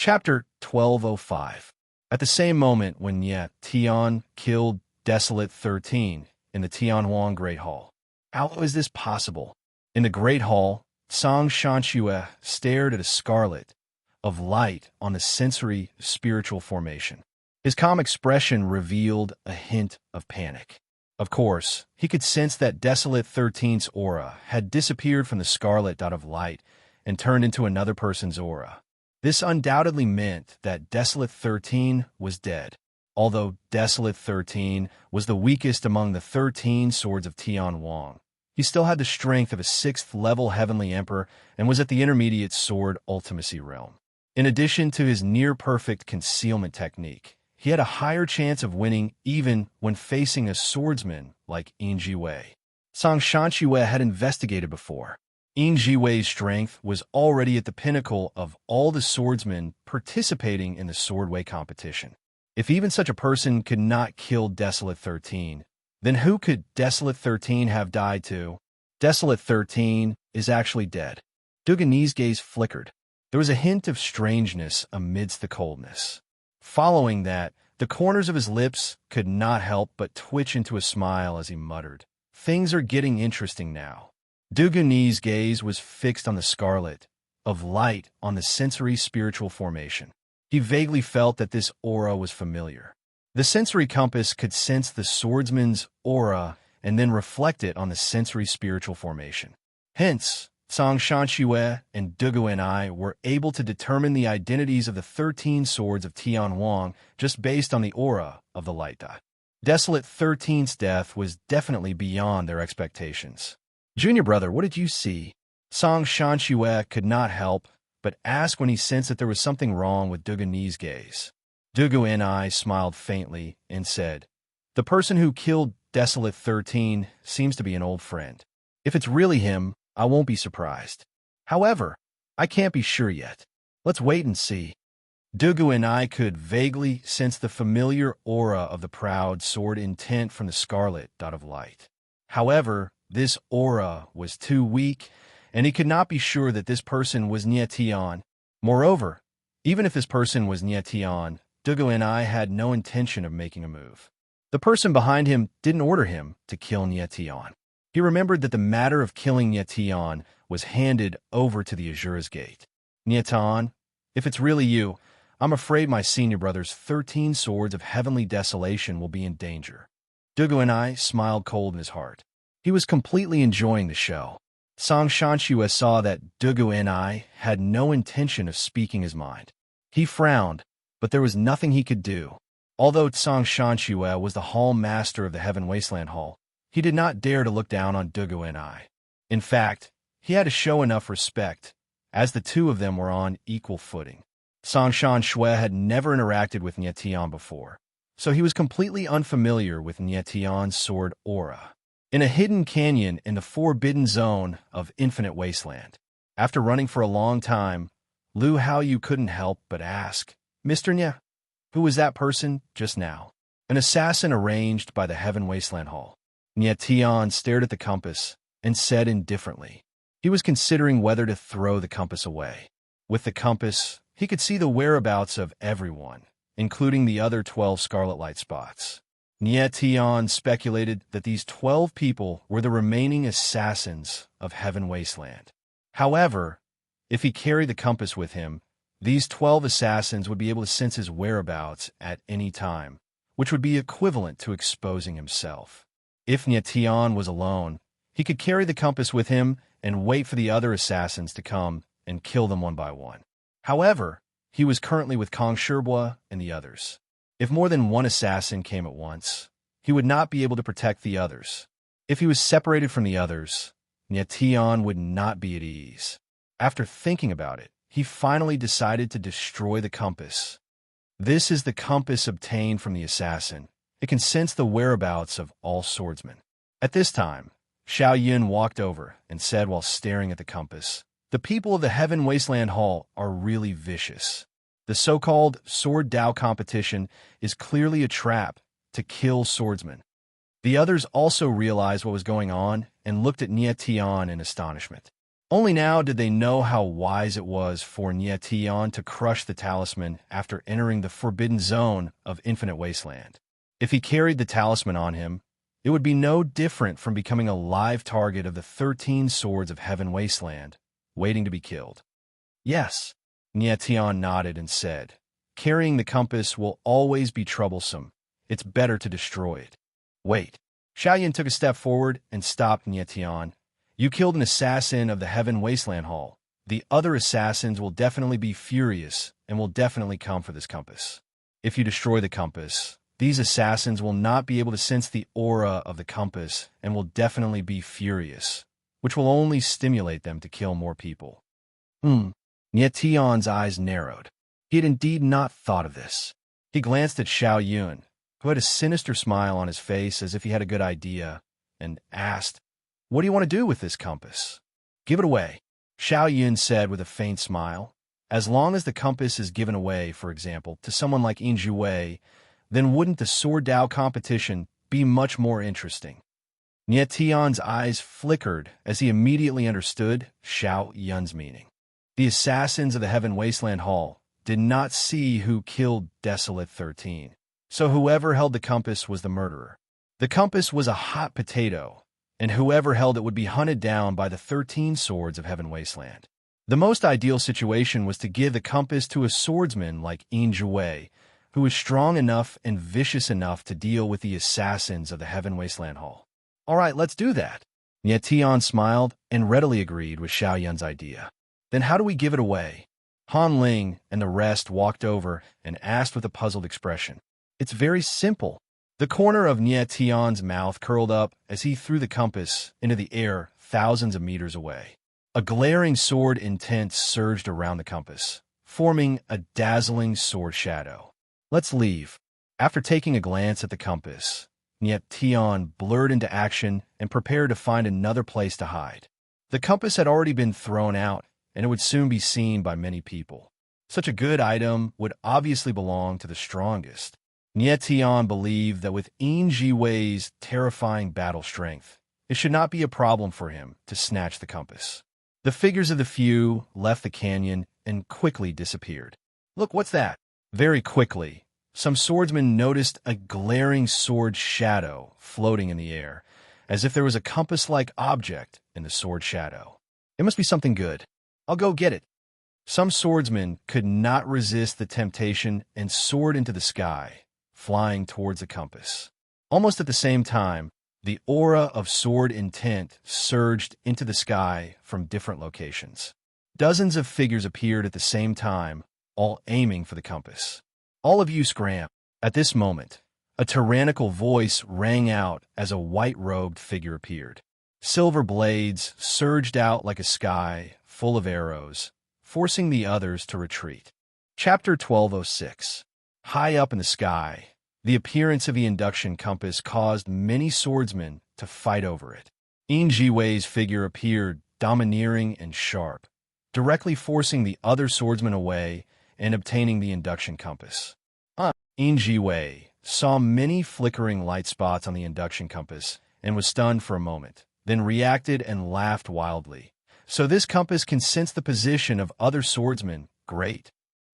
Chapter 1205. At the same moment when Nye Tian killed Desolate 13 in the Tianhuang Great Hall. How is this possible? In the Great Hall, Song Shanxue stared at a scarlet of light on the sensory spiritual formation. His calm expression revealed a hint of panic. Of course, he could sense that Desolate 13's aura had disappeared from the scarlet dot of light and turned into another person's aura. This undoubtedly meant that Desolate 13 was dead. Although Desolate 13 was the weakest among the 13 swords of Tianhuang, he still had the strength of a 6th-level Heavenly Emperor and was at the intermediate sword ultimacy realm. In addition to his near-perfect concealment technique, he had a higher chance of winning even when facing a swordsman like Yin Jiwei. Song Shanxue had investigated before. Yin Jiwei's strength was already at the pinnacle of all the swordsmen participating in the swordway competition. If even such a person could not kill Desolate 13, then who could Desolate 13 have died to? Desolate 13 is actually dead. Duganese gaze flickered. There was a hint of strangeness amidst the coldness. Following that, the corners of his lips could not help but twitch into a smile as he muttered, "Things are getting interesting now." Duganese gaze was fixed on the scarlet of light on the sensory spiritual formation. He vaguely felt that this aura was familiar. The sensory compass could sense the swordsman's aura and then reflect it on the sensory spiritual formation. Hence, Song Shanxue and Duguanai were able to determine the identities of the 13 swords of Tianhuang just based on the aura of the light dot. Desolate 13's death was definitely beyond their expectations. "Junior brother, what did you see?" Song Shanxue could not help but ask when he sensed that there was something wrong with Duganee's gaze. Duguanai smiled faintly and said, "The person who killed Desolate 13 seems to be an old friend. If it's really him, I won't be surprised. However, I can't be sure yet. Let's wait and see." Duguanai could vaguely sense the familiar aura of the proud sword intent from the scarlet dot of light. However, this aura was too weak, and he could not be sure that this person was Nye Tian. Moreover, even if this person was Nye Tian, Duguanai had no intention of making a move. The person behind him didn't order him to kill Nye Tian. He remembered that the matter of killing Nye Tian was handed over to the Azura's Gate. "Nye Tian, if it's really you, I'm afraid my senior brother's 13 swords of heavenly desolation will be in danger." Duguanai smiled cold in his heart. He was completely enjoying the show. Song Shanxue saw that Duguanai had no intention of speaking his mind. He frowned, but there was nothing he could do. Although Song Shanxue was the hall master of the Heaven Wasteland Hall, he did not dare to look down on Duguanai. In fact, he had to show enough respect, as the two of them were on equal footing. Song Shanxue had never interacted with Nye Tian before, so he was completely unfamiliar with Nye Tian's sword aura. In a hidden canyon in the forbidden zone of Infinite Wasteland, after running for a long time, Lu Haoyu couldn't help but ask, "Mr. Nye, who was that person just now?" "An assassin arranged by the Heaven Wasteland Hall." Nye Tian stared at the compass and said indifferently. He was considering whether to throw the compass away. With the compass, he could see the whereabouts of everyone, including the other 12 scarlet light spots. Nye Tian speculated that these 12 people were the remaining assassins of Heaven Wasteland. However, if he carried the compass with him, these 12 assassins would be able to sense his whereabouts at any time, which would be equivalent to exposing himself. If Nye Tian was alone, he could carry the compass with him and wait for the other assassins to come and kill them one by one. However, he was currently with Kong Shirbua and the others. If more than one assassin came at once, he would not be able to protect the others. If he was separated from the others, Nye Tian would not be at ease. After thinking about it, he finally decided to destroy the compass. This is the compass obtained from the assassin. It can sense the whereabouts of all swordsmen. At this time, Xiao Yun walked over and said while staring at the compass, "The people of the Heaven Wasteland Hall are really vicious. The so-called Sword Dao competition is clearly a trap to kill swordsmen." The others also realized what was going on and looked at Nye Tian in astonishment. Only now did they know how wise it was for Nie Tian to crush the talisman after entering the forbidden zone of Infinite Wasteland. If he carried the talisman on him, it would be no different from becoming a live target of the 13 swords of Heaven Wasteland, waiting to be killed. Yes, Nie Tian nodded and said, carrying the compass will always be troublesome. It's better to destroy it. Wait. Xiaoyan took a step forward and stopped Nie Tian. You killed an assassin of the Heaven Wasteland Hall. The other assassins will definitely be furious and will definitely come for this compass. If you destroy the compass, these assassins will not be able to sense the aura of the compass and will definitely be furious, which will only stimulate them to kill more people. Nie Tian's eyes narrowed. He had indeed not thought of this. He glanced at Xiao Yun, who had a sinister smile on his face as if he had a good idea, and asked, "What do you want to do with this compass?" "Give it away," Xiao Yun said with a faint smile. "As long as the compass is given away, for example, to someone like Yin Wei, then wouldn't the sword Dao competition be much more interesting?" Nie Tian's eyes flickered as he immediately understood Xiao Yun's meaning. The assassins of the Heaven Wasteland Hall did not see who killed Desolate 13, so whoever held the compass was the murderer. The compass was a hot potato, and whoever held it would be hunted down by the 13 swords of Heaven Wasteland. The most ideal situation was to give the compass to a swordsman like Yin Wei, who was strong enough and vicious enough to deal with the assassins of the Heaven Wasteland Hall. "All right, let's do that." Nie Tian smiled and readily agreed with Xiao Yun's idea. "Then how do we give it away?" Han Ling and the rest walked over and asked with a puzzled expression. "It's very simple." The corner of Nie Tian's mouth curled up as he threw the compass into the air thousands of meters away. A glaring sword intent surged around the compass, forming a dazzling sword shadow. "Let's leave." After taking a glance at the compass, Nie Tian blurred into action and prepared to find another place to hide. The compass had already been thrown out, and it would soon be seen by many people. Such a good item would obviously belong to the strongest. Nie Tian believed that with Yin Wei's terrifying battle strength, it should not be a problem for him to snatch the compass. The figures of the few left the canyon and quickly disappeared. "Look, what's that?" Very quickly, some swordsmen noticed a glaring sword shadow floating in the air, as if there was a compass-like object in the sword shadow. "It must be something good. I'll go get it." Some swordsmen could not resist the temptation and soared into the sky, flying towards the compass. Almost at the same time, the aura of sword intent surged into the sky from different locations. Dozens of figures appeared at the same time, all aiming for the compass. "All of you scram." At this moment, a tyrannical voice rang out as a white-robed figure appeared. Silver blades surged out like a sky full of arrows, forcing the others to retreat. Chapter 1206. High up in the sky, the appearance of the induction compass caused many swordsmen to fight over it. Yin Wei's figure appeared domineering and sharp, directly forcing the other swordsmen away and obtaining the induction compass. Yin Wei saw many flickering light spots on the induction compass and was stunned for a moment, then reacted and laughed wildly. "So this compass can sense the position of other swordsmen. Great."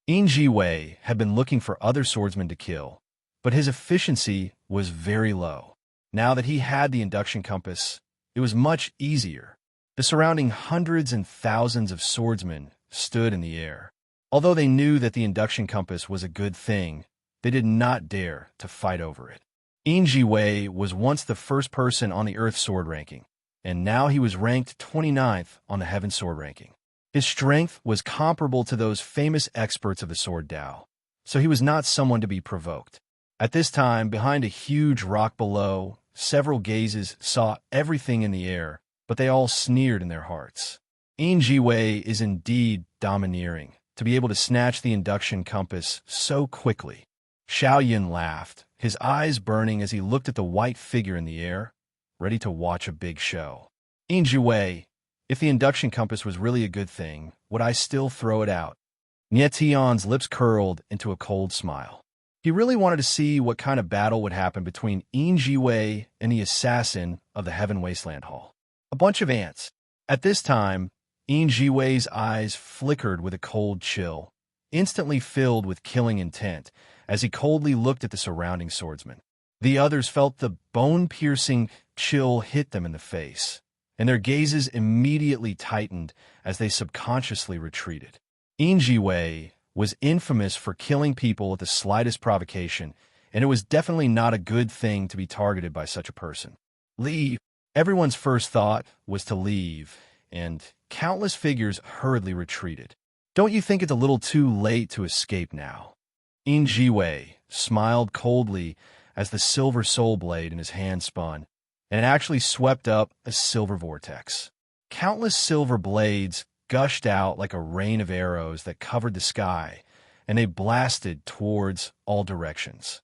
Yin Wei had been looking for other swordsmen to kill, but his efficiency was very low. Now that he had the induction compass, it was much easier. The surrounding hundreds and thousands of swordsmen stood in the air. Although they knew that the induction compass was a good thing, they did not dare to fight over it. Yin Wei was once the first person on the Earth sword ranking, and now he was ranked 29th on the Heaven sword ranking. His strength was comparable to those famous experts of the sword Dao, so he was not someone to be provoked. At this time, behind a huge rock below, several gazes saw everything in the air, but they all sneered in their hearts. Yin Wei is indeed domineering, to be able to snatch the induction compass so quickly. Xiao Yun laughed, his eyes burning as he looked at the white figure in the air, ready to watch a big show. "Yin Wei, if the induction compass was really a good thing, would I still throw it out?" Nie Tian's lips curled into a cold smile. He really wanted to see what kind of battle would happen between Yin Wei and the assassin of the Heaven Wasteland Hall. A bunch of ants. At this time, Jiwei's eyes flickered with a cold chill, instantly filled with killing intent, as he coldly looked at the surrounding swordsmen. The others felt the bone-piercing chill hit them in the face, and their gazes immediately tightened as they subconsciously retreated. Jiwei was infamous for killing people at the slightest provocation, and it was definitely not a good thing to be targeted by such a person. Leave. Everyone's first thought was to leave, and countless figures hurriedly retreated. Don't you think it's a little too late to escape now? Jiwei smiled coldly as the silver soul blade in his hand spun, and it actually swept up a silver vortex. Countless silver blades gushed out like a rain of arrows that covered the sky, and they blasted towards all directions.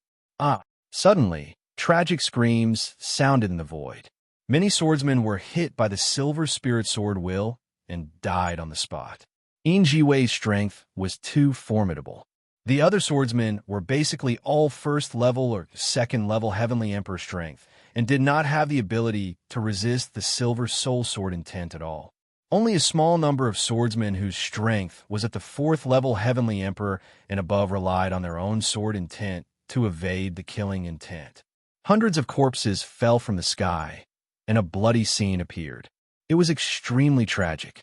Suddenly, tragic screams sounded in the void. Many swordsmen were hit by the silver spirit sword will and died on the spot. Jiwei's strength was too formidable. The other swordsmen were basically all first-level or second-level Heavenly Emperor strength and did not have the ability to resist the silver soul sword intent at all. Only a small number of swordsmen whose strength was at the fourth-level Heavenly Emperor and above relied on their own sword intent to evade the killing intent. Hundreds of corpses fell from the sky, and a bloody scene appeared. It was extremely tragic.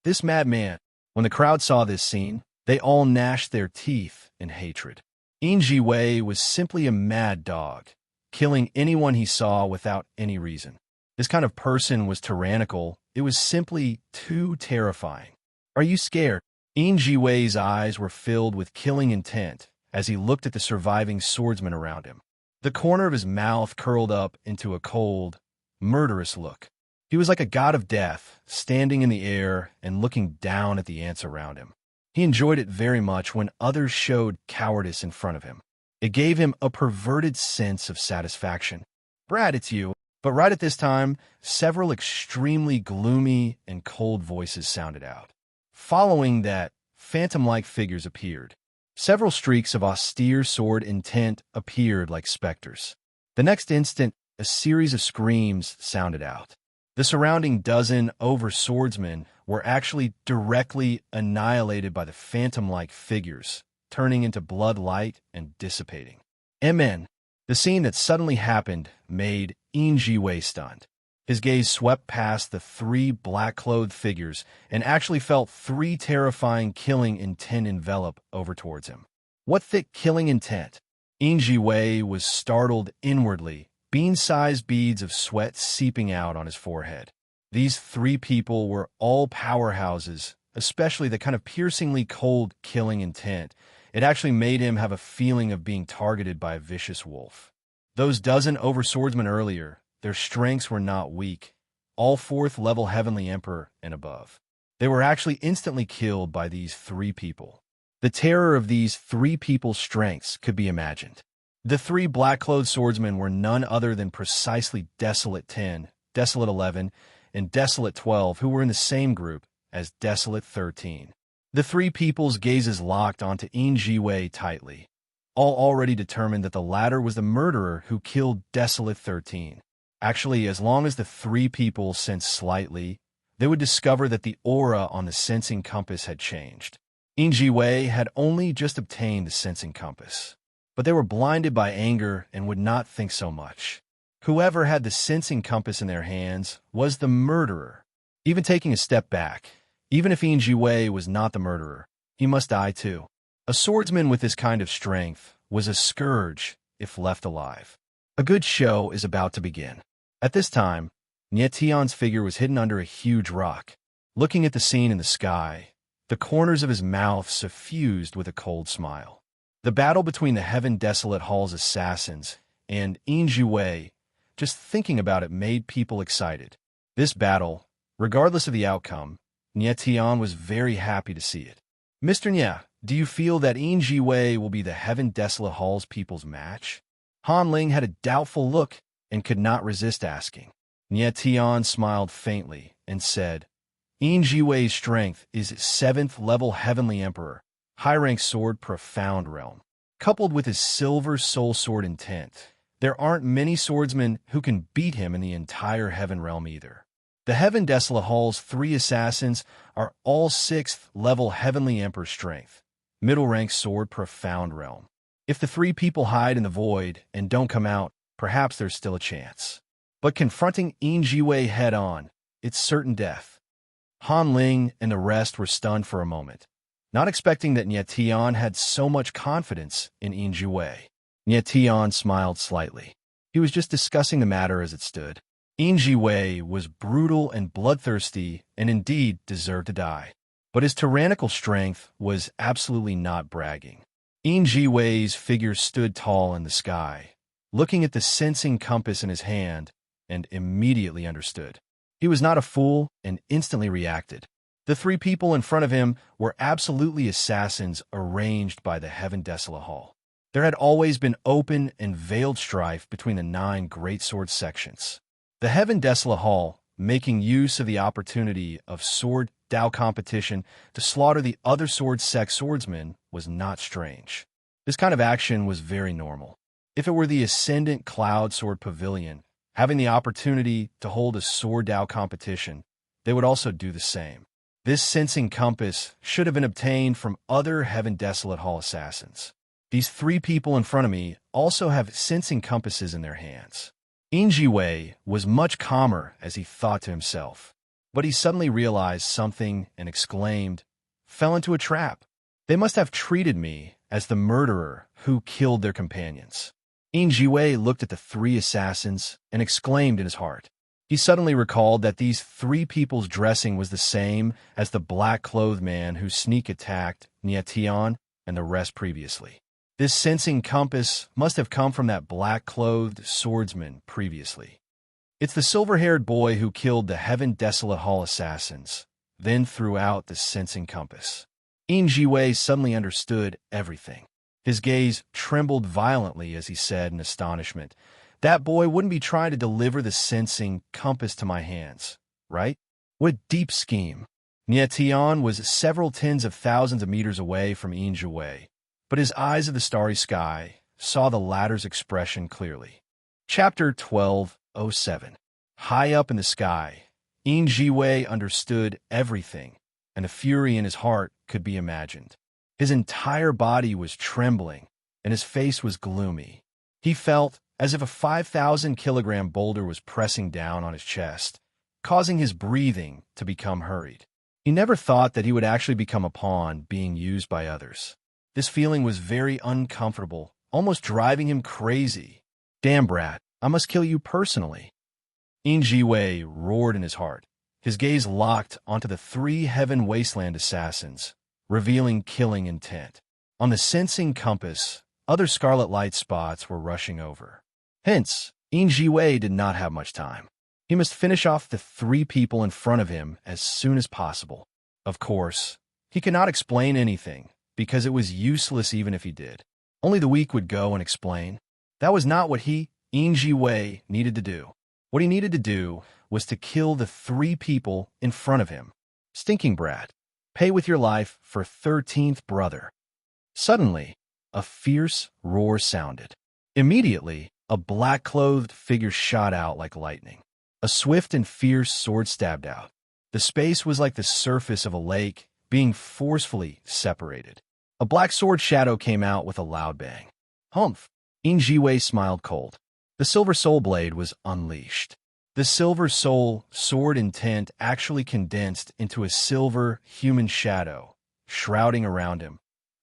This madman, when the crowd saw this scene, they all gnashed their teeth in hatred. Jiwei was simply a mad dog, killing anyone he saw without any reason. This kind of person was tyrannical. It was simply too terrifying. Are you scared? Jiwei's eyes were filled with killing intent as he looked at the surviving swordsmen around him. The corner of his mouth curled up into a cold, murderous look. He was like a god of death, standing in the air and looking down at the ants around him. He enjoyed it very much when others showed cowardice in front of him. It gave him a perverted sense of satisfaction. Brad, it's you. But right at this time, several extremely gloomy and cold voices sounded out. Following that, phantom-like figures appeared. Several streaks of austere sword intent appeared like specters. The next instant, a series of screams sounded out. The surrounding dozen over-swordsmen were actually directly annihilated by the phantom-like figures, turning into blood light and dissipating. Amen. The scene that suddenly happened made Jiwei stunned. His gaze swept past the three black-clothed figures and actually felt three terrifying killing intent envelop over towards him. What thick killing intent? Jiwei was startled inwardly, bean-sized beads of sweat seeping out on his forehead. These three people were all powerhouses, especially the kind of piercingly cold killing intent. It actually made him have a feeling of being targeted by a vicious wolf. Those dozen over-swordsmen earlier, their strengths were not weak, all fourth-level Heavenly Emperor and above. They were actually instantly killed by these three people. The terror of these three people's strengths could be imagined. The three black-clothed swordsmen were none other than precisely Desolate 10, Desolate 11, and Desolate 12, who were in the same group as Desolate 13. The three people's gazes locked onto Jiwei tightly, all already determined that the latter was the murderer who killed Desolate 13. Actually, as long as the three people sensed slightly, they would discover that the aura on the sensing compass had changed. Jiwei had only just obtained the sensing compass, but they were blinded by anger and would not think so much. Whoever had the sensing compass in their hands was the murderer. Even taking a step back, even if Jiwei was not the murderer, he must die too. A swordsman with this kind of strength was a scourge if left alive. A good show is about to begin. At this time, Tian's figure was hidden under a huge rock. Looking at the scene in the sky, the corners of his mouth suffused with a cold smile. The battle between the Heaven Desolate Hall's assassins and Jiwei, just thinking about it made people excited. This battle, regardless of the outcome, Tian was very happy to see it. Mr. Nya, do you feel that Jiwei will be the Heaven Desolate Hall's people's match? Han Ling had a doubtful look and could not resist asking. Tian smiled faintly and said, Jiwei's strength is 7th level Heavenly Emperor, high-rank sword Profound Realm. Coupled with his silver soul sword intent, there aren't many swordsmen who can beat him in the entire Heaven Realm either. The Heaven Desolate Hall's 3 assassins are all 6th level Heavenly Emperor strength, middle rank sword profound realm. If the 3 people hide in the void and don't come out, perhaps there's still a chance. But confronting Yin Jiwei head-on, it's certain death. Han Ling and the rest were stunned for a moment, not expecting that Nie Tian had so much confidence in Yin Jiwei. Nie Tian smiled slightly. He was just discussing the matter as it stood. Yin Jiwei was brutal and bloodthirsty and indeed deserved to die. But his tyrannical strength was absolutely not bragging. Yin Jiwei's figure stood tall in the sky, looking at the sensing compass in his hand, and immediately understood. He was not a fool and instantly reacted. The 3 people in front of him were absolutely assassins arranged by the Heaven Desolate Hall. There had always been open and veiled strife between the 9 greatsword sections. The Heaven Desolate Hall, making use of the opportunity of sword Dao competition to slaughter the other sword sect swordsmen, was not strange. This kind of action was very normal. If it were the Ascendant Cloud Sword Pavilion, having the opportunity to hold a sword Dao competition, they would also do the same. This sensing compass should have been obtained from other Heaven Desolate Hall assassins. These 3 people in front of me also have sensing compasses in their hands. Yin Jiwei was much calmer as he thought to himself, but he suddenly realized something and exclaimed, "Fell into a trap. They must have treated me as the murderer who killed their companions." Yin Jiwei looked at the 3 assassins and exclaimed in his heart. He suddenly recalled that these 3 people's dressing was the same as the black-clothed man who sneak attacked Nie Tian and the rest previously. This sensing compass must have come from that black-clothed swordsman previously. It's the silver-haired boy who killed the Heaven Desolate Hall assassins, then threw out the sensing compass. Yin Jiwei suddenly understood everything. His gaze trembled violently as he said in astonishment, "That boy wouldn't be trying to deliver the sensing compass to my hands, right? What a deep scheme." Nie Tian was several tens of thousands of meters away from Yin Jiwei, but his eyes of the starry sky saw the latter's expression clearly. Chapter 12:07. High up in the sky, Yin Jiwei understood everything, and the fury in his heart could be imagined. His entire body was trembling, and his face was gloomy. He felt as if a 5,000-kilogram boulder was pressing down on his chest, causing his breathing to become hurried. He never thought that he would actually become a pawn being used by others. This feeling was very uncomfortable, almost driving him crazy. "Damn, brat, I must kill you personally." Yin Jiwei roared in his heart. His gaze locked onto the 3 Heaven Wasteland assassins, revealing killing intent. On the sensing compass, other scarlet light spots were rushing over. Hence, Yin Jiwei did not have much time. He must finish off the 3 people in front of him as soon as possible. Of course, he could not explain anything, because it was useless even if he did. Only the weak would go and explain. That was not what Yin Jiwei needed to do. What he needed to do was to kill the 3 people in front of him. Stinking brat. Pay with your life for 13th brother. Suddenly, a fierce roar sounded. Immediately, a black-clothed figure shot out like lightning. A swift and fierce sword stabbed out. The space was like the surface of a lake, being forcefully separated. A black sword shadow came out with a loud bang. Humph! Yin Jiwei smiled cold. The silver soul blade was unleashed. The silver soul sword intent actually condensed into a silver human shadow, shrouding around him,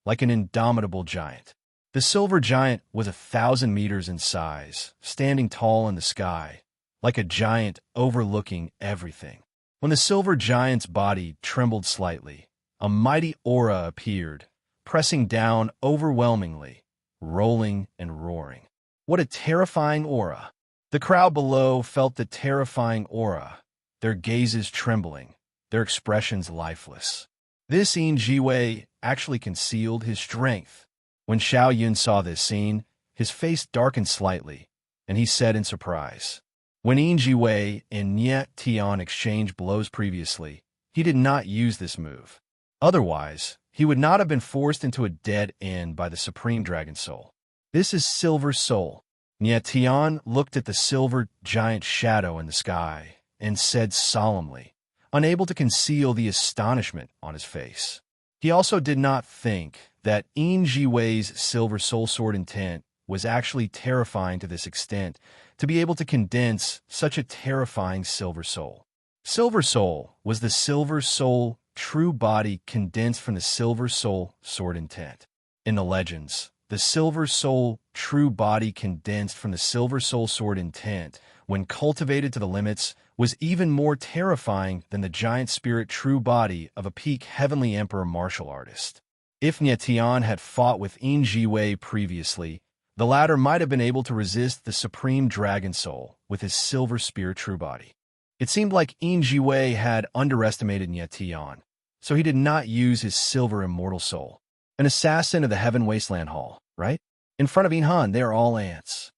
like an indomitable giant. The silver giant was 1,000 meters in size, standing tall in the sky, like a giant overlooking everything. When the silver giant's body trembled slightly, a mighty aura appeared, pressing down overwhelmingly, rolling and roaring. What a terrifying aura! The crowd below felt the terrifying aura, their gazes trembling, their expressions lifeless. This Yin Jiwei actually concealed his strength. When Xiao Yun saw this scene, his face darkened slightly, and he said in surprise. When Yin Jiwei and Nie Tian exchanged blows previously, he did not use this move. Otherwise, he would not have been forced into a dead end by the Supreme Dragon Soul. This is Silver Soul. Nie Tian looked at the silver giant shadow in the sky, and said solemnly, unable to conceal the astonishment on his face. He also did not think that Yin Jiwei's silver soul sword intent was actually terrifying to this extent, to be able to condense such a terrifying silver soul. Silver soul was the silver soul true body condensed from the silver soul sword intent. In the legends, the silver soul true body condensed from the silver soul sword intent, when cultivated to the limits, was even more terrifying than the giant spirit true body of a peak heavenly emperor martial artist. If Nie Tian had fought with Yin Jiwei previously, the latter might have been able to resist the supreme dragon soul with his silver spear true body. It seemed like Yin Jiwei had underestimated Nie Tian, so he did not use his silver immortal soul. An assassin of the Heaven Wasteland Hall, right? In front of Yin Han, they are all ants.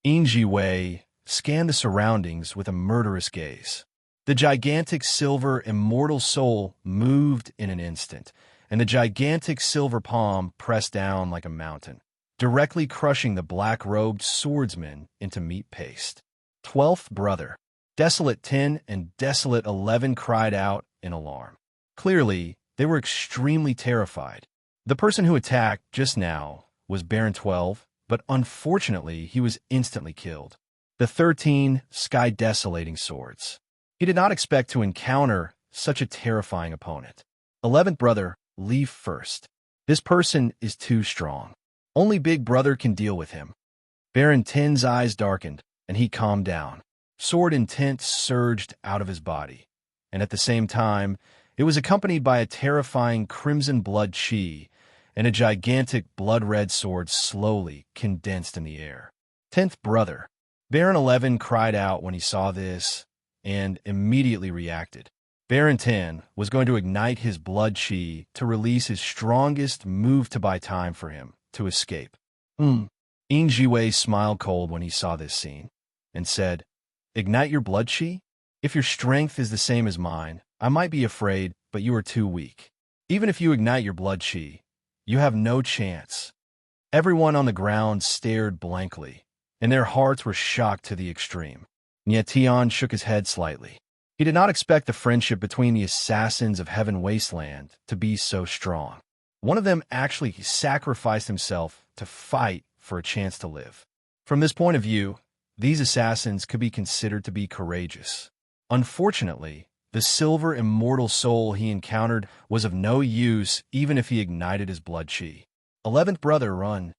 Yin Jiwei scanned the surroundings with a murderous gaze. The gigantic silver immortal soul moved in an instant, and the gigantic silver palm pressed down like a mountain, directly crushing the black-robed swordsman into meat paste. 12th brother. Desolate 10 and Desolate 11 cried out in alarm. Clearly, they were extremely terrified. The person who attacked just now was Baron 12, but unfortunately he was instantly killed. The 13 sky desolating swords. He did not expect to encounter such a terrifying opponent. 11th brother, leave first. This person is too strong. Only Big Brother can deal with him. Baron 10's eyes darkened, and he calmed down. Sword intent surged out of his body, and at the same time, it was accompanied by a terrifying crimson blood chi, and a gigantic blood-red sword slowly condensed in the air. 10th brother. Baron 11 cried out when he saw this, and immediately reacted. Baron 10 was going to ignite his blood chi to release his strongest move to buy time for him to escape. Yin Jiwei smiled cold when he saw this scene, and said, "Ignite your blood chi? If your strength is the same as mine, I might be afraid, but you are too weak. Even if you ignite your blood chi, you have no chance." Everyone on the ground stared blankly, and their hearts were shocked to the extreme. Nie Tian shook his head slightly. He did not expect the friendship between the assassins of Heaven Wasteland to be so strong. One of them actually sacrificed himself to fight for a chance to live. From this point of view, these assassins could be considered to be courageous. Unfortunately, the silver immortal soul he encountered was of no use even if he ignited his blood chi. 11th brother, run.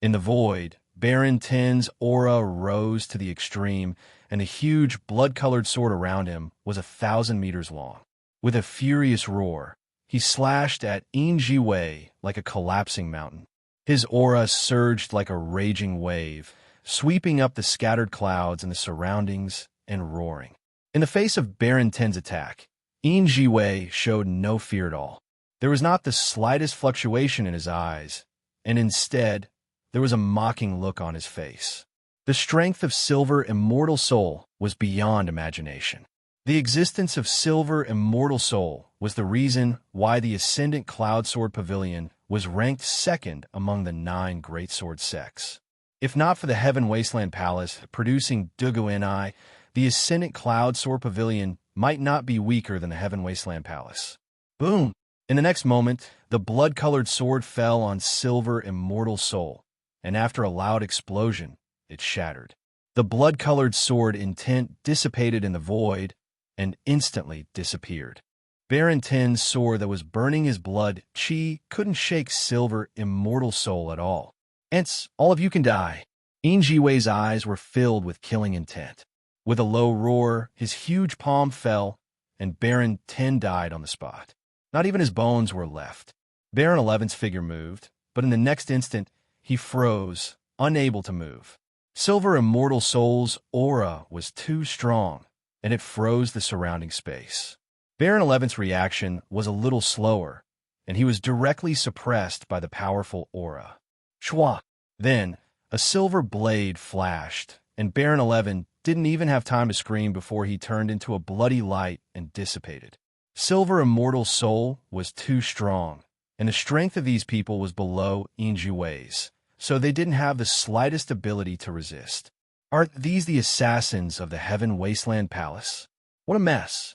In the void, Baron 10's aura rose to the extreme, and a huge blood-colored sword around him was 1,000 meters long. With a furious roar, he slashed at Yin Jiwei like a collapsing mountain. His aura surged like a raging wave, sweeping up the scattered clouds in the surroundings and roaring. In the face of Baron 10's attack, Yin Jiwei showed no fear at all. There was not the slightest fluctuation in his eyes, and instead, there was a mocking look on his face. The strength of Silver Immortal Soul was beyond imagination. The existence of Silver Immortal Soul was the reason why the Ascendant Cloud Sword Pavilion was ranked second among the 9 great sword sects. If not for the Heaven Wasteland Palace producing Dugu-ni, the Ascendant Cloud Sword Pavilion might not be weaker than the Heaven Wasteland Palace. Boom! In the next moment, the blood-colored sword fell on Silver Immortal Soul, and after a loud explosion, it shattered. The blood-colored sword intent dissipated in the void and instantly disappeared. Baron 10's sword that was burning his blood chi couldn't shake Silver Immortal Soul at all. Hence, all of you can die. Yin Jiwei's eyes were filled with killing intent. With a low roar, his huge palm fell, and Baron 10 died on the spot. Not even his bones were left. Baron 11's figure moved, but in the next instant, he froze, unable to move. Silver Immortal Soul's aura was too strong, and it froze the surrounding space. Baron 11's reaction was a little slower, and he was directly suppressed by the powerful aura. Shwa! Then, a silver blade flashed, and Baron 11 didn't even have time to scream before he turned into a bloody light and dissipated. Silver Immortal Soul was too strong, and the strength of these people was below Yin Jiwei's, so they didn't have the slightest ability to resist. Are these the assassins of the Heaven Wasteland Palace? What a mess.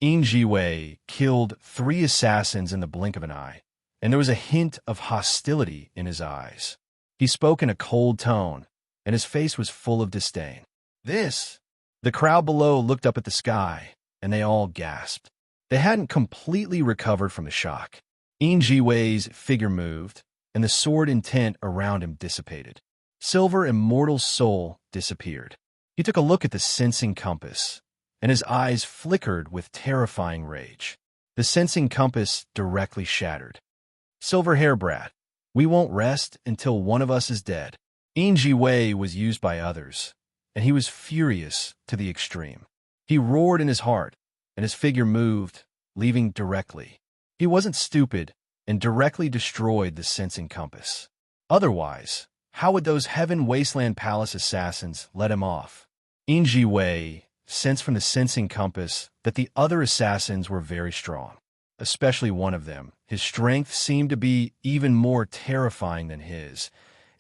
Wei killed 3 assassins in the blink of an eye, and there was a hint of hostility in his eyes. He spoke in a cold tone, and his face was full of disdain. This! The crowd below looked up at the sky, and they all gasped. They hadn't completely recovered from the shock. Wei's figure moved, and the sword intent around him dissipated. Silver Immortal's soul disappeared. He took a look at the sensing compass, and his eyes flickered with terrifying rage. The sensing compass directly shattered. Silver Hairbrat, we won't rest until one of us is dead. Wei was used by others, and he was furious to the extreme. He roared in his heart, and his figure moved, leaving directly. He wasn't stupid and directly destroyed the sensing compass. Otherwise, how would those Heaven Wasteland Palace assassins let him off? Wei sensed from the sensing compass that the other assassins were very strong, especially one of them. His strength seemed to be even more terrifying than his,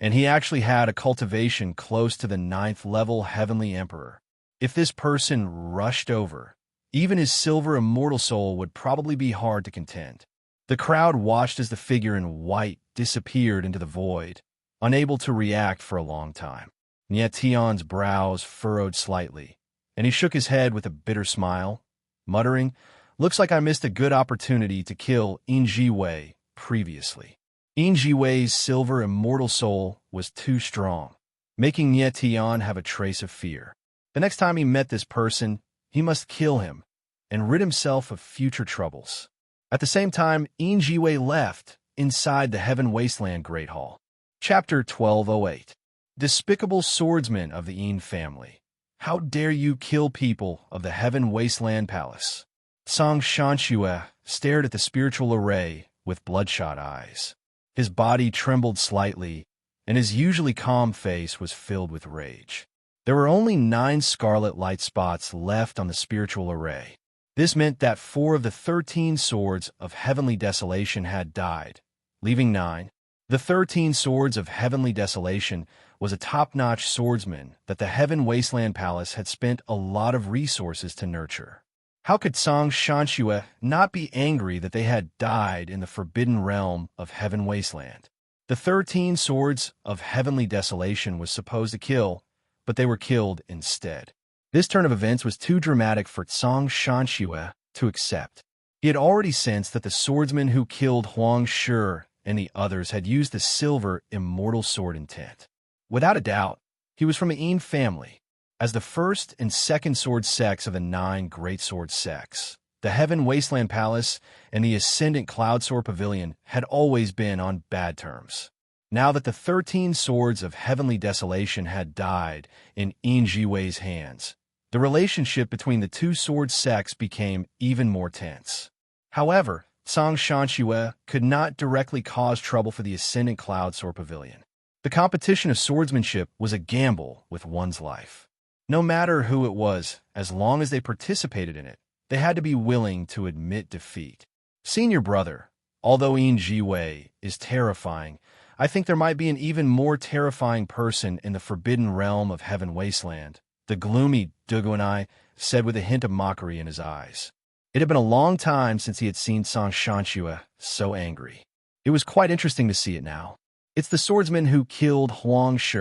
and he actually had a cultivation close to the 9th level Heavenly Emperor. If this person rushed over, even his Silver Immortal soul would probably be hard to contend. The crowd watched as the figure in white disappeared into the void, unable to react for a long time. Tion's brows furrowed slightly, and he shook his head with a bitter smile, muttering, "Looks like I missed a good opportunity to kill Wei previously." Wei's Silver Immortal soul was too strong, making Tion have a trace of fear. The next time he met this person, he must kill him and rid himself of future troubles. At the same time, Wei left inside the Heaven Wasteland Great Hall. Chapter 1208. Despicable swordsmen of the Yin family. How dare you kill people of the Heaven Wasteland Palace? Song Shanxue stared at the spiritual array with bloodshot eyes. His body trembled slightly, and his usually calm face was filled with rage. There were only 9 scarlet light spots left on the spiritual array. This meant that 4 of the 13 swords of heavenly desolation had died, leaving 9. The 13 swords of heavenly desolation was a top-notch swordsman that the Heaven Wasteland Palace had spent a lot of resources to nurture. How could Song Shanxue not be angry that they had died in the forbidden realm of Heaven Wasteland? The 13 swords of heavenly desolation was supposed to kill, but they were killed instead. This turn of events was too dramatic for Song Shanxue to accept. He had already sensed that the swordsman who killed Huang Shi and the others had used the Silver Immortal sword intent. Without a doubt, he was from the Yin family. As the first and second sword sects of the 9 great sword sects, the Heaven Wasteland Palace and the Ascendant Cloud Sword Pavilion had always been on bad terms. Now that the 13 swords of heavenly desolation had died in Wei's hands, the relationship between the 2 sword sects became even more tense. However, Song Shanxue could not directly cause trouble for the Ascendant Cloud Sword Pavilion. The competition of swordsmanship was a gamble with one's life. No matter who it was, as long as they participated in it, they had to be willing to admit defeat. Senior brother, although Wei is terrifying, I think there might be an even more terrifying person in the forbidden realm of Heaven Wasteland, the gloomy Duguanai said with a hint of mockery in his eyes. It had been a long time since he had seen Song Shanxue so angry. It was quite interesting to see it now. It's the swordsman who killed Huang Shi.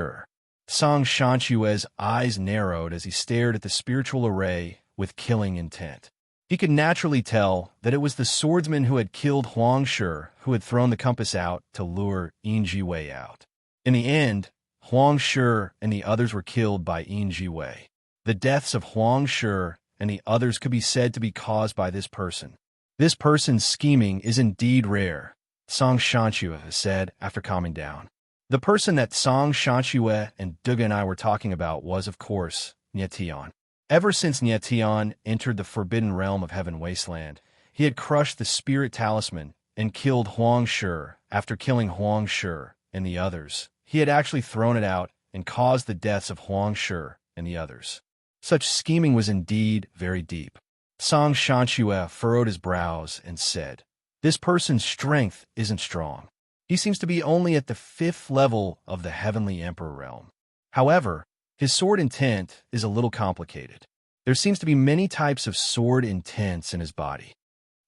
Song Shanxue's eyes narrowed as he stared at the spiritual array with killing intent. He could naturally tell that it was the swordsman who had killed Huang Shi who had thrown the compass out to lure Wei out. In the end, Huang Shi and the others were killed by Wei. The deaths of Huang Shi and the others could be said to be caused by this person. This person's scheming is indeed rare, Song Shanxue said after calming down. The person that Song Shanxue and Duga and I were talking about was, of course, Tion. Ever since Tion entered the forbidden realm of Heaven Wasteland, he had crushed the spirit talisman and killed Huang Shi. After killing Huang Shi and the others, he had actually thrown it out and caused the deaths of Huang Shi and the others. Such scheming was indeed very deep. Song Shanxue furrowed his brows and said, "This person's strength isn't strong. He seems to be only at the 5th level of the Heavenly Emperor realm. However, his sword intent is a little complicated. There seems to be many types of sword intents in his body.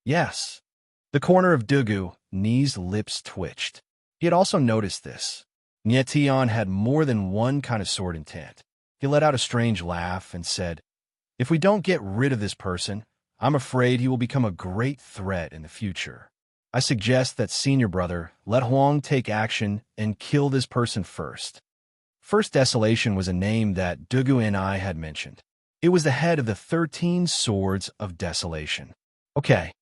Yes. The corner of Ni's lips twitched. He had also noticed this. Tian had more than one kind of sword intent. He let out a strange laugh and said, "If we don't get rid of this person, I'm afraid he will become a great threat in the future. I suggest that senior brother let Huang take action and kill this person first." First Desolation was a name that Dugu and I had mentioned. It was the head of the 13 Swords of Desolation. Okay.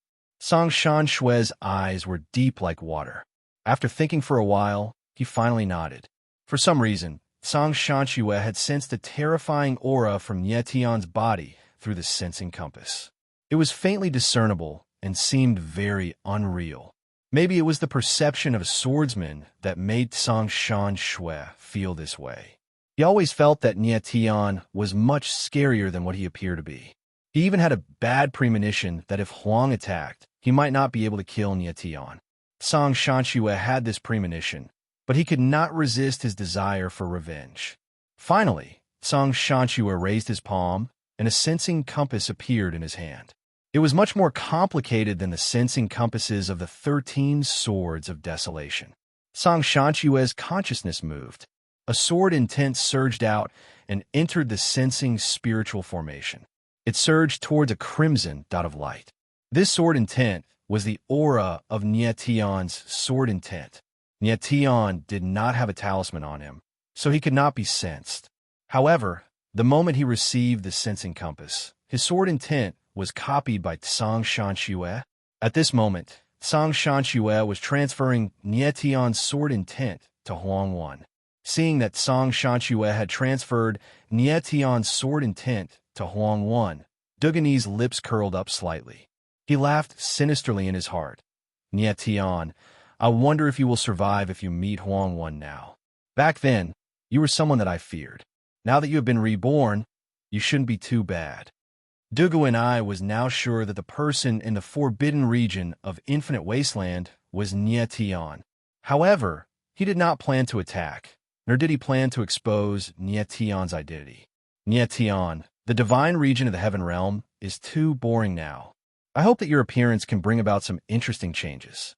Song Shan Shue's eyes were deep like water. After thinking for a while, he finally nodded. For some reason, Song Shan Shue had sensed a terrifying aura from Nie Tian's body through the sensing compass. It was faintly discernible and seemed very unreal. Maybe it was the perception of a swordsman that made Song Shan Shue feel this way. He always felt that Nie Tian was much scarier than what he appeared to be. He even had a bad premonition that if Huang attacked, he might not be able to kill Nie Tian. Song Shan Shue had this premonition, but he could not resist his desire for revenge. Finally, Song Shan Shue raised his palm, and a sensing compass appeared in his hand. It was much more complicated than the sensing compasses of the 13 Swords of Desolation. Song Shan Shue's consciousness moved. A sword intent surged out and entered the sensing spiritual formation. It surged towards a crimson dot of light. This sword intent was the aura of Nie Tian's sword intent. Nie Tian did not have a talisman on him, so he could not be sensed. However, the moment he received the sensing compass, his sword intent was copied by Song Shan Shue. At this moment, Song Shan Shue was transferring Nie Tian's sword intent to Huang Wan. Seeing that Song Shan Shue had transferred Nie Tian's sword intent to Huang Wan, Ni's lips curled up slightly. He laughed sinisterly in his heart. "Nie Tian, I wonder if you will survive if you meet Huang Wan now. Back then, you were someone that I feared. Now that you have been reborn, you shouldn't be too bad." Dugu and I was now sure that the person in the forbidden region of Infinite Wasteland was Nie Tian. However, he did not plan to attack, nor did he plan to expose Nie Tian's identity. Nie Tian, the divine region of the Heaven Realm, is too boring now. I hope that your appearance can bring about some interesting changes.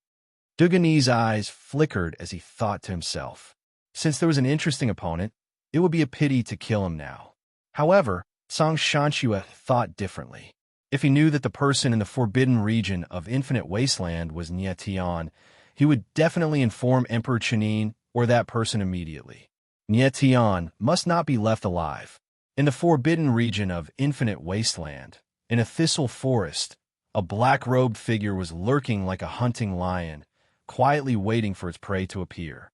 Ni's eyes flickered as he thought to himself. Since there was an interesting opponent, it would be a pity to kill him now. However, Song Shan Shue thought differently. If he knew that the person in the forbidden region of Infinite Wasteland was Nie Tian, he would definitely inform Emperor Chenin or that person immediately. Nie Tian must not be left alive. In the forbidden region of Infinite Wasteland, in a thistle forest, a black-robed figure was lurking like a hunting lion, quietly waiting for its prey to appear.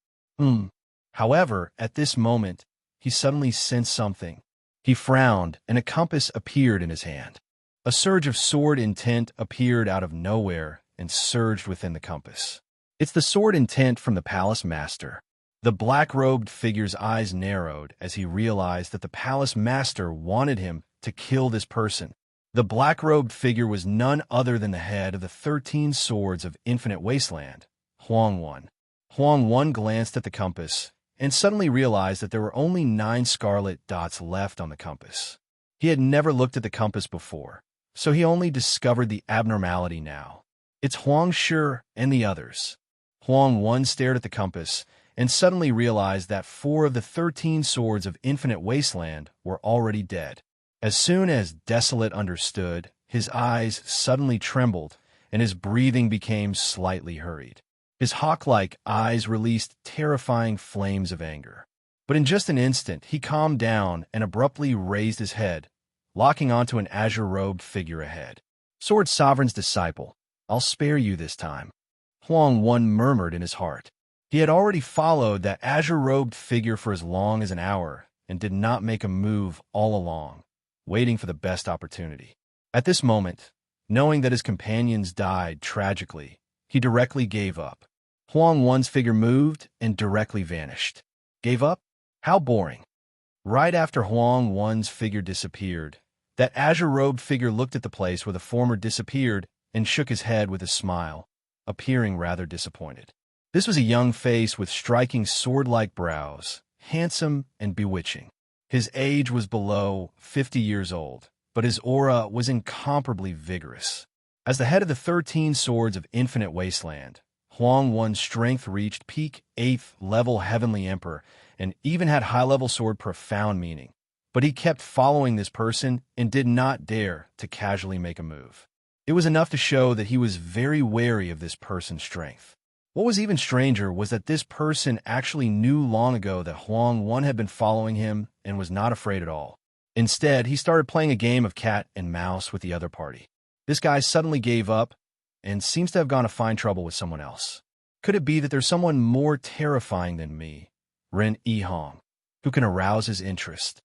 However, at this moment, he suddenly sensed something. He frowned, and a compass appeared in his hand. A surge of sword intent appeared out of nowhere and surged within the compass. It's the sword intent from the Palace Master. The black-robed figure's eyes narrowed as he realized that the Palace Master wanted him to kill this person. The black-robed figure was none other than the head of the 13 Swords of Infinite Wasteland, Huang Wan. Huang Wan glanced at the compass and suddenly realized that there were only 9 scarlet dots left on the compass. He had never looked at the compass before, so he only discovered the abnormality now. It's Huang Shi and the others. Huang Wan stared at the compass and suddenly realized that 4 of the 13 Swords of Infinite Wasteland were already dead. As soon as Desolate understood, his eyes suddenly trembled and his breathing became slightly hurried. His hawk-like eyes released terrifying flames of anger. But in just an instant, he calmed down and abruptly raised his head, locking onto an azure-robed figure ahead. "Sword Sovereign's disciple, I'll spare you this time," Huang Wan murmured in his heart. He had already followed that azure-robed figure for as long as an hour and did not make a move all along, waiting for the best opportunity. At this moment, knowing that his companions died tragically, he directly gave up. Huang Wan's figure moved and directly vanished. Gave up? How boring. Right after Huang Wan's figure disappeared, that azure-robed figure looked at the place where the former disappeared and shook his head with a smile, appearing rather disappointed. This was a young face with striking sword-like brows, handsome and bewitching. His age was below 50 years old, but his aura was incomparably vigorous. As the head of the 13 Swords of Infinite Wasteland, Huang Wen's strength reached peak 8th level Heavenly Emperor and even had high-level sword profound meaning. But he kept following this person and did not dare to casually make a move. It was enough to show that he was very wary of this person's strength. What was even stranger was that this person actually knew long ago that Huang Wen had been following him and was not afraid at all. Instead, he started playing a game of cat and mouse with the other party. This guy suddenly gave up and seems to have gone to find trouble with someone else. Could it be that there's someone more terrifying than me, Ren Yihong, who can arouse his interest?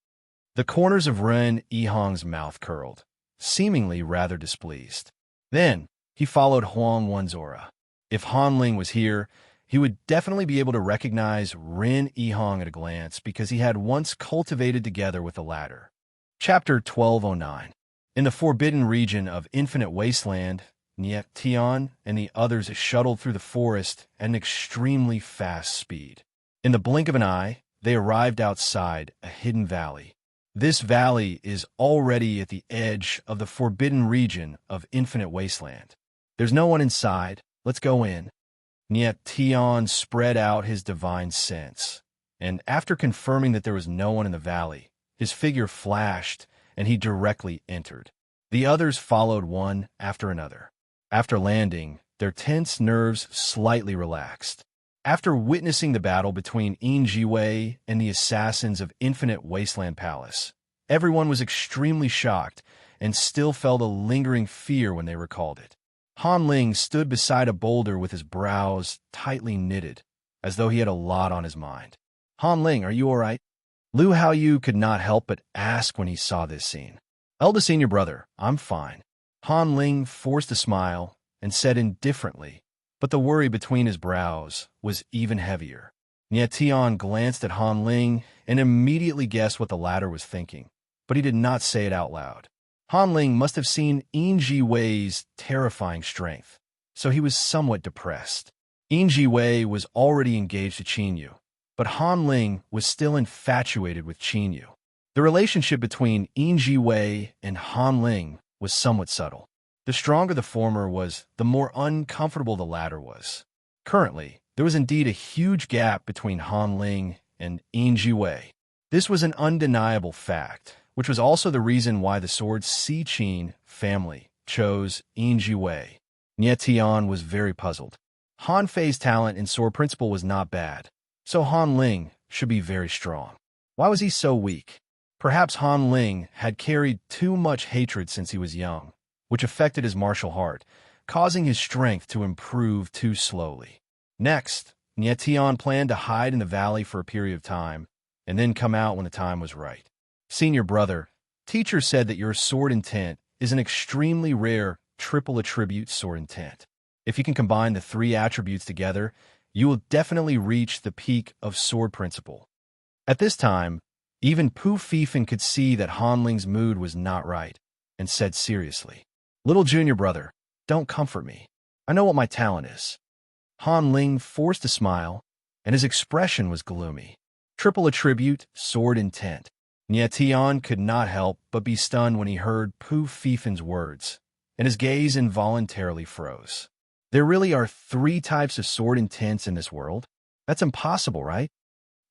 The corners of Ren Yihong's mouth curled, seemingly rather displeased. Then, he followed Huang Wen's aura. If Han Ling was here, he would definitely be able to recognize Ren Yihong at a glance because he had once cultivated together with the latter. Chapter 1209. In the forbidden region of Infinite Wasteland, Nye Tian and the others shuttled through the forest at an extremely fast speed. In the blink of an eye, they arrived outside a hidden valley. This valley is already at the edge of the forbidden region of Infinite Wasteland. There's no one inside. Let's go in. Nye Tian spread out his divine sense, and after confirming that there was no one in the valley, his figure flashed and he directly entered. The others followed one after another. After landing, their tense nerves slightly relaxed. After witnessing the battle between Yin Jiwei and the assassins of Infinite Wasteland Palace, everyone was extremely shocked and still felt a lingering fear when they recalled it. Han Ling stood beside a boulder with his brows tightly knitted, as though he had a lot on his mind. Han Ling, are you all right? Lu Haoyu could not help but ask when he saw this scene. Eldest senior brother, I'm fine. Han Ling forced a smile and said indifferently, but the worry between his brows was even heavier. Nye Tian glanced at Han Ling and immediately guessed what the latter was thinking, but he did not say it out loud. Han Ling must have seen Yin Jiwei's terrifying strength, so he was somewhat depressed. Yin Jiwei was already engaged to Qinyu, but Han Ling was still infatuated with Qinyu. The relationship between Yin Jiwei and Han Ling was somewhat subtle. The stronger the former was, the more uncomfortable the latter was. Currently, there was indeed a huge gap between Han Ling and Yin Jiwei. This was an undeniable fact, which was also the reason why the Sword Siqin family chose Yin Jiwei. Nye Tian was very puzzled. Han Fei's talent in Sword Principle was not bad, so Han Ling should be very strong. Why was he so weak? Perhaps Han Ling had carried too much hatred since he was young, which affected his martial heart, causing his strength to improve too slowly. Next, Nye Tian planned to hide in the valley for a period of time, and then come out when the time was right. Senior brother, teacher said that your sword intent is an extremely rare triple attribute sword intent. If you can combine the 3 attributes together, you will definitely reach the peak of sword principle. At this time, even Pu Fifan could see that Han Ling's mood was not right, and said seriously, "Little junior brother, don't comfort me. I know what my talent is." Han Ling forced a smile, and his expression was gloomy. Triple attribute, sword intent. Nye Tian could not help but be stunned when he heard Pu Fifan's words, and his gaze involuntarily froze. There really are 3 types of sword intents in this world? That's impossible, right?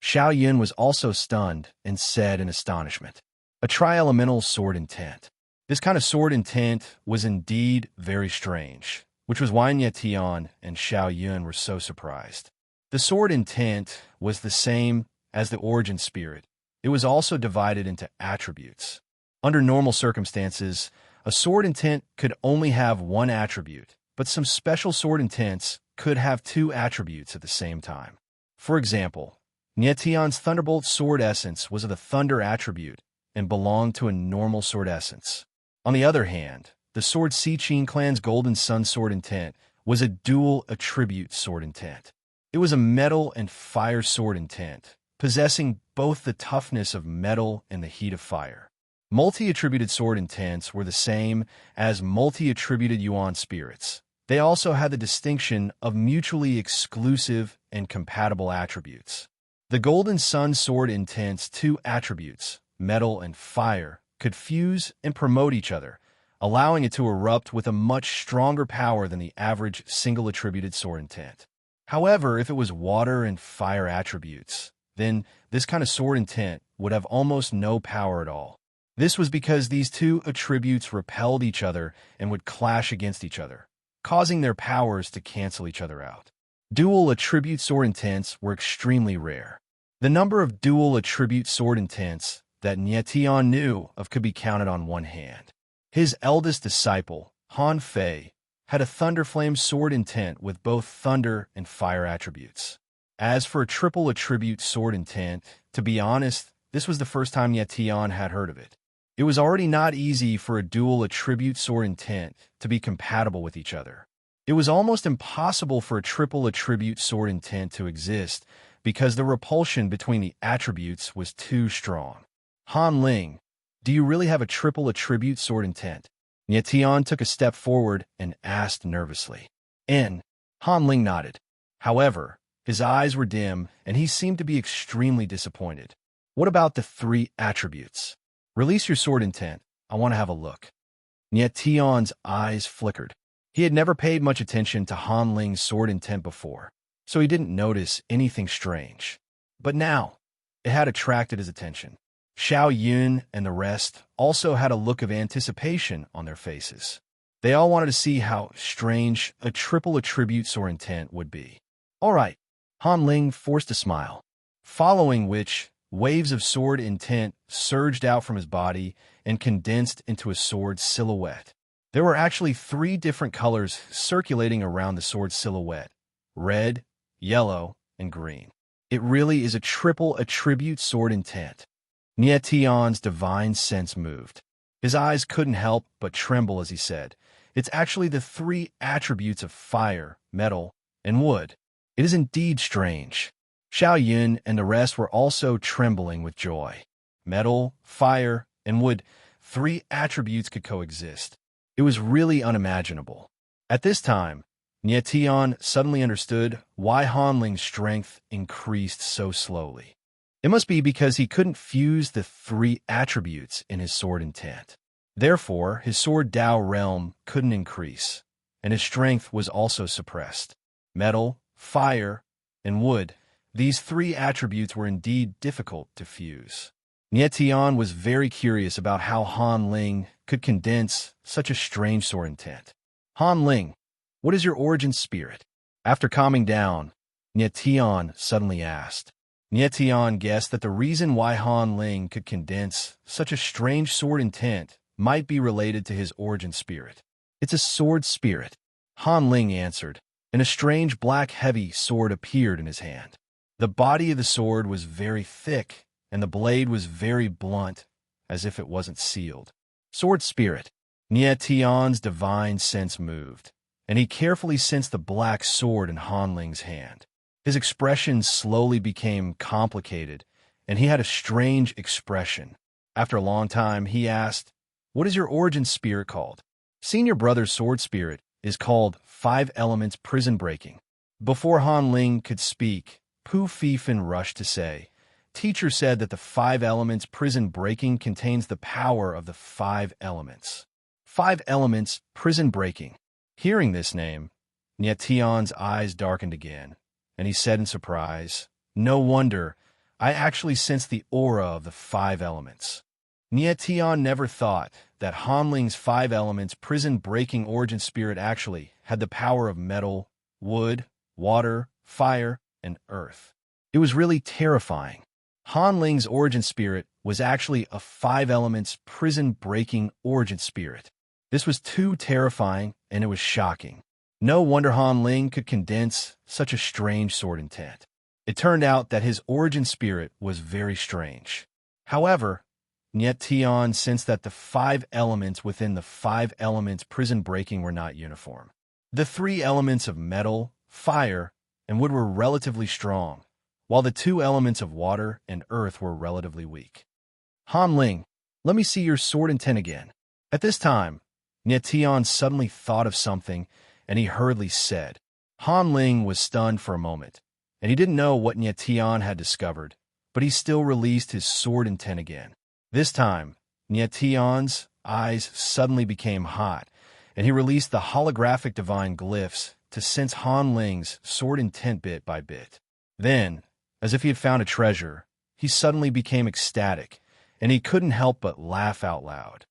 Xiao Yun was also stunned and said in astonishment, "A tri-elemental sword intent." This kind of sword intent was indeed very strange, which was why Nye Tian and Xiao Yun were so surprised. The sword intent was the same as the origin spirit. It was also divided into attributes. Under normal circumstances, a sword intent could only have 1 attribute, but some special sword intents could have 2 attributes at the same time. For example, Nye Tian's Thunderbolt sword essence was of the Thunder attribute and belonged to a normal sword essence. On the other hand, the Sword Siqin clan's Golden Sun sword intent was a dual attribute sword intent. It was a metal and fire sword intent, possessing both the toughness of metal and the heat of fire. Multi-attributed sword intents were the same as multi-attributed Yuan spirits. They also had the distinction of mutually exclusive and compatible attributes. The Golden Sun sword intent's 2 attributes, metal and fire, could fuse and promote each other, allowing it to erupt with a much stronger power than the average single-attributed sword intent. However, if it was water and fire attributes, then this kind of sword intent would have almost no power at all. This was because these two attributes repelled each other and would clash against each other, causing their powers to cancel each other out. Dual attribute sword intents were extremely rare. The number of dual attribute sword intents that Tian knew of could be counted on one hand. His eldest disciple, Han Fei, had a Thunderflame sword intent with both thunder and fire attributes. As for a triple attribute sword intent, to be honest, this was the first time Tian had heard of it. It was already not easy for a dual attribute sword intent to be compatible with each other. It was almost impossible for a triple attribute sword intent to exist because the repulsion between the attributes was too strong. Han Ling, do you really have a triple attribute sword intent? Tian took a step forward and asked nervously. Han Ling nodded. However, his eyes were dim and he seemed to be extremely disappointed. What about the 3 attributes? Release your sword intent. I want to have a look. Tian's eyes flickered. He had never paid much attention to Han Ling's sword intent before, so he didn't notice anything strange. But now, it had attracted his attention. Xiao Yun and the rest also had a look of anticipation on their faces. They all wanted to see how strange a triple attribute sword intent would be. All right, Han Ling forced a smile, following which waves of sword intent surged out from his body and condensed into a sword silhouette. There were actually 3 different colors circulating around the sword silhouette: red, yellow, and green. It really is a triple attribute sword intent. Tian's divine sense moved. His eyes couldn't help but tremble as he said, "It's actually the 3 attributes of fire, metal, and wood. It is indeed strange." Xiao Yun and the rest were also trembling with joy. Metal, fire, and wood, 3 attributes could coexist. It was really unimaginable. At this time, Tian suddenly understood why Han Ling's strength increased so slowly. It must be because he couldn't fuse the 3 attributes in his sword intent. Therefore, his sword Dao realm couldn't increase, and his strength was also suppressed. Metal, fire, and wood, these 3 attributes were indeed difficult to fuse. Tian was very curious about how Han Ling could condense such a strange sword intent. Han Ling, what is your origin spirit? After calming down, Tian suddenly asked. Tian guessed that the reason why Han Ling could condense such a strange sword intent might be related to his origin spirit. It's a sword spirit, Han Ling answered, and a strange black heavy sword appeared in his hand. The body of the sword was very thick, and the blade was very blunt, as if it wasn't sealed. Sword spirit. Tian's divine sense moved, and he carefully sensed the black sword in Han Ling's hand. His expression slowly became complicated, and he had a strange expression. After a long time, he asked, "What is your origin spirit called?" Senior brother's sword spirit is called 5 Elements Prison Breaking. Before Han Ling could speak, Pu Fifan rushed to say, "Teacher said that the 5 Elements Prison Breaking contains the power of the 5 elements." 5 Elements Prison Breaking. Hearing this name, Tian's eyes darkened again, and he said in surprise, "No wonder, I actually sense the aura of the 5 elements." Tian never thought that Han Ling's 5 Elements Prison Breaking origin spirit actually had the power of metal, wood, water, fire, and earth. It was really terrifying. Han Ling's origin spirit was actually a 5 Elements Prison Breaking origin spirit. This was too terrifying, and it was shocking. No wonder Han Ling could condense such a strange sword intent. It turned out that his origin spirit was very strange. However, Tian sensed that the 5 elements within the 5 Elements Prison Breaking were not uniform. The 3 elements of metal, fire, and wood were relatively strong, while the 2 elements of water and earth were relatively weak. Han Ling, let me see your sword intent again. At this time, Tian suddenly thought of something, and he hurriedly said. Han Ling was stunned for a moment, and he didn't know what Tian had discovered, but he still released his sword intent again. This time, Nietion's eyes suddenly became hot, and he released the holographic divine glyphs to sense Han Ling's sword intent bit by bit. Then, as if he had found a treasure, he suddenly became ecstatic, and he couldn't help but laugh out loud.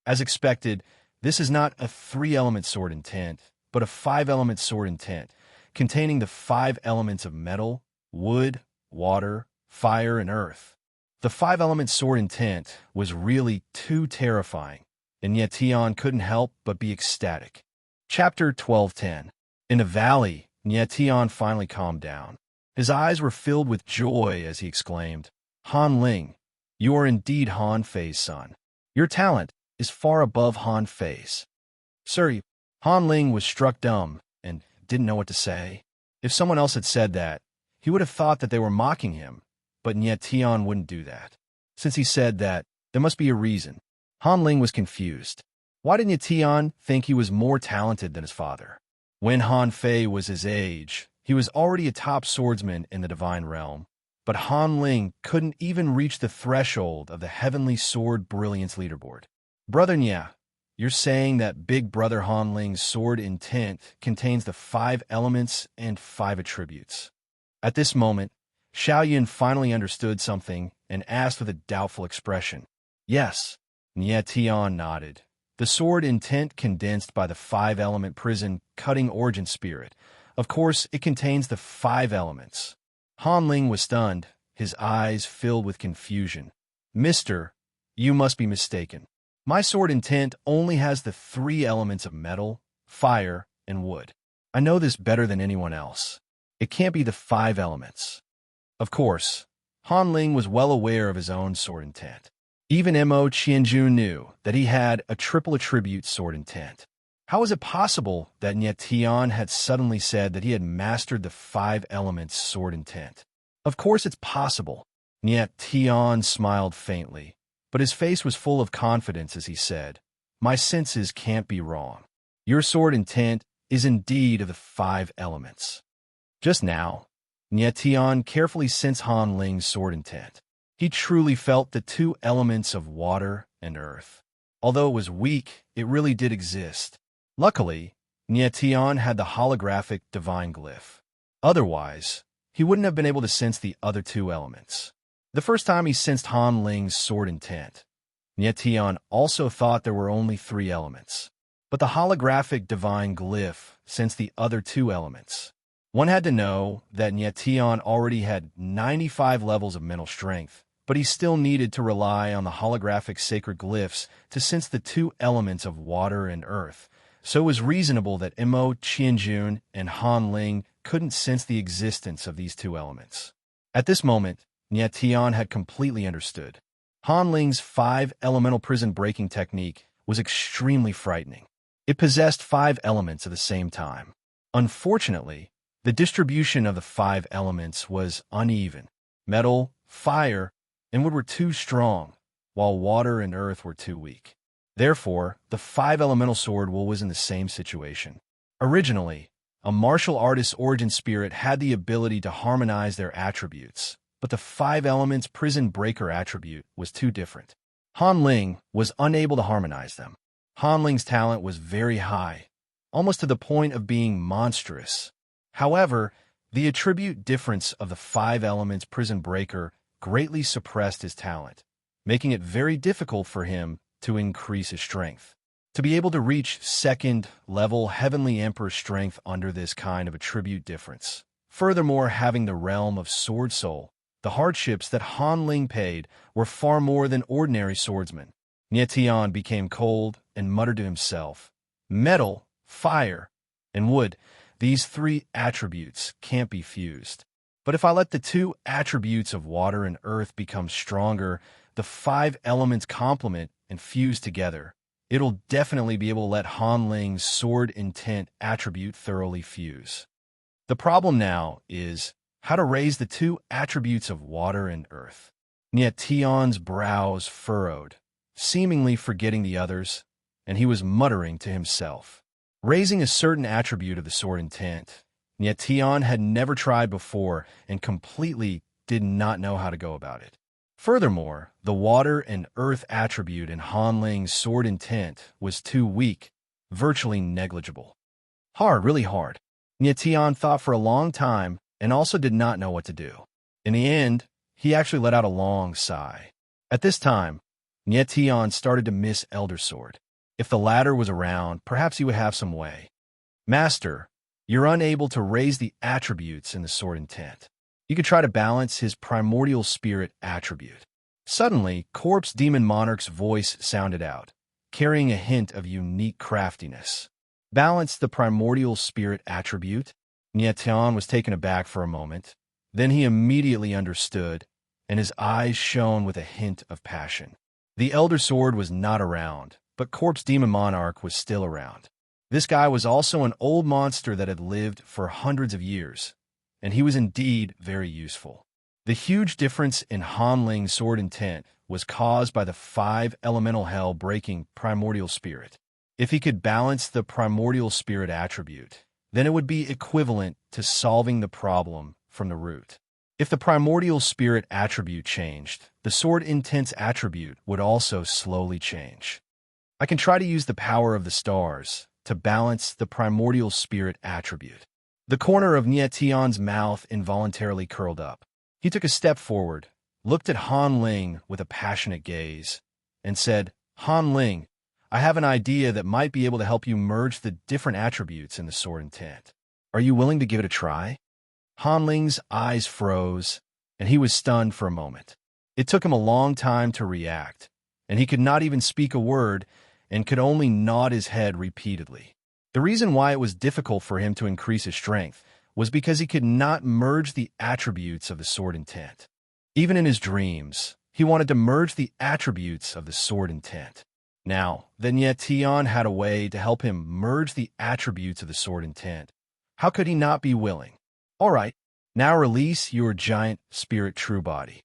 As expected, this is not a 3-element sword intent, but a 5-element sword intent, containing the 5 elements of metal, wood, water, fire, and earth. The 5-element sword intent was really too terrifying, and yet Tion couldn't help but be ecstatic. Chapter 12:10. In a valley, Tion finally calmed down. His eyes were filled with joy as he exclaimed, Han Ling, you are indeed Han Fei's son. Your talent is far above Han Fei's. Sir, Han Ling was struck dumb and didn't know what to say. If someone else had said that, he would have thought that they were mocking him, but yet Tion wouldn't do that. Since he said that, there must be a reason. Han Ling was confused. Why didn't Tion think he was more talented than his father? When Han Fei was his age, he was already a top swordsman in the divine realm, but Han Ling couldn't even reach the threshold of the Heavenly Sword Brilliance leaderboard. Brother Nya, you're saying that Big Brother Han Ling's sword intent contains the 5 elements and 5 attributes. At this moment, Xiaoyan finally understood something and asked with a doubtful expression. Yes, Nya Tion nodded. The sword intent condensed by the 5-element prison cutting origin spirit. Of course, it contains the 5 elements. Han Ling was stunned, his eyes filled with confusion. Mister, you must be mistaken. My sword intent only has the 3 elements of metal, fire, and wood. I know this better than anyone else. It can't be the 5 elements. Of course, Han Ling was well aware of his own sword intent. Even Mo Qianjun knew that he had a triple attribute sword intent. How was it possible that Tion had suddenly said that he had mastered the 5 elements sword intent? Of course it's possible. Tion smiled faintly, but his face was full of confidence as he said, My senses can't be wrong. Your sword intent is indeed of the 5 elements. Just now, Tion carefully sensed Han Ling's sword intent. He truly felt the 2 elements of water and earth. Although it was weak, it really did exist. Luckily, Tion had the holographic divine glyph. Otherwise, he wouldn't have been able to sense the other 2 elements. The first time he sensed Han Ling's sword intent, Tion also thought there were only 3 elements. But the holographic divine glyph sensed the other 2 elements. One had to know that Tion already had 95 levels of mental strength, but he still needed to rely on the holographic sacred glyphs to sense the 2 elements of water and earth. So it was reasonable that Mo Qianjun and Han Ling couldn't sense the existence of these 2 elements. At this moment, Tion had completely understood. Han Ling's 5 elemental prison breaking technique was extremely frightening. It possessed 5 elements at the same time. Unfortunately, the distribution of the 5 elements was uneven. Metal, fire, and wood were too strong, while water and earth were too weak. Therefore, the 5 elemental sword was in the same situation. Originally, a martial artist's origin spirit had the ability to harmonize their attributes, but the 5 elements prison breaker attribute was too different. Han Ling was unable to harmonize them. Han Ling's talent was very high, almost to the point of being monstrous. However, the attribute difference of the 5 elements prison breaker greatly suppressed his talent, making it very difficult for him to increase his strength. To be able to reach 2nd level Heavenly Emperor strength under this kind of attribute difference. Furthermore, having the realm of Sword Soul, the hardships that Han Ling paid were far more than ordinary swordsmen. Tion became cold and muttered to himself, Metal, fire, and wood, these 3 attributes can't be fused. But if I let the 2 attributes of water and earth become stronger, the 5 elements complement and fuse together, it'll definitely be able to let Han Ling's sword intent attribute thoroughly fuse. The problem now is how to raise the 2 attributes of water and earth. Tion's brows furrowed, seemingly forgetting the others, and he was muttering to himself. Raising a certain attribute of the sword intent, Tion had never tried before and completely did not know how to go about it. Furthermore, the water and earth attribute in Han Ling's sword intent was too weak, virtually negligible. Hard, really hard. Nye Tian thought for a long time and also did not know what to do. In the end, he actually let out a long sigh. At this time, Nye Tian started to miss Elder Sword. If the latter was around, perhaps he would have some way. Master, you're unable to raise the attributes in the sword intent. You could try to balance his primordial spirit attribute. Suddenly, Corpse Demon Monarch's voice sounded out, carrying a hint of unique craftiness. Balance the primordial spirit attribute? Nye Tian was taken aback for a moment. Then he immediately understood, and his eyes shone with a hint of passion. The Elder Sword was not around, but Corpse Demon Monarch was still around. This guy was also an old monster that had lived for hundreds of years, and he was indeed very useful. The huge difference in Han Ling's sword intent was caused by the 5 elemental hell breaking primordial spirit. If he could balance the primordial spirit attribute, then it would be equivalent to solving the problem from the root. If the primordial spirit attribute changed, the sword intent's attribute would also slowly change. I can try to use the power of the stars to balance the primordial spirit attribute. The corner of Nye Tian's mouth involuntarily curled up. He took a step forward, looked at Han Ling with a passionate gaze, and said, Han Ling, I have an idea that might be able to help you merge the different attributes in the sword intent. Are you willing to give it a try? Han Ling's eyes froze, and he was stunned for a moment. It took him a long time to react, and he could not even speak a word and could only nod his head repeatedly. The reason why it was difficult for him to increase his strength was because he could not merge the attributes of the sword intent. Even in his dreams, he wanted to merge the attributes of the sword intent. Now, that Nye Tian had a way to help him merge the attributes of the sword intent, how could he not be willing? All right, now release your giant spirit true body.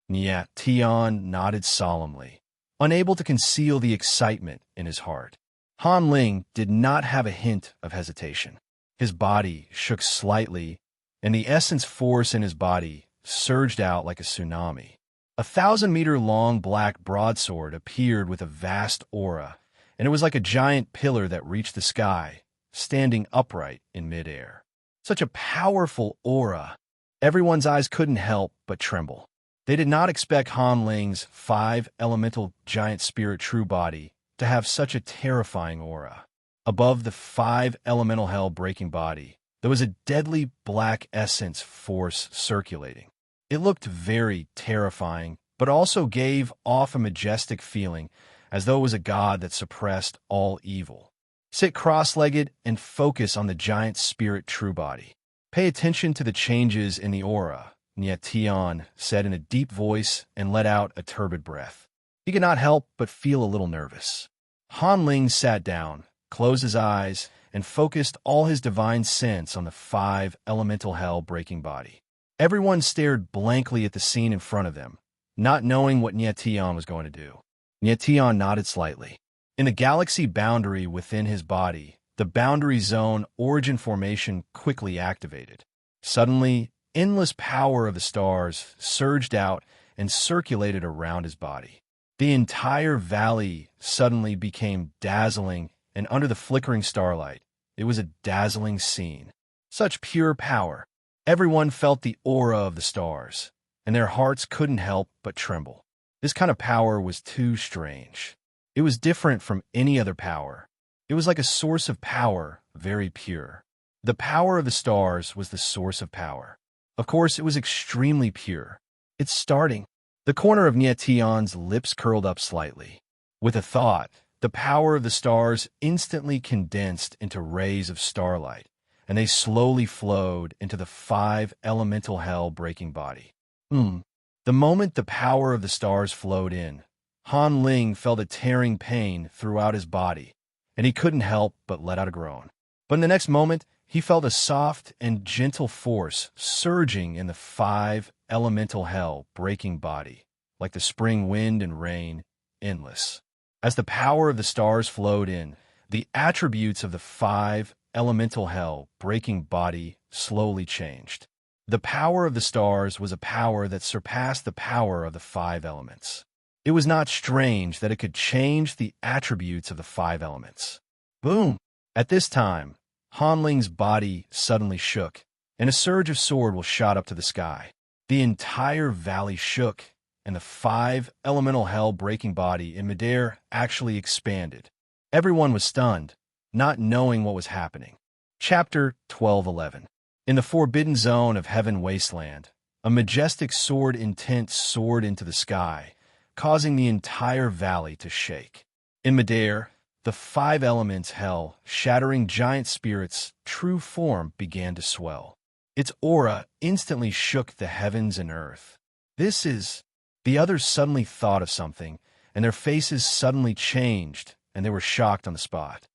Nye Tian nodded solemnly, unable to conceal the excitement in his heart. Han Ling did not have a hint of hesitation. His body shook slightly, and the essence force in his body surged out like a tsunami. A 1,000-meter-long black broadsword appeared with a vast aura, and it was like a giant pillar that reached the sky, standing upright in midair. Such a powerful aura. Everyone's eyes couldn't help but tremble. They did not expect Han Ling's 5-elemental giant spirit true body to have such a terrifying aura. Above the 5-elemental hell breaking body, there was a deadly black essence force circulating. It looked very terrifying, but also gave off a majestic feeling, as though it was a god that suppressed all evil. Sit cross-legged and focus on the giant spirit true body. Pay attention to the changes in the aura, Nye Tian said in a deep voice and let out a turbid breath. He could not help but feel a little nervous. Han Ling sat down, closed his eyes, and focused all his divine sense on the 5-elemental hell breaking body. Everyone stared blankly at the scene in front of them, not knowing what Nye Tian was going to do. Nye Tian nodded slightly. In the galaxy boundary within his body, the boundary zone origin formation quickly activated. Suddenly, endless power of the stars surged out and circulated around his body. The entire valley suddenly became dazzling, and under the flickering starlight, it was a dazzling scene. Such pure power. Everyone felt the aura of the stars, and their hearts couldn't help but tremble. This kind of power was too strange. It was different from any other power. It was like a source of power, very pure. The power of the stars was the source of power. Of course, it was extremely pure. It's starting. The corner of Nye Tian's lips curled up slightly. With a thought, the power of the stars instantly condensed into rays of starlight, and they slowly flowed into the 5-elemental hell breaking body. The moment the power of the stars flowed in, Han Ling felt a tearing pain throughout his body, and he couldn't help but let out a groan. But in the next moment, he felt a soft and gentle force surging in the 5-elemental hell breaking body, like the spring wind and rain, endless. As the power of the stars flowed in, the attributes of the 5-elemental hell breaking body slowly changed. The power of the stars was a power that surpassed the power of the five elements. It was not strange that it could change the attributes of the five elements. Boom! At this time, Hanling's body suddenly shook, and a surge of sword shot up to the sky. The entire valley shook, and the five elemental hell-breaking body in midair actually expanded. Everyone was stunned, not knowing what was happening. Chapter 12:11. In the forbidden zone of Heaven Wasteland, a majestic sword intent soared into the sky, causing the entire valley to shake. In midair, the five elements hell, shattering giant spirits' true form began to swell. Its aura instantly shook the heavens and earth. This is... The others suddenly thought of something, and their faces suddenly changed, and they were shocked on the spot.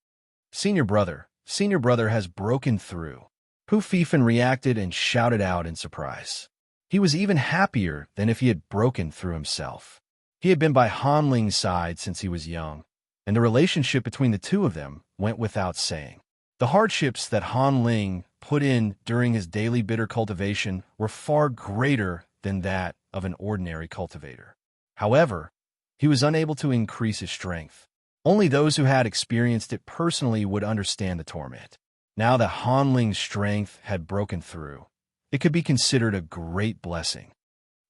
Senior brother has broken through. Poofiefin reacted and shouted out in surprise. He was even happier than if he had broken through himself. He had been by Hanling's side since he was young, and the relationship between the two of them went without saying. The hardships that Hanling put in during his daily bitter cultivation were far greater than that of an ordinary cultivator. However, he was unable to increase his strength. Only those who had experienced it personally would understand the torment. Now that Hanling's strength had broken through, it could be considered a great blessing.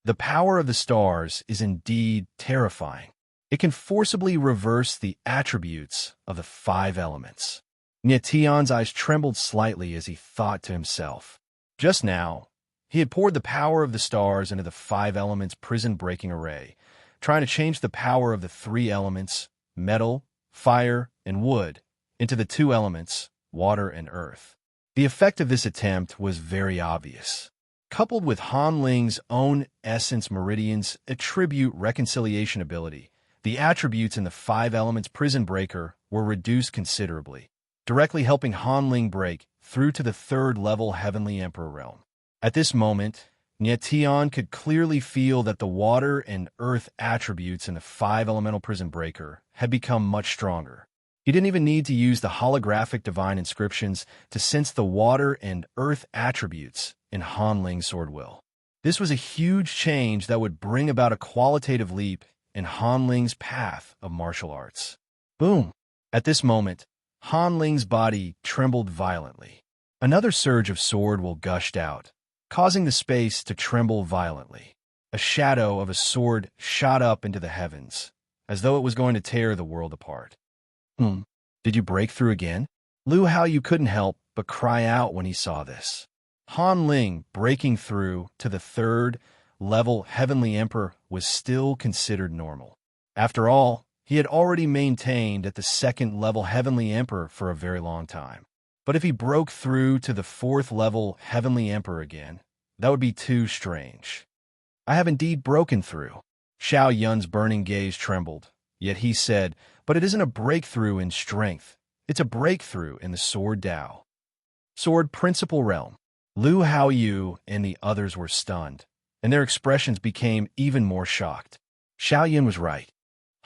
The power of the stars is indeed terrifying. It can forcibly reverse the attributes of the five elements. Nietion's eyes trembled slightly as he thought to himself. Just now, he had poured the power of the stars into the five elements prison-breaking array, trying to change the power of the three elements, metal, fire, and wood, into the two elements, water and earth. The effect of this attempt was very obvious. Coupled with Hanling's own essence meridians attribute reconciliation ability, the attributes in the five elements prison breaker were reduced considerably, directly helping Hanling break through to the third-level Heavenly Emperor realm. At this moment, Nietion could clearly feel that the water and earth attributes in the five elemental prison breaker had become much stronger. He didn't even need to use the holographic divine inscriptions to sense the water and earth attributes in Hanling's sword will. This was a huge change that would bring about a qualitative leap in Hanling's path of martial arts. Boom! At this moment, Hanling's body trembled violently. Another surge of sword will gushed out, causing the space to tremble violently. A shadow of a sword shot up into the heavens, as though it was going to tear the world apart. Did you break through again? Lu Haoyu couldn't help but cry out when he saw this. Hanling breaking through to the third-level Heavenly Emperor was still considered normal. After all, he had already maintained at the second-level Heavenly Emperor for a very long time. But if he broke through to the fourth-level Heavenly Emperor again, that would be too strange. I have indeed broken through. Xiao Yun's burning gaze trembled, yet he said, but it isn't a breakthrough in strength. It's a breakthrough in the Sword Dao. Sword Principal Realm. Lu Haoyu and the others were stunned, and their expressions became even more shocked. Xiao Yun was right.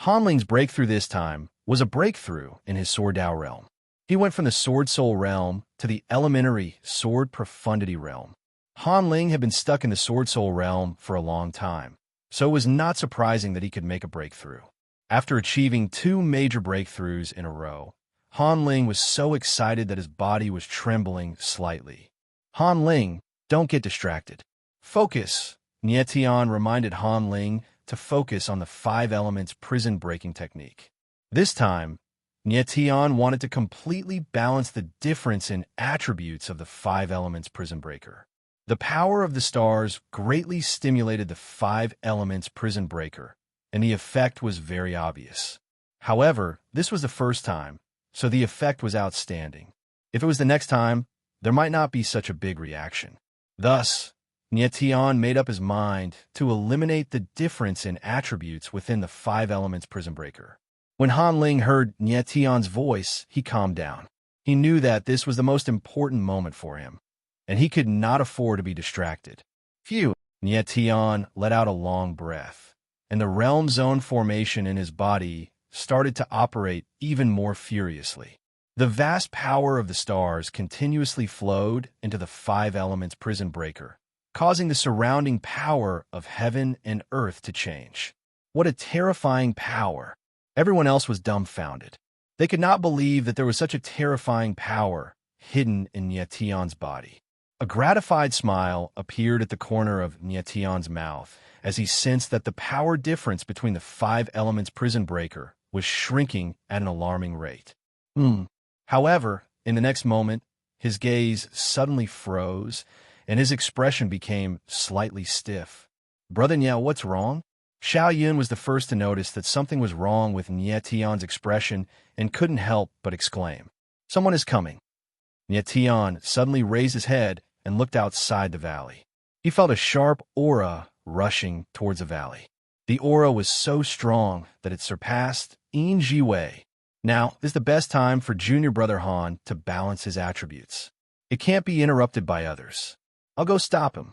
Hanling's breakthrough this time was a breakthrough in his Sword Dao realm. He went from the Sword Soul realm to the elementary Sword Profundity realm. Hanling had been stuck in the Sword Soul realm for a long time, so it was not surprising that he could make a breakthrough. After achieving two major breakthroughs in a row, Hanling was so excited that his body was trembling slightly. Hanling, don't get distracted. Focus. Nietion reminded Hanling to focus on the five elements prison-breaking technique. This time, Nietion wanted to completely balance the difference in attributes of the five elements prison breaker. The power of the stars greatly stimulated the five elements prison breaker, and the effect was very obvious. However, this was the first time, so the effect was outstanding. If it was the next time, there might not be such a big reaction. Thus, Nietion made up his mind to eliminate the difference in attributes within the five elements prison breaker. When Hanling heard Nietion's voice, he calmed down. He knew that this was the most important moment for him, and he could not afford to be distracted. Phew! Nietion let out a long breath, and the realm zone formation in his body started to operate even more furiously. The vast power of the stars continuously flowed into the five elements prison breaker, causing the surrounding power of heaven and earth to change. What a terrifying power! Everyone else was dumbfounded. They could not believe that there was such a terrifying power hidden in Nietion's body. A gratified smile appeared at the corner of Nietion's mouth as he sensed that the power difference between the five elements prison breaker was shrinking at an alarming rate. However, in the next moment, his gaze suddenly froze, and his expression became slightly stiff. "Brother Nye, what's wrong?" Xiao Yun was the first to notice that something was wrong with Nietion's expression and couldn't help but exclaim, "Someone is coming." Nietion suddenly raised his head and looked outside the valley. He felt a sharp aura rushing towards the valley. The aura was so strong that it surpassed Yin Jiwei. Now is the best time for Junior Brother Han to balance his attributes. It can't be interrupted by others. I'll go stop him.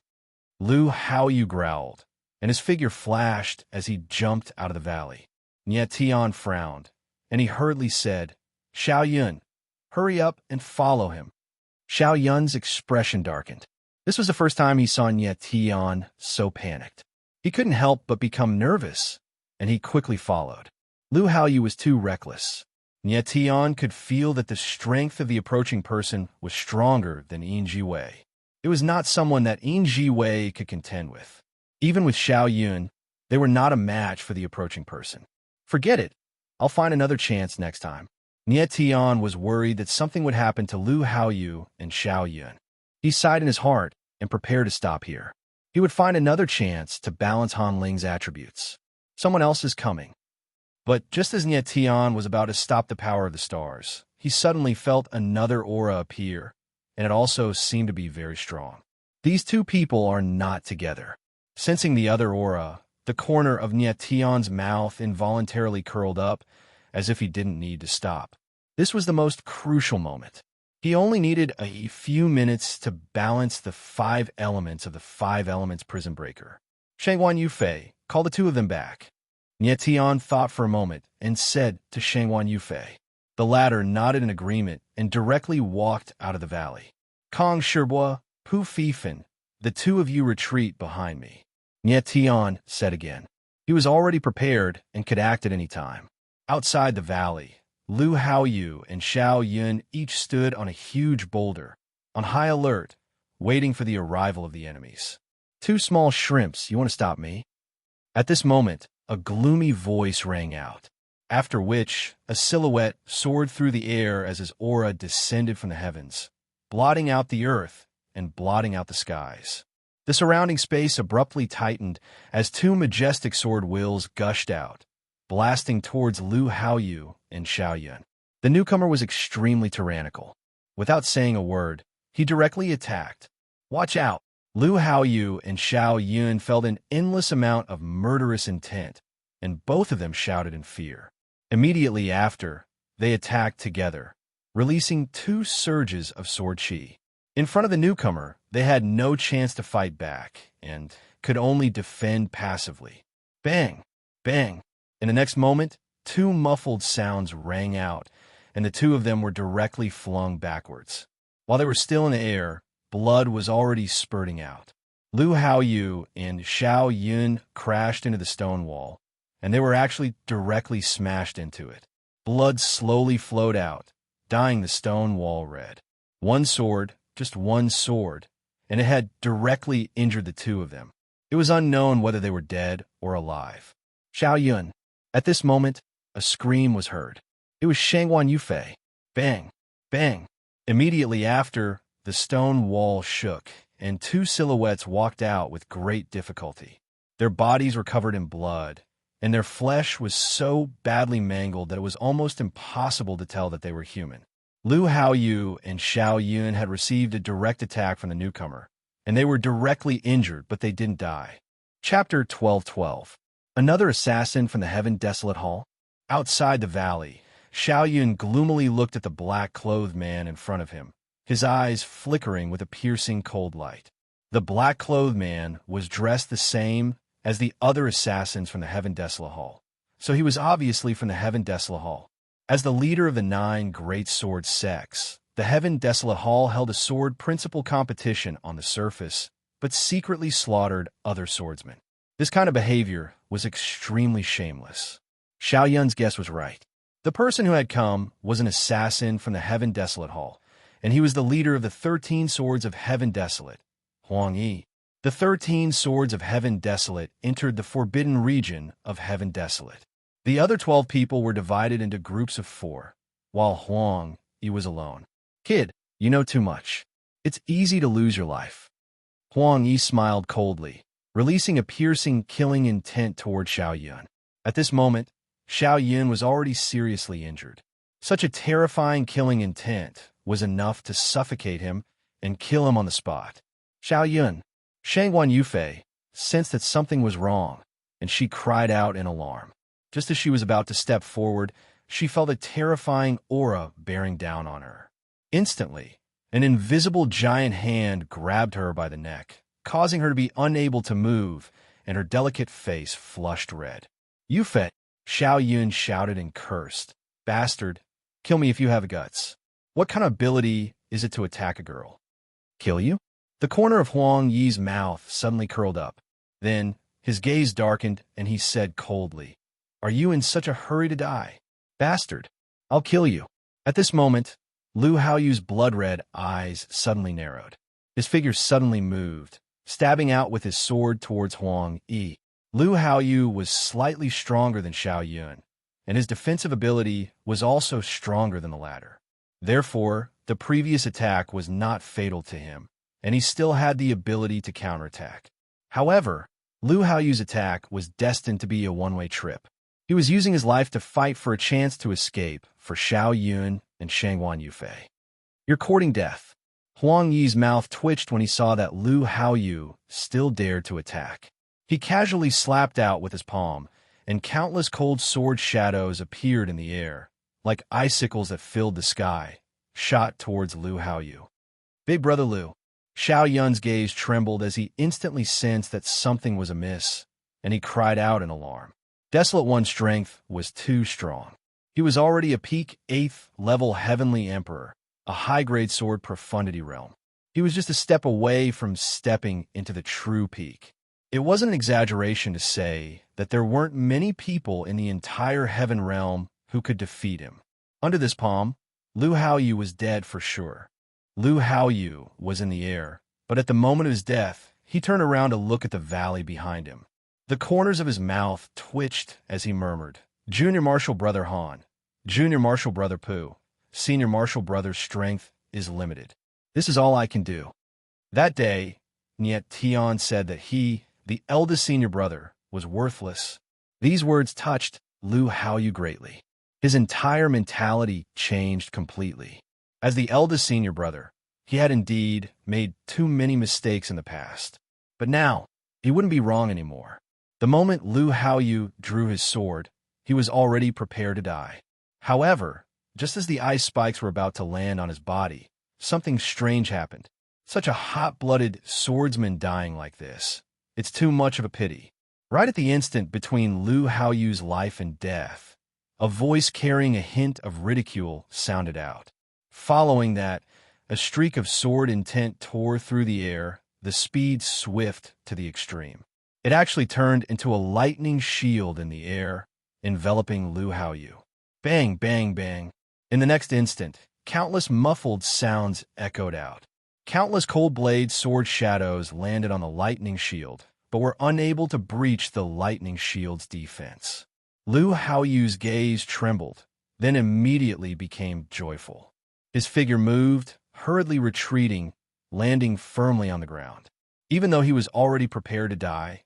Lu Haoyu growled, and his figure flashed as he jumped out of the valley. Nietion frowned, and he hurriedly said, "Xiao Yun, hurry up and follow him." Xiao Yun's expression darkened. This was the first time he saw Nietion so panicked. He couldn't help but become nervous, and he quickly followed. Lu Haoyu was too reckless. Nietion could feel that the strength of the approaching person was stronger than Yin Jiwei. It was not someone that Yin Jiwei could contend with. Even with Xiao Yun, they were not a match for the approaching person. Forget it. I'll find another chance next time. Nietion was worried that something would happen to Lu Haoyu and Xiao Yun. He sighed in his heart and prepared to stop here. He would find another chance to balance Han Ling's attributes. Someone else is coming. But just as Nietion was about to stop the power of the stars, he suddenly felt another aura appear, and it also seemed to be very strong. These two people are not together. Sensing the other aura, the corner of Nietion's mouth involuntarily curled up, as if he didn't need to stop. This was the most crucial moment. He only needed a few minutes to balance the five elements of the five elements prison breaker. Shangguan Yufei, call the two of them back. Nietion thought for a moment and said to Shangguan Yufei. The latter nodded in agreement and directly walked out of the valley. Kong Shirbua, Pu Fifan, the two of you retreat behind me. Nietion said again. He was already prepared and could act at any time. Outside the valley, Lu Haoyu and Xiao Yun each stood on a huge boulder, on high alert, waiting for the arrival of the enemies. "Two small shrimps, you want to stop me?" At this moment, a gloomy voice rang out, after which a silhouette soared through the air as his aura descended from the heavens, blotting out the earth and blotting out the skies. The surrounding space abruptly tightened as two majestic sword wills gushed out, blasting towards Lu Haoyu and Xiao Yun. The newcomer was extremely tyrannical. Without saying a word, he directly attacked. "Watch out!" Lu Haoyu and Xiao Yun felt an endless amount of murderous intent, and both of them shouted in fear. Immediately after, they attacked together, releasing two surges of sword chi. In front of the newcomer, they had no chance to fight back, and could only defend passively. Bang! Bang! In the next moment, two muffled sounds rang out, and the two of them were directly flung backwards. While they were still in the air, blood was already spurting out. Lu Haoyu and Xiao Yun crashed into the stone wall, and they were actually directly smashed into it. Blood slowly flowed out, dyeing the stone wall red. One sword, just one sword, and it had directly injured the two of them. It was unknown whether they were dead or alive. Xiao Yun. At this moment, a scream was heard. It was Shangguan Yufei. Bang! Bang! Immediately after, the stone wall shook, and two silhouettes walked out with great difficulty. Their bodies were covered in blood, and their flesh was so badly mangled that it was almost impossible to tell that they were human. Lu Haoyu and Xiao Yun had received a direct attack from the newcomer, and they were directly injured, but they didn't die. Chapter 12:12. Another assassin from the Heaven Desolate Hall? Outside the valley, Xiao Yun gloomily looked at the black-clothed man in front of him, his eyes flickering with a piercing cold light. The black-clothed man was dressed the same as the other assassins from the Heaven Desolate Hall, so he was obviously from the Heaven Desolate Hall. As the leader of the 9 great sword sects, the Heaven Desolate Hall held a sword principal competition on the surface, but secretly slaughtered other swordsmen. This kind of behavior was extremely shameless. Xiao Yun's guess was right. The person who had come was an assassin from the Heaven Desolate Hall, and he was the leader of the 13 Swords of Heaven Desolate, Huang Yi. The 13 Swords of Heaven Desolate entered the forbidden region of Heaven Desolate. The other 12 people were divided into groups of 4, while Huang Yi was alone. Kid, you know too much. It's easy to lose your life. Huang Yi smiled coldly, releasing a piercing, killing intent toward Xiao Yun. At this moment, Xiao Yun was already seriously injured. Such a terrifying killing intent was enough to suffocate him and kill him on the spot. Xiao Yun, Shangguan Yufei, sensed that something was wrong, and she cried out in alarm. Just as she was about to step forward, she felt a terrifying aura bearing down on her. Instantly, an invisible giant hand grabbed her by the neck, causing her to be unable to move, and her delicate face flushed red. Yufei, Xiao Yun shouted and cursed. Bastard, kill me if you have guts. What kind of ability is it to attack a girl? Kill you? The corner of Huang Yi's mouth suddenly curled up. Then, his gaze darkened, and he said coldly, "Are you in such a hurry to die? Bastard, I'll kill you." At this moment, Lu Haoyu's blood-red eyes suddenly narrowed. His figure suddenly moved, stabbing out with his sword towards Huang Yi. Lu Haoyu was slightly stronger than Xiao Yun, and his defensive ability was also stronger than the latter. Therefore, the previous attack was not fatal to him, and he still had the ability to counterattack. However, Lu Haoyu's attack was destined to be a one-way trip. He was using his life to fight for a chance to escape for Xiao Yun and Shangguan Yufei. "You're courting death." Huang Yi's mouth twitched when he saw that Lu Haoyu still dared to attack. He casually slapped out with his palm, and countless cold sword shadows appeared in the air, like icicles that filled the sky, shot towards Lu Haoyu. "Big Brother Lu." Xiao Yun's gaze trembled as he instantly sensed that something was amiss, and he cried out in alarm. Desolate One's strength was too strong. He was already a peak 8th level Heavenly Emperor, a high-grade sword profundity realm. He was just a step away from stepping into the true peak. It wasn't an exaggeration to say that there weren't many people in the entire Heaven realm who could defeat him. Under this palm, Lu Haoyu was dead for sure. Lu Haoyu was in the air, but at the moment of his death, he turned around to look at the valley behind him. The corners of his mouth twitched as he murmured, "Junior Martial Brother Han, Junior Martial Brother Pu, Senior Martial Brother's strength is limited. This is all I can do." That day, Niet Tian said that he, the eldest senior brother, was worthless. These words touched Lu Haoyu greatly. His entire mentality changed completely. As the eldest senior brother, he had indeed made too many mistakes in the past. But now, he wouldn't be wrong anymore. The moment Lu Haoyu drew his sword, he was already prepared to die. However, just as the ice spikes were about to land on his body, something strange happened. Such a hot-blooded swordsman dying like this. It's too much of a pity. Right at the instant between Lu Haoyu's life and death, a voice carrying a hint of ridicule sounded out. Following that, a streak of sword intent tore through the air, the speed swift to the extreme. It actually turned into a lightning shield in the air, enveloping Lu Haoyu. Bang, bang, bang. In the next instant, countless muffled sounds echoed out. Countless cold-blade sword shadows landed on the lightning shield, but were unable to breach the lightning shield's defense. Lu Haoyu's gaze trembled, then immediately became joyful. His figure moved, hurriedly retreating, landing firmly on the ground. Even though he was already prepared to die,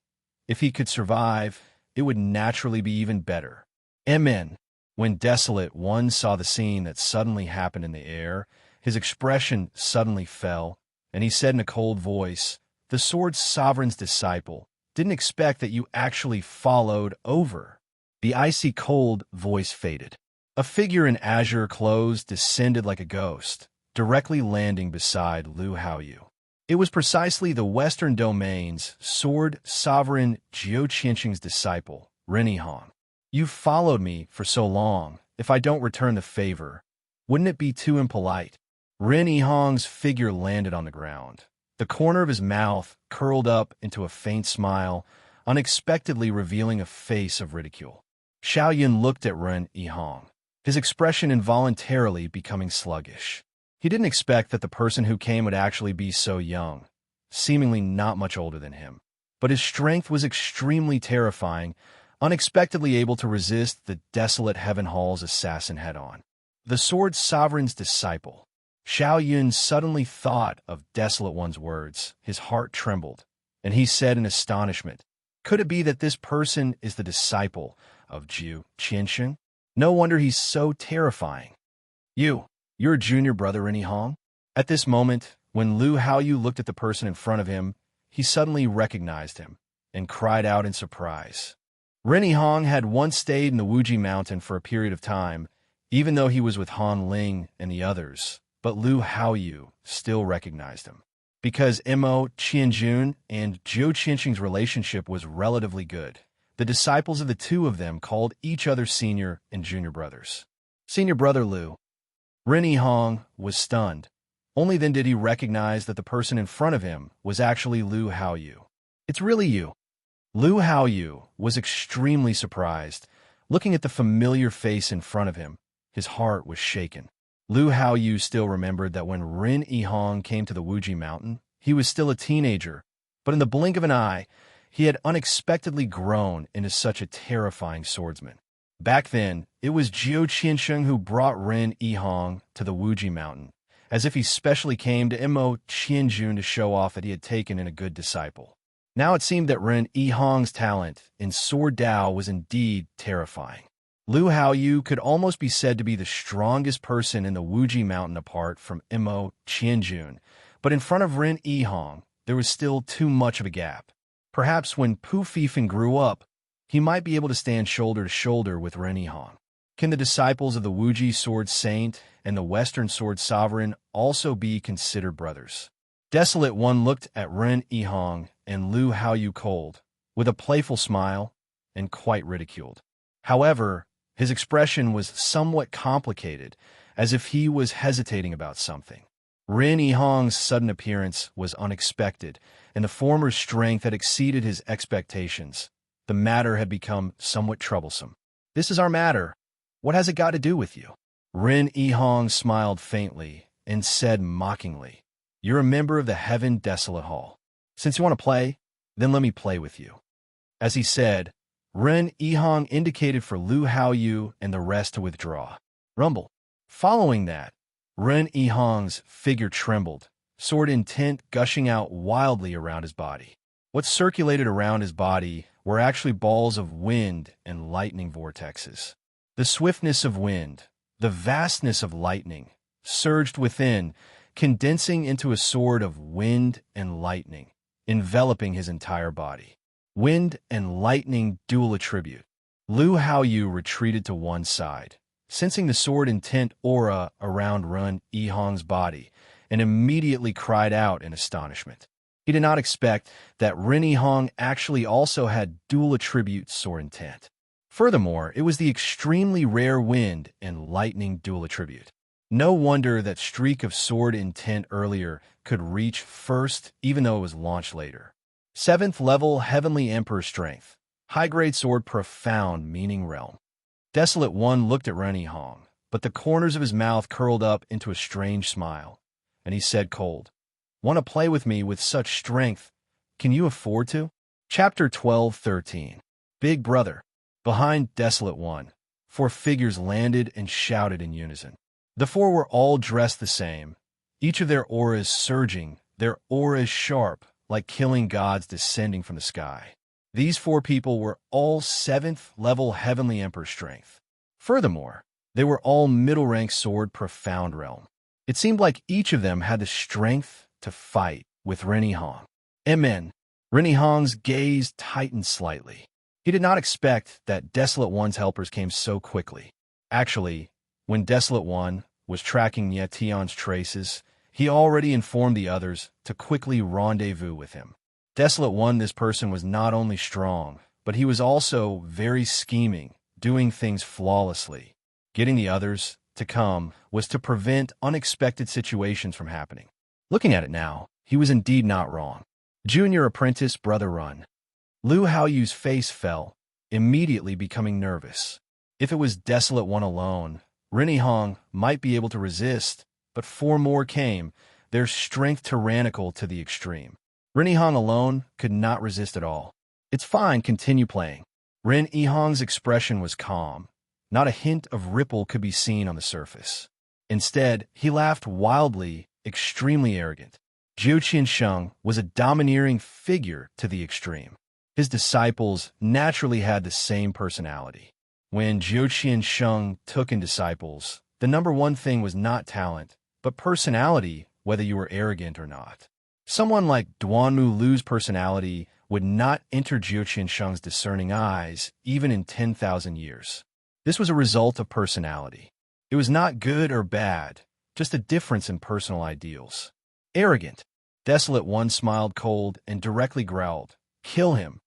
if he could survive, it would naturally be even better. Amen. When Desolate One saw the scene that suddenly happened in the air, his expression suddenly fell, and he said in a cold voice, "The Sword's Sovereign's disciple didn't expect that you actually followed over." The icy cold voice faded. A figure in azure clothes descended like a ghost, directly landing beside Lu Haoyu. It was precisely the Western Domain's Sword Sovereign Jiu Qianxing's disciple, Rennie Hong. "You've followed me for so long. If I don't return the favor, wouldn't it be too impolite?" Rennie Hong's figure landed on the ground, The corner of his mouth curled up into a faint smile, unexpectedly revealing a face of ridicule. Xiao Yun looked at Ren Yihong, his expression involuntarily becoming sluggish. He didn't expect that the person who came would actually be so young, seemingly not much older than him. But his strength was extremely terrifying, unexpectedly able to resist the desolate Heaven Hall's assassin head-on. The Sword Sovereign's disciple. Xiao Yun suddenly thought of Desolate One's words. His heart trembled, and he said in astonishment, "Could it be that this person is the disciple of Jiu Qiansheng? No wonder he's so terrifying." You're a junior brother, Ren Yihong?" At this moment, when Lu Haoyu looked at the person in front of him, he suddenly recognized him and cried out in surprise. Ren Yihong had once stayed in the Wuji Mountain for a period of time, even though he was with Han Ling and the others, but Lu Haoyu still recognized him. Because Mo Qianjun and Jiu Qiansheng's relationship was relatively good, the disciples of the two of them called each other senior and junior brothers. "Senior brother Lu." Ren Yihong was stunned. Only then did he recognize that the person in front of him was actually Lu Haoyu. "It's really you." Lu Haoyu was extremely surprised. Looking at the familiar face in front of him, his heart was shaken. Lu Haoyu still remembered that when Ren Yihong came to the Wuji Mountain, he was still a teenager, but in the blink of an eye, he had unexpectedly grown into such a terrifying swordsman. Back then, it was Jiu Qiansheng who brought Ren Yihong to the Wuji Mountain, as if he specially came to Mo Qianjun to show off that he had taken in a good disciple. Now it seemed that Ren Yihong's talent in Sword Dao was indeed terrifying. Lu Haoyu could almost be said to be the strongest person in the Wuji Mountain apart from Mo Qianjun, but in front of Ren Yihong, there was still too much of a gap. Perhaps when Pu Fifan grew up, he might be able to stand shoulder to shoulder with Ren Yihong. Can the disciples of the Wuji Sword Saint and the Western Sword Sovereign also be considered brothers? Desolate One looked at Ren Yihong and Lu Haoyu cold, with a playful smile, and quite ridiculed. However, his expression was somewhat complicated, as if he was hesitating about something. Ren Yihong's sudden appearance was unexpected, and the former's strength had exceeded his expectations. The matter had become somewhat troublesome. "This is our matter. What has it got to do with you?" Ren Yihong smiled faintly and said mockingly, "You're a member of the Heaven Desolate Hall. Since you want to play, then let me play with you." As he said, Ren Yihong indicated for Lu Haoyu and the rest to withdraw. Rumble. Following that, Ren Yihong's figure trembled, sword intent gushing out wildly around his body. What circulated around his body were actually balls of wind and lightning vortexes. The swiftness of wind, the vastness of lightning, surged within, condensing into a sword of wind and lightning, enveloping his entire body. Wind and lightning dual attribute. Lu Haoyu retreated to one side, sensing the sword intent aura around Ren Yihong's body, and immediately cried out in astonishment. He did not expect that Ren Yihong actually also had dual attribute sword intent. Furthermore, it was the extremely rare wind and lightning dual attribute. No wonder that streak of sword intent earlier could reach first, even though it was launched later. 7th level Heavenly Emperor Strength. High-grade sword profound meaning realm. Desolate One looked at Ren Yihong, but the corners of his mouth curled up into a strange smile, and he said cold, "Want to play with me with such strength? Can you afford to?" Chapter 12-13. Big Brother. Behind Desolate One, 4 figures landed and shouted in unison. The 4 were all dressed the same, each of their auras surging, their auras sharp, like killing gods descending from the sky. These 4 people were all 7th level Heavenly Emperor Strength. Furthermore, they were all middle-rank sword profound realm. It seemed like each of them had the strength to fight with Ren Yihong. Amen. Ren Yihong's gaze tightened slightly. He did not expect that Desolate One's helpers came so quickly. Actually, when Desolate One was tracking Nye Tion's traces, he already informed the others to quickly rendezvous with him. Desolate One, this person was not only strong, but he was also very scheming, doing things flawlessly. Getting the others to come was to prevent unexpected situations from happening. Looking at it now, he was indeed not wrong. Junior apprentice brother run. Lu Haoyu's face fell, immediately becoming nervous. If it was Desolate One alone, Rennie Hong might be able to resist, but 4 more came, their strength tyrannical to the extreme. Rennie Hong alone could not resist at all. It's fine, continue playing. Ren Yihong's expression was calm. Not a hint of ripple could be seen on the surface. Instead, he laughed wildly, extremely arrogant. Jiu Qiansheng was a domineering figure to the extreme. His disciples naturally had the same personality. When Jiu Qiansheng took in disciples, the number one thing was not talent, but personality, whether you were arrogant or not. Someone like Duanmu Lu's personality would not enter Jiu Qiansheng's discerning eyes, even in 10,000 years. This was a result of personality. It was not good or bad, just a difference in personal ideals. Arrogant. Desolate One smiled cold and directly growled, "Kill him."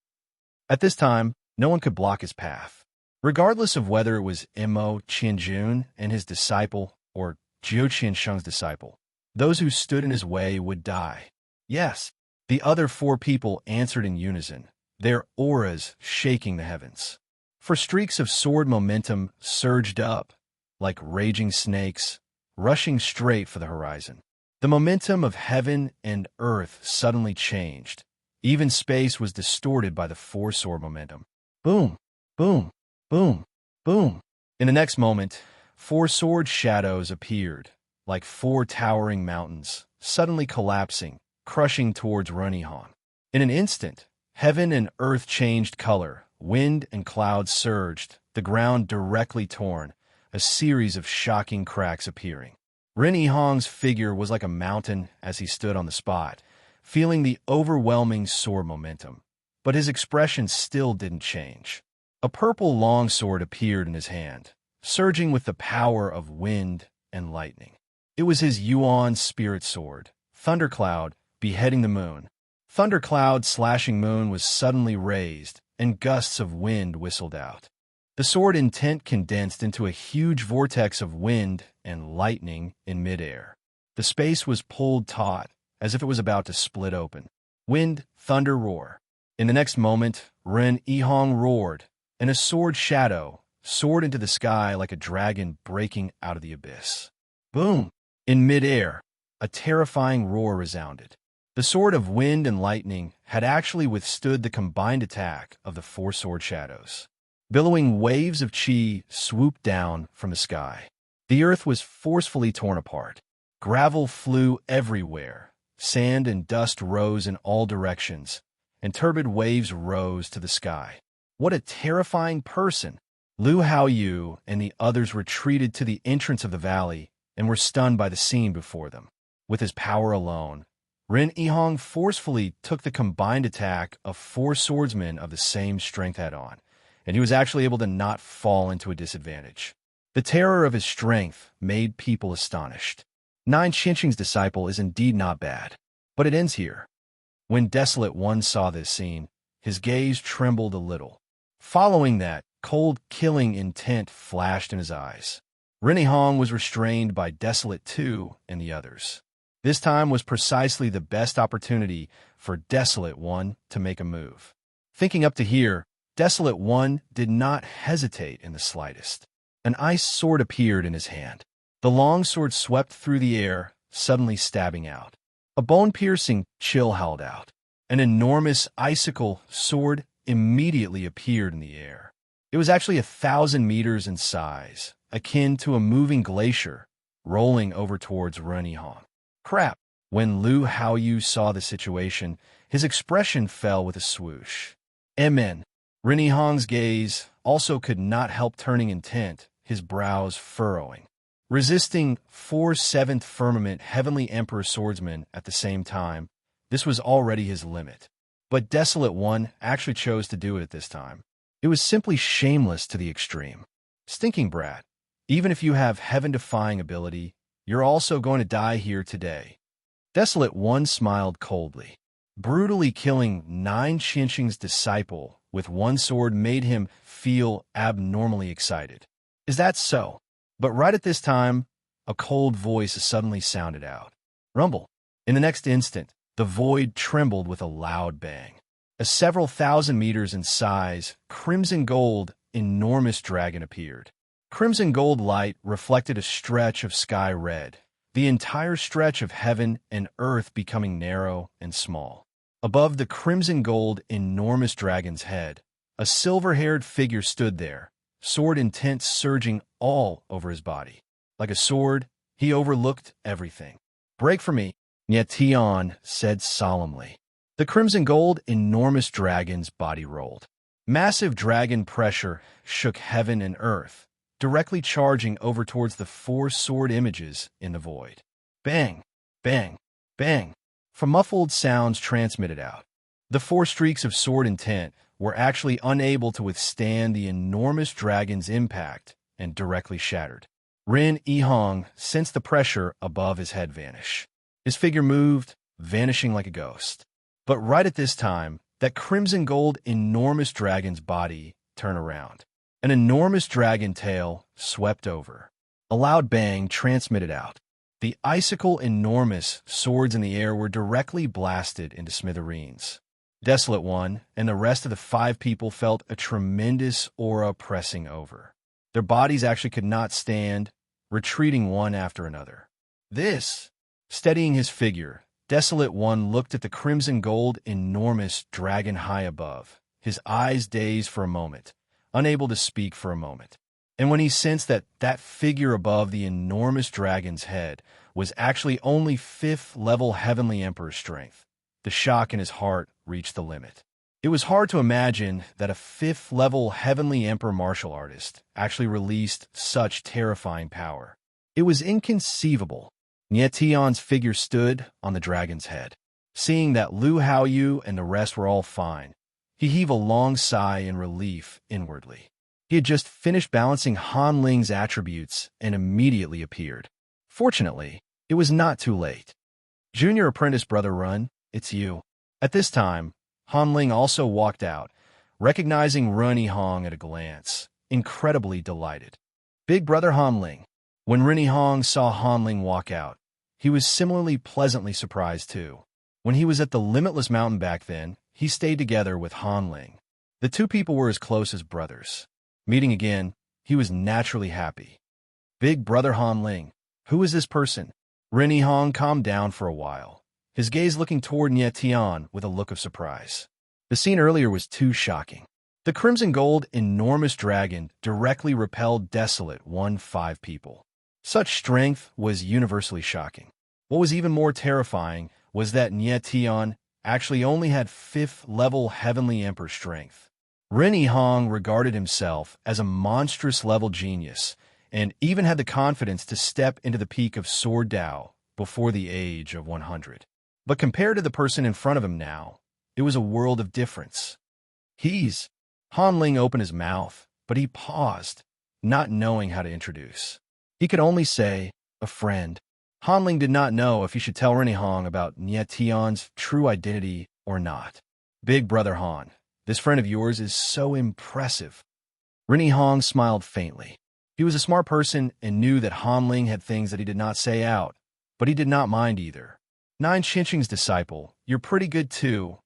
At this time, no one could block his path. Regardless of whether it was Mo Qianjun and his disciple or Jiu Qiansheng's disciple, those who stood in his way would die. Yes, the other 4 people answered in unison, their auras shaking the heavens. For streaks of sword momentum surged up, like raging snakes, rushing straight for the horizon. The momentum of heaven and earth suddenly changed. Even space was distorted by the 4 sword momentum. Boom, boom, boom, boom. In the next moment, 4 sword shadows appeared, like 4 towering mountains, suddenly collapsing, crushing towards Rennie Hong. In an instant, heaven and earth changed color, wind and clouds surged, the ground directly torn, a series of shocking cracks appearing. Rennie Hong's figure was like a mountain as he stood on the spot, feeling the overwhelming sword momentum, but his expression still didn't change. A purple longsword appeared in his hand, surging with the power of wind and lightning. It was his Yuan spirit sword, Thundercloud, beheading the moon. Thundercloud slashing moon was suddenly raised, and gusts of wind whistled out. The sword intent condensed into a huge vortex of wind and lightning in midair. The space was pulled taut, as if it was about to split open. Wind, thunder, roar. In the next moment, Ren Yihong roared, and a sword shadow soared into the sky like a dragon breaking out of the abyss. Boom! In midair, a terrifying roar resounded. The sword of wind and lightning had actually withstood the combined attack of the 4 sword shadows. Billowing waves of chi swooped down from the sky. The earth was forcefully torn apart. Gravel flew everywhere. Sand and dust rose in all directions, and turbid waves rose to the sky. What a terrifying person! Lu Haoyu and the others retreated to the entrance of the valley and were stunned by the scene before them. With his power alone, Ren Yihong forcefully took the combined attack of 4 swordsmen of the same strength head-on, and he was actually able to not fall into a disadvantage. The terror of his strength made people astonished. 9 Qiansheng's disciple is indeed not bad, but it ends here. When Desolate One saw this scene, his gaze trembled a little. Following that, cold, killing intent flashed in his eyes. Rennie Hong was restrained by Desolate Two and the others. This time was precisely the best opportunity for Desolate One to make a move. Thinking up to here, Desolate One did not hesitate in the slightest. An ice sword appeared in his hand. The long sword swept through the air, suddenly stabbing out. A bone-piercing chill howled out. An enormous icicle sword immediately appeared in the air. It was actually 1,000 meters in size, akin to a moving glacier, rolling over towards Rennie Hong. Crap! When Lu Haoyu saw the situation, his expression fell with a swoosh. Amen. Rennie Hong's gaze also could not help turning intent, his brows furrowing. Resisting 4 7th Firmament Heavenly Emperor swordsmen at the same time, this was already his limit. But Desolate One actually chose to do it at this time. It was simply shameless to the extreme. Stinking brat. Even if you have heaven-defying ability, you're also going to die here today. Desolate One smiled coldly. Brutally killing 9 Qiansheng's disciple with 1 sword made him feel abnormally excited. Is that so? But right at this time, a cold voice suddenly sounded out. Rumble. In the next instant, The void trembled with a loud bang. A several thousand meters in size, crimson gold, enormous dragon appeared. Crimson gold light reflected a stretch of sky red, the entire stretch of heaven and earth becoming narrow and small. Above the crimson gold enormous dragon's head, a silver-haired figure stood there, sword intent surging all over his body. Like a sword, he overlooked everything. "Break for me," Nyetion said solemnly. The crimson gold enormous dragon's body rolled. Massive dragon pressure shook heaven and earth, directly charging over towards the four sword images in the void. Bang, bang, bang. From muffled sounds transmitted out. The four streaks of sword intent were actually unable to withstand the enormous dragon's impact and directly shattered. Rin Yihong sensed the pressure above his head vanish. His figure moved, vanishing like a ghost. But right at this time, that crimson gold enormous dragon's body turned around. An enormous dragon tail swept over. A loud bang transmitted out. The icicle enormous swords in the air were directly blasted into smithereens. Desolate One and the rest of the 5 people felt a tremendous aura pressing over. Their bodies actually could not stand, retreating one after another. Steadying his figure, Desolate One looked at the crimson gold enormous dragon high above, his eyes dazed for a moment, unable to speak for a moment. And when he sensed that that figure above the enormous dragon's head was actually only 5th level Heavenly Emperor strength, the shock in his heart reached the limit. It was hard to imagine that a 5th level Heavenly Emperor martial artist actually released such terrifying power. It was inconceivable. Nyetion's figure stood on the dragon's head. Seeing that Lu Haoyu and the rest were all fine, he heaved a long sigh in relief inwardly. He had just finished balancing Han Ling's attributes and immediately appeared. Fortunately, it was not too late. "Junior apprentice Brother Run, it's you." At this time, Han Ling also walked out, recognizing Ren Yihong at a glance, incredibly delighted. "Big Brother Han Ling." When Ren Yihong saw Han Ling walk out, he was similarly pleasantly surprised too. When he was at the Limitless Mountain back then, he stayed together with Han Ling. The 2 people were as close as brothers. Meeting again, he was naturally happy. "Big Brother Han Ling, who is this person?" Ren Yihong calmed down for a while, his gaze looking toward Nyetion with a look of surprise. The scene earlier was too shocking. The crimson gold enormous dragon directly repelled Desolate One 5 people. Such strength was universally shocking. What was even more terrifying was that Nyetion actually only had 5th level Heavenly Emperor strength. Ren Yihong regarded himself as a monstrous level genius and even had the confidence to step into the peak of Sword Dao before the age of 100. But compared to the person in front of him now, it was a world of difference. Han Ling opened his mouth, but he paused, not knowing how to introduce. He could only say, "A friend." Han Ling did not know if he should tell Ren Yihong about Nyetion's true identity or not. "Big Brother Han, this friend of yours is so impressive." Ren Yihong smiled faintly. He was a smart person and knew that Han Ling had things that he did not say out, but he did not mind either. "Nine Chinching's disciple, you're pretty good too."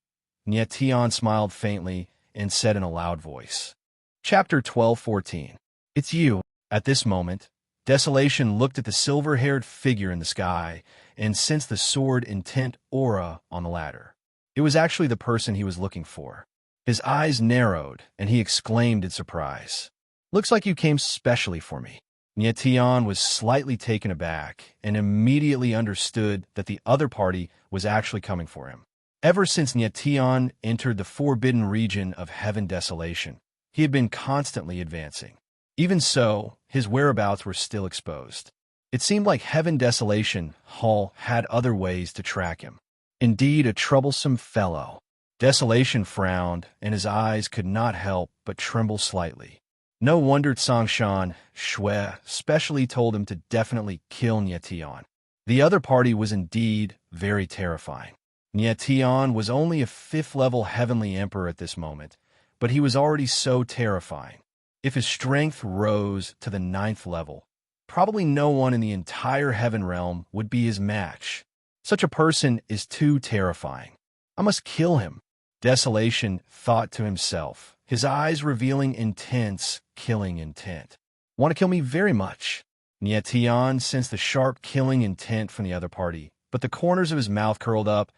Nyetion smiled faintly and said in a loud voice. Chapter 12:14. "It's you." At this moment, Desolation looked at the silver-haired figure in the sky and sensed the sword intent aura on the ladder. It was actually the person he was looking for. His eyes narrowed, and he exclaimed in surprise, "Looks like you came specially for me." Nyetion was slightly taken aback and immediately understood that the other party was actually coming for him. Ever since Nyetion entered the forbidden region of Heaven Desolation, he had been constantly advancing. Even so, his whereabouts were still exposed. It seemed like Heaven Desolation Hall had other ways to track him. Indeed, a troublesome fellow. Desolation frowned, and his eyes could not help but tremble slightly. No wonder Tsongshan Shui specially told him to definitely kill Nyetion. The other party was indeed very terrifying. Nyetion was only a 5th level Heavenly Emperor at this moment, but he was already so terrifying. If his strength rose to the 9th level, probably no one in the entire Heaven Realm would be his match. Such a person is too terrifying. I must kill him. Desolation thought to himself, his eyes revealing intense, killing intent. Want to kill me very much. Nietion sensed the sharp killing intent from the other party, but the corners of his mouth curled up,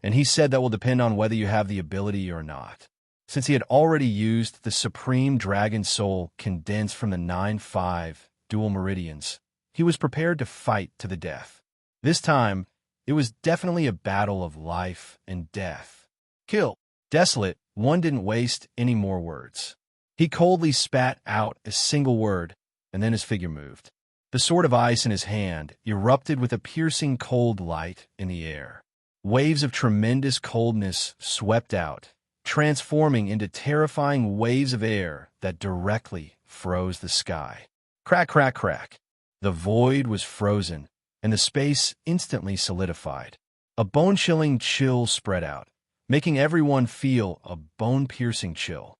and he said that will depend on whether you have the ability or not. Since he had already used the Supreme Dragon Soul condensed from the 9-5 dual meridians, he was prepared to fight to the death. This time, it was definitely a battle of life and death. Kill. Desolate, one didn't waste any more words. He coldly spat out a single word, and then his figure moved. The sword of ice in his hand erupted with a piercing cold light in the air. Waves of tremendous coldness swept out, transforming into terrifying waves of air that directly froze the sky. Crack, crack, crack. The void was frozen, and the space instantly solidified. A bone-chilling chill spread out, making everyone feel a bone-piercing chill.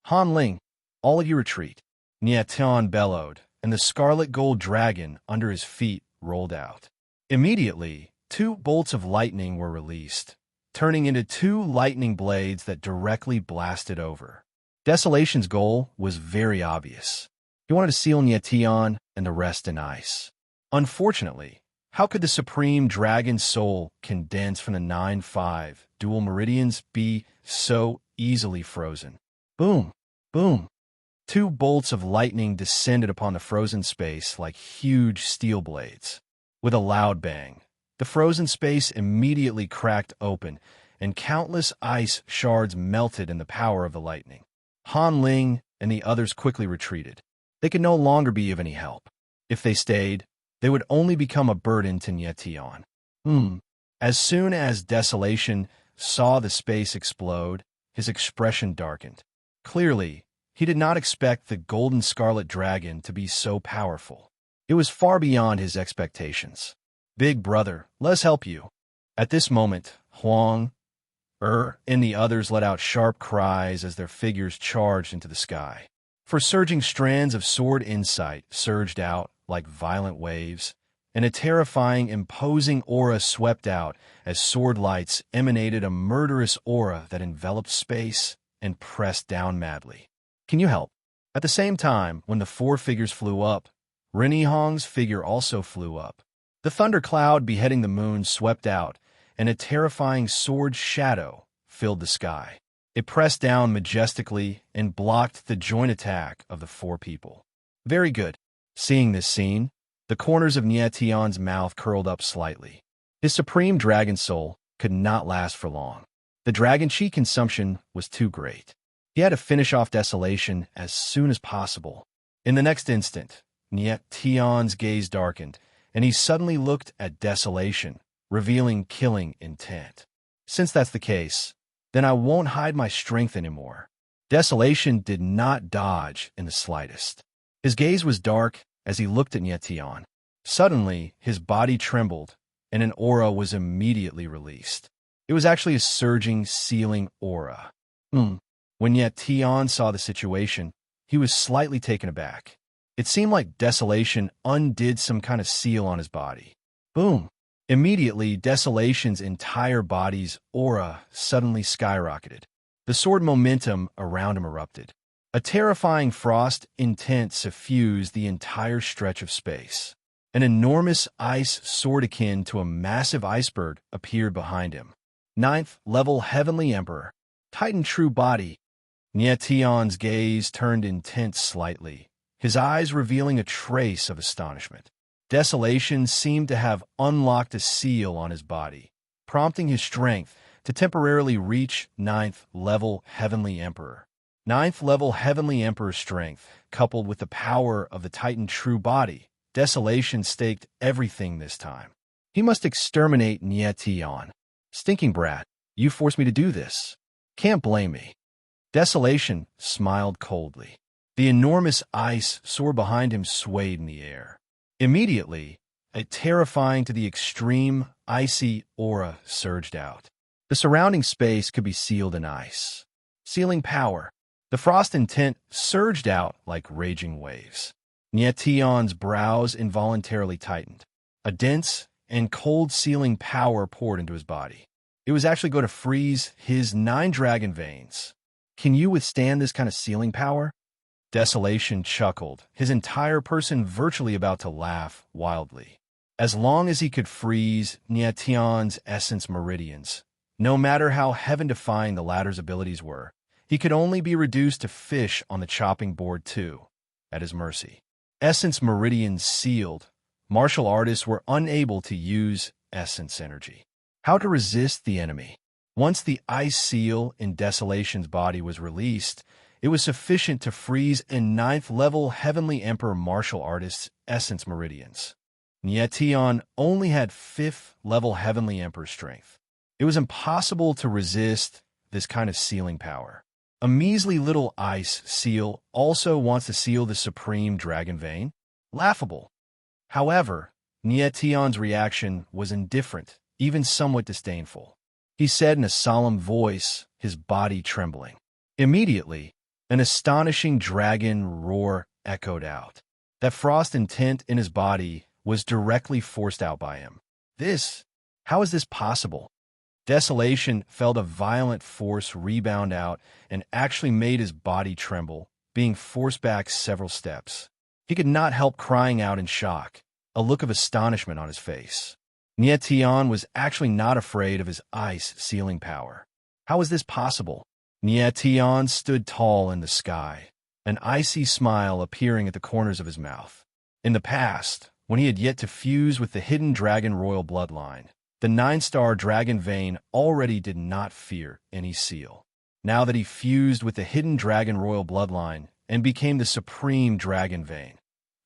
Han Ling, all of you retreat. Nietion bellowed, and the scarlet gold dragon under his feet rolled out. Immediately, 2 bolts of lightning were released, turning into 2 lightning blades that directly blasted over. Desolation's goal was very obvious. He wanted to seal Nietion and the rest in ice. Unfortunately, how could the Supreme Dragon Soul condensed from the 9-5 dual meridians be so easily frozen? Boom! Boom! 2 bolts of lightning descended upon the frozen space like huge steel blades. With a loud bang, the frozen space immediately cracked open, and countless ice shards melted in the power of the lightning. Han Ling and the others quickly retreated. They could no longer be of any help. If they stayed, they would only become a burden to Nietion. As soon as Desolation saw the space explode, his expression darkened. Clearly, he did not expect the golden scarlet dragon to be so powerful. It was far beyond his expectations. Big brother, let us help you. At this moment, Huang, and the others let out sharp cries as their figures charged into the sky. For surging strands of sword insight surged out like violent waves, and a terrifying, imposing aura swept out as sword lights emanated a murderous aura that enveloped space and pressed down madly. Can you help? At the same time, when the 4 figures flew up, Renihong's figure also flew up. The thundercloud beheading the moon swept out, and a terrifying sword shadow filled the sky. It pressed down majestically and blocked the joint attack of the 4 people. Very good. Seeing this scene, the corners of Nietion's mouth curled up slightly. His Supreme Dragon Soul could not last for long. The dragon chi consumption was too great. He had to finish off Desolation as soon as possible. In the next instant, Nietion's gaze darkened, and he suddenly looked at Desolation, revealing killing intent. Since that's the case, then I won't hide my strength anymore. Desolation did not dodge in the slightest. His gaze was dark as he looked at Nietion. Suddenly, his body trembled, and an aura was immediately released. It was actually a surging, sealing aura. When Nietion saw the situation, he was slightly taken aback. It seemed like Desolation undid some kind of seal on his body. Boom! Immediately, Desolation's entire body's aura suddenly skyrocketed. The sword momentum around him erupted. A terrifying frost intent suffused the entire stretch of space. An enormous ice sword akin to a massive iceberg appeared behind him. 9th level Heavenly Emperor. Titan true body. Nietion's gaze turned intense slightly, his eyes revealing a trace of astonishment. Desolation seemed to have unlocked a seal on his body, prompting his strength to temporarily reach 9th level Heavenly Emperor. 9th level Heavenly Emperor strength, coupled with the power of the Titan true body, Desolation staked everything this time. He must exterminate Nietion. Stinking brat, you forced me to do this. Can't blame me. Desolation smiled coldly. The enormous ice sword behind him swayed in the air. Immediately, a terrifying to the extreme, icy aura surged out. The surrounding space could be sealed in ice. Sealing power. The frost intent surged out like raging waves. Nietion's brows involuntarily tightened. A dense, and cold sealing power poured into his body. It was actually going to freeze his 9 dragon veins. Can you withstand this kind of sealing power? Desolation chuckled, his entire person virtually about to laugh wildly. As long as he could freeze Nietian's essence meridians, no matter how heaven-defying the latter's abilities were, he could only be reduced to fish on the chopping board too, at his mercy. Essence meridians sealed, martial artists were unable to use essence energy. How to resist the enemy? Once the ice seal in Desolation's body was released, it was sufficient to freeze a 9th-level Heavenly Emperor martial artist's essence meridians. Nietian only had 5th-level Heavenly Emperor strength. It was impossible to resist this kind of sealing power. A measly little ice seal also wants to seal the supreme dragon vein? Laughable. However, Nietian's reaction was indifferent, even somewhat disdainful. He said in a solemn voice, his body trembling. Immediately, an astonishing dragon roar echoed out. That frost intent in his body was directly forced out by him. How is this possible? Desolation felt a violent force rebound out and actually made his body tremble, being forced back several steps. He could not help crying out in shock, a look of astonishment on his face. Nietian was actually not afraid of his ice sealing power. How was this possible? Nietian stood tall in the sky, an icy smile appearing at the corners of his mouth. In the past, when he had yet to fuse with the hidden dragon royal bloodline, the 9-star dragon vein already did not fear any seal. Now that he fused with the hidden dragon royal bloodline and became the supreme dragon vein,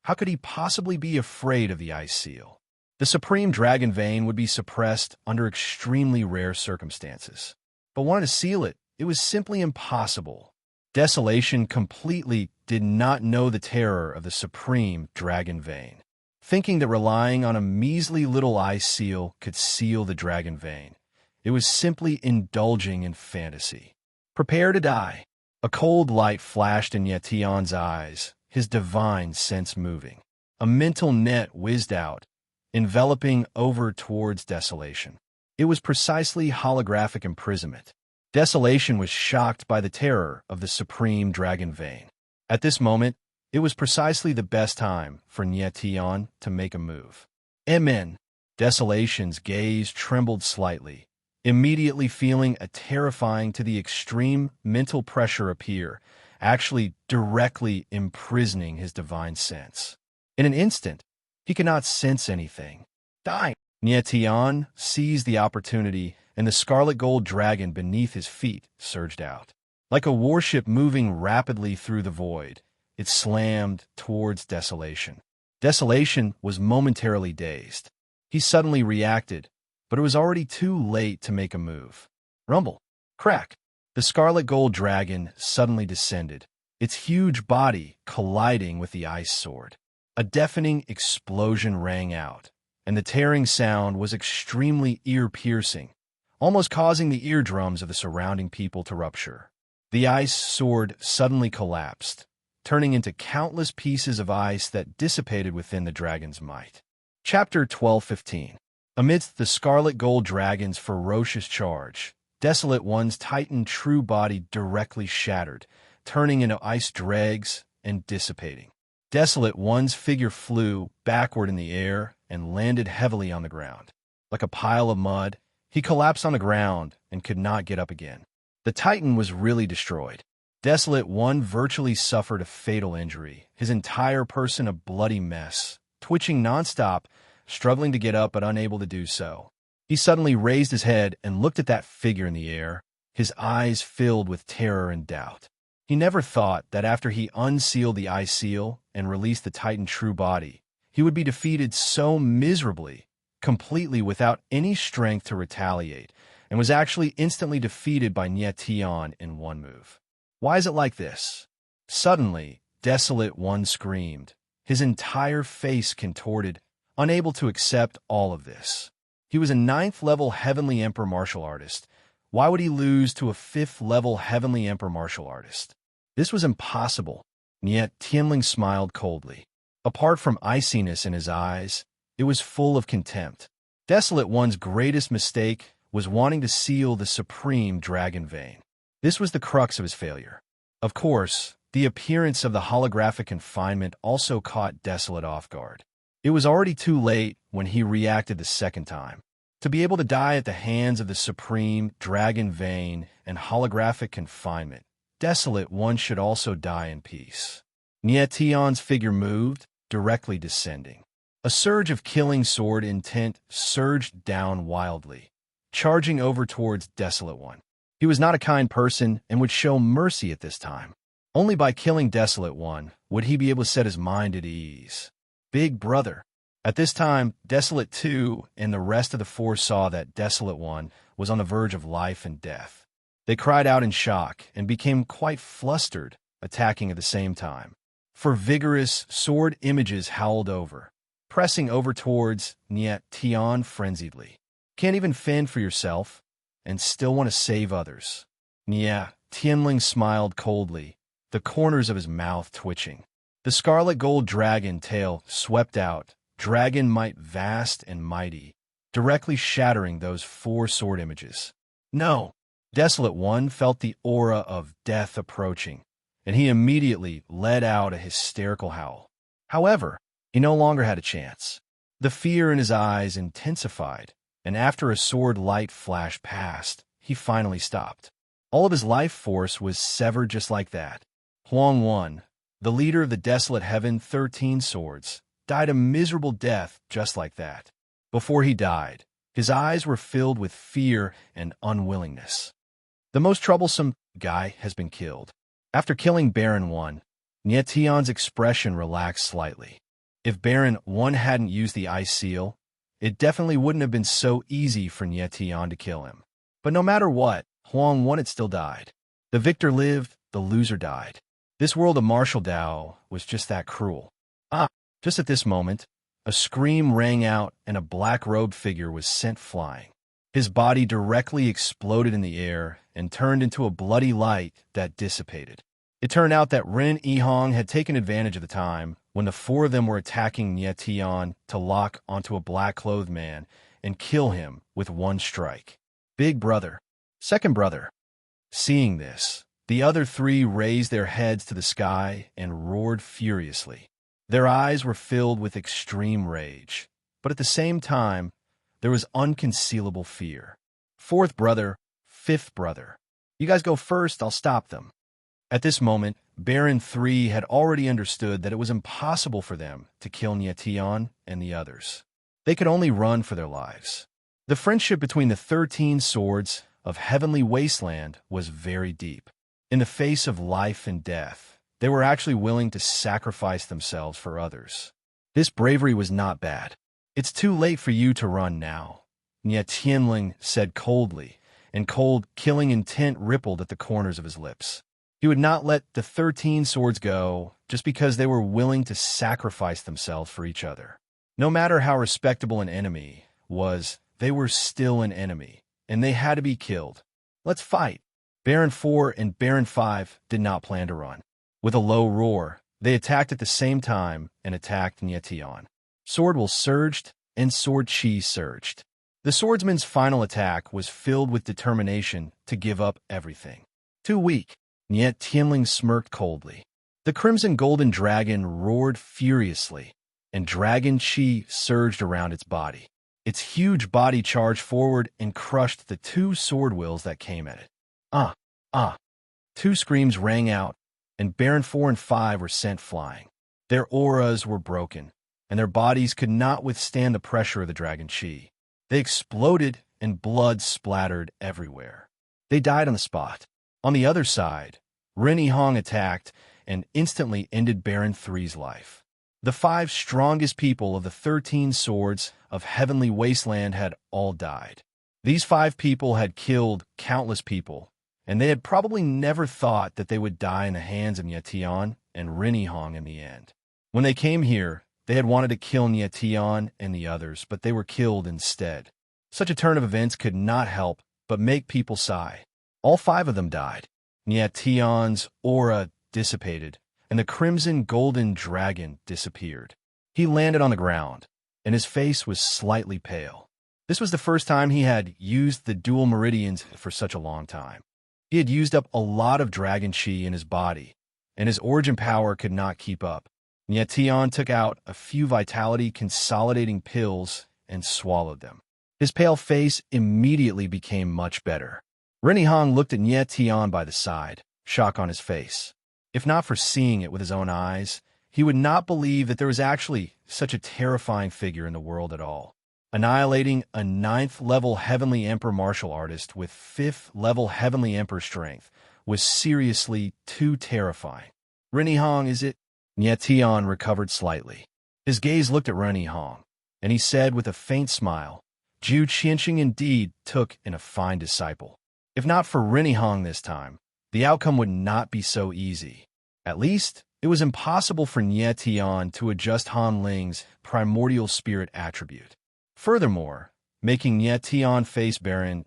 how could he possibly be afraid of the ice seal? The supreme dragon vein would be suppressed under extremely rare circumstances. But wanting to seal it, it was simply impossible. Desolation completely did not know the terror of the supreme dragon vein. Thinking that relying on a measly little ice seal could seal the dragon vein, it was simply indulging in fantasy. Prepare to die. A cold light flashed in Nietian's eyes, his divine sense moving. A mental net whizzed out, enveloping over towards Desolation. It was precisely holographic imprisonment. Desolation was shocked by the terror of the supreme dragon vein. At this moment, it was precisely the best time for Nietian to make a move. Amen. Desolation's gaze trembled slightly, immediately feeling a terrifying to the extreme mental pressure appear, actually directly imprisoning his divine sense. In an instant, he could not sense anything. Die! Nietian seized the opportunity, and the scarlet gold dragon beneath his feet surged out. Like a warship moving rapidly through the void, it slammed towards Desolation. Desolation was momentarily dazed. He suddenly reacted, but it was already too late to make a move. Rumble. Crack. The scarlet gold dragon suddenly descended, its huge body colliding with the ice sword. A deafening explosion rang out, and the tearing sound was extremely ear-piercing, almost causing the eardrums of the surrounding people to rupture. The ice sword suddenly collapsed, turning into countless pieces of ice that dissipated within the dragon's might. Chapter 12:15. Amidst the scarlet gold dragon's ferocious charge, Desolate One's titan true body directly shattered, turning into ice dregs and dissipating. Desolate One's figure flew backward in the air and landed heavily on the ground. Like a pile of mud, he collapsed on the ground and could not get up again. The titan was really destroyed. Desolate One virtually suffered a fatal injury, his entire person a bloody mess, twitching nonstop, struggling to get up but unable to do so. He suddenly raised his head and looked at that figure in the air, his eyes filled with terror and doubt. He never thought that after he unsealed the ice seal and released the titan true body, he would be defeated so miserably, completely without any strength to retaliate, and was actually instantly defeated by Nietian in one move. Why is it like this? Suddenly, Desolate One screamed, his entire face contorted, unable to accept all of this. He was a 9th-level Heavenly Emperor martial artist. Why would he lose to a 5th-level Heavenly Emperor martial artist? This was impossible, and yet Tianling smiled coldly. Apart from iciness in his eyes, it was full of contempt. Desolate One's greatest mistake was wanting to seal the supreme dragon vein. This was the crux of his failure. Of course, the appearance of the holographic confinement also caught Desolate off guard. It was already too late when he reacted the second time. To be able to die at the hands of the supreme dragon vein and holographic confinement, Desolate One should also die in peace. Nietion's figure moved, directly descending. A surge of killing sword intent surged down wildly, charging over towards Desolate One. He was not a kind person and would show mercy at this time. Only by killing Desolate One would he be able to set his mind at ease. Big brother. At this time, Desolate Two and the rest of the four saw that Desolate One was on the verge of life and death. They cried out in shock and became quite flustered, attacking at the same time. For vigorous sword images howled over, pressing over towards Nietion frenziedly. Can't even fend for yourself, and still want to save others. Tianling smiled coldly, the corners of his mouth twitching. The scarlet gold dragon tail swept out, dragon might vast and mighty, directly shattering those four sword images. No! Desolate One felt the aura of death approaching, and he immediately let out a hysterical howl. However, he no longer had a chance. The fear in his eyes intensified, and after a sword light flashed past, he finally stopped. All of his life force was severed just like that. Huang One, the leader of the Desolate Heaven 13 Swords, died a miserable death just like that. Before he died, his eyes were filled with fear and unwillingness. The most troublesome guy has been killed. After killing Baron One, Nietion's expression relaxed slightly. If Baron One hadn't used the ice seal, it definitely wouldn't have been so easy for Nietion to kill him. But no matter what, Huang One had still died. The victor lived, the loser died. This world of martial Dao was just that cruel. Just at this moment, a scream rang out and a black-robed figure was sent flying. His body directly exploded in the air and turned into a bloody light that dissipated. It turned out that Ren Yihong had taken advantage of the time when the four of them were attacking Nietion to lock onto a black-clothed man and kill him with one strike. Big brother. Second brother. Seeing this, the other three raised their heads to the sky and roared furiously. Their eyes were filled with extreme rage, but at the same time, there was unconcealable fear. Fourth brother, fifth brother. You guys go first, I'll stop them. At this moment, Baron 3 had already understood that it was impossible for them to kill Nietion and the others. They could only run for their lives. The friendship between the 13 Swords of Heavenly Wasteland was very deep. In the face of life and death, they were actually willing to sacrifice themselves for others. This bravery was not bad. It's too late for you to run now, Tianling said coldly, and cold, killing intent rippled at the corners of his lips. He would not let the 13 Swords go just because they were willing to sacrifice themselves for each other. No matter how respectable an enemy was, they were still an enemy, and they had to be killed. Let's fight. Baron 4 and Baron 5 did not plan to run. With a low roar, they attacked at the same time and attacked Nietion. Sword will surged, and sword chi surged. The swordsman's final attack was filled with determination to give up everything. Too weak. Tianling smirked coldly. The crimson golden dragon roared furiously, and dragon chi surged around its body. Its huge body charged forward and crushed the two sword wills that came at it. Two screams rang out, and Baron 4 and 5 were sent flying. Their auras were broken, and their bodies could not withstand the pressure of the dragon chi. They exploded, and blood splattered everywhere. They died on the spot. On the other side, Ren Yihong attacked and instantly ended Baron 3's life. The 5 strongest people of the 13 Swords of Heavenly Wasteland had all died. These 5 people had killed countless people, and they had probably never thought that they would die in the hands of Nietion and Ren Yihong in the end. When they came here, they had wanted to kill Nietion and the others, but they were killed instead. Such a turn of events could not help but make people sigh. All 5 of them died. Nietion's aura dissipated, and the crimson golden dragon disappeared. He landed on the ground, and his face was slightly pale. This was the first time he had used the dual meridians for such a long time. He had used up a lot of dragon chi in his body, and his origin power could not keep up. And yet Tian took out a few vitality consolidating pills and swallowed them. His pale face immediately became much better. Renihong looked at Nye Tian by the side, shock on his face. If not for seeing it with his own eyes, he would not believe that there was actually such a terrifying figure in the world at all. Annihilating a 9th-level Heavenly Emperor martial artist with 5th-level Heavenly Emperor strength was seriously too terrifying. Renihong, is it? Nye Tian recovered slightly. His gaze looked at Renihong, and he said with a faint smile, Jiu Qianxing indeed took in a fine disciple. If not for Renihong this time, the outcome would not be so easy. At least, it was impossible for Nye Tian to adjust Han Ling's primordial spirit attribute. Furthermore, making Nye Tian face Baron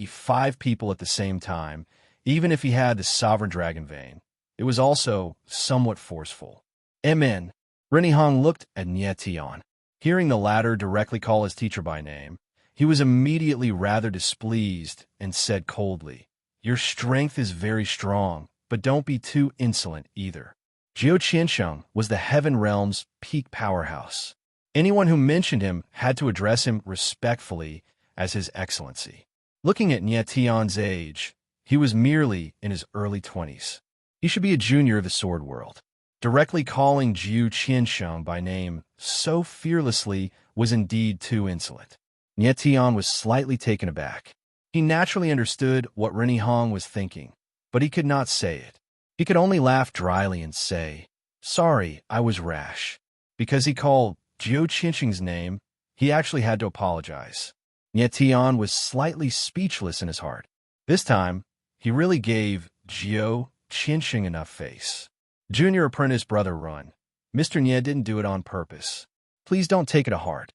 5 people at the same time, even if he had the Sovereign Dragon Vein, it was also somewhat forceful. Amen. Renihong looked at Nye Tian. Hearing the latter directly call his teacher by name, he was immediately rather displeased and said coldly, Your strength is very strong, but don't be too insolent either. Jiu Qiansheng was the Heaven Realm's peak powerhouse. Anyone who mentioned him had to address him respectfully as His Excellency. Looking at Nye Tian's age, he was merely in his early 20s. He should be a junior of the sword world. Directly calling Jiu Qiansheng by name so fearlessly was indeed too insolent. Nye Tian was slightly taken aback. He naturally understood what Renihong was thinking, but he could not say it. He could only laugh dryly and say, Sorry, I was rash. Because he called Jiu Qiansheng's name, he actually had to apologize. Nye Tian was slightly speechless in his heart. This time, he really gave Jiu Qiansheng enough face. Junior apprentice brother Run. Mr. Nye didn't do it on purpose. Please don't take it to heart.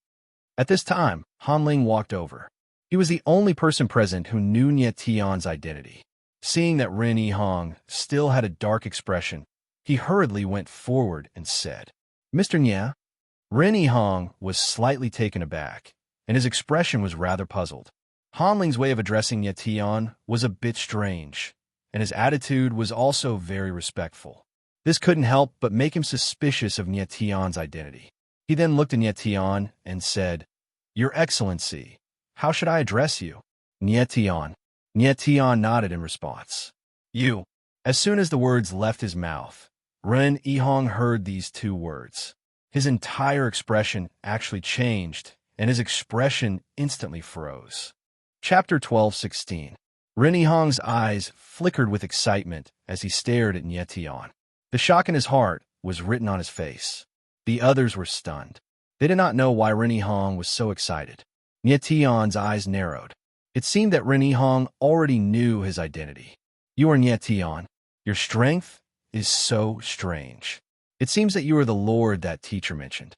At this time, Han Ling walked over. He was the only person present who knew Nye Tian's identity. Seeing that Renihong still had a dark expression, he hurriedly went forward and said, Mr. Nye? Renihong was slightly taken aback, and his expression was rather puzzled. Han Ling's way of addressing Nye Tian was a bit strange, and his attitude was also very respectful. This couldn't help but make him suspicious of Nye Tian's identity. He then looked at Nye Tian and said, Your Excellency, how should I address you? Nye Tian. Nye Tian nodded in response. You. As soon as the words left his mouth, Ren Yihong heard these 2 words. His entire expression actually changed, and his expression instantly froze. Chapter 12:16. Ren Yihong's eyes flickered with excitement as he stared at Nye Tian. The shock in his heart was written on his face. The others were stunned. They did not know why Renihong was so excited. Nye Tian's eyes narrowed. It seemed that Renihong already knew his identity. You are Nye Tian. Your strength is so strange. It seems that you are the Lord that teacher mentioned.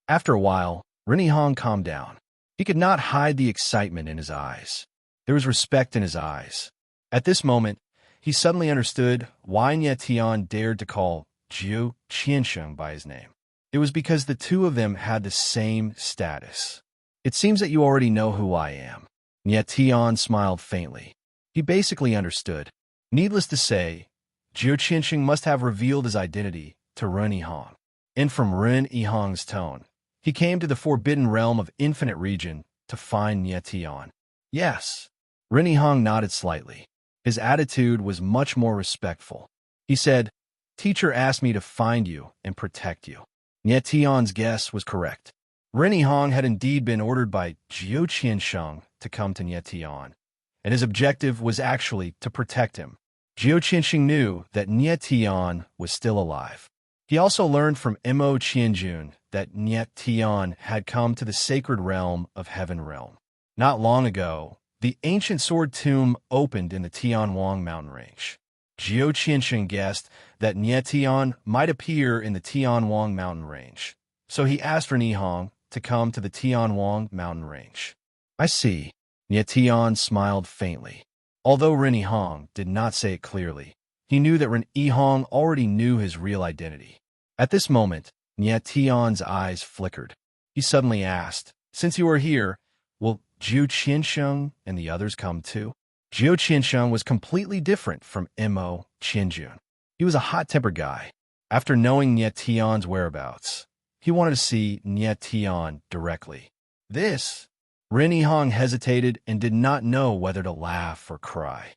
After a while, Renihong calmed down. He could not hide the excitement in his eyes. There was respect in his eyes. At this moment, he suddenly understood why Nye Tian dared to call Jiu Qiansheng by his name. It was because the 2 of them had the same status. It seems that you already know who I am. Nye Tian smiled faintly. He basically understood. Needless to say, Jiu Qiansheng must have revealed his identity to Ren Yihong. And from Ren Yihong's tone, he came to the forbidden realm of infinite region to find Nye Tian. Yes. Ren Yihong nodded slightly. His attitude was much more respectful. He said, Teacher asked me to find you and protect you. Nye Tian's guess was correct. Renihong had indeed been ordered by Jiu Qiansheng to come to Nye Tian, and his objective was actually to protect him. Jiu Qiansheng knew that Nye Tian was still alive. He also learned from Mo Qianjun that Nye Tian had come to the sacred realm of Heaven Realm. Not long ago, the ancient sword tomb opened in the Tianwang mountain range. Jiu Qiansheng guessed that Nye Tian might appear in the Tianwang mountain range, so he asked Renihong to come to the Tianwang mountain range. I see. Nye Tian smiled faintly. Although Renihong did not say it clearly, he knew that Renihong already knew his real identity. At this moment, Nye Tian's eyes flickered. He suddenly asked, Since you are here, will Jiu Qiansheng and the others come too? Jiu Qiansheng was completely different from Mo Qianjun. He was a hot-tempered guy. After knowing Nie Tian's whereabouts, he wanted to see Nie Tian directly. This, Ren Yihong hesitated and did not know whether to laugh or cry.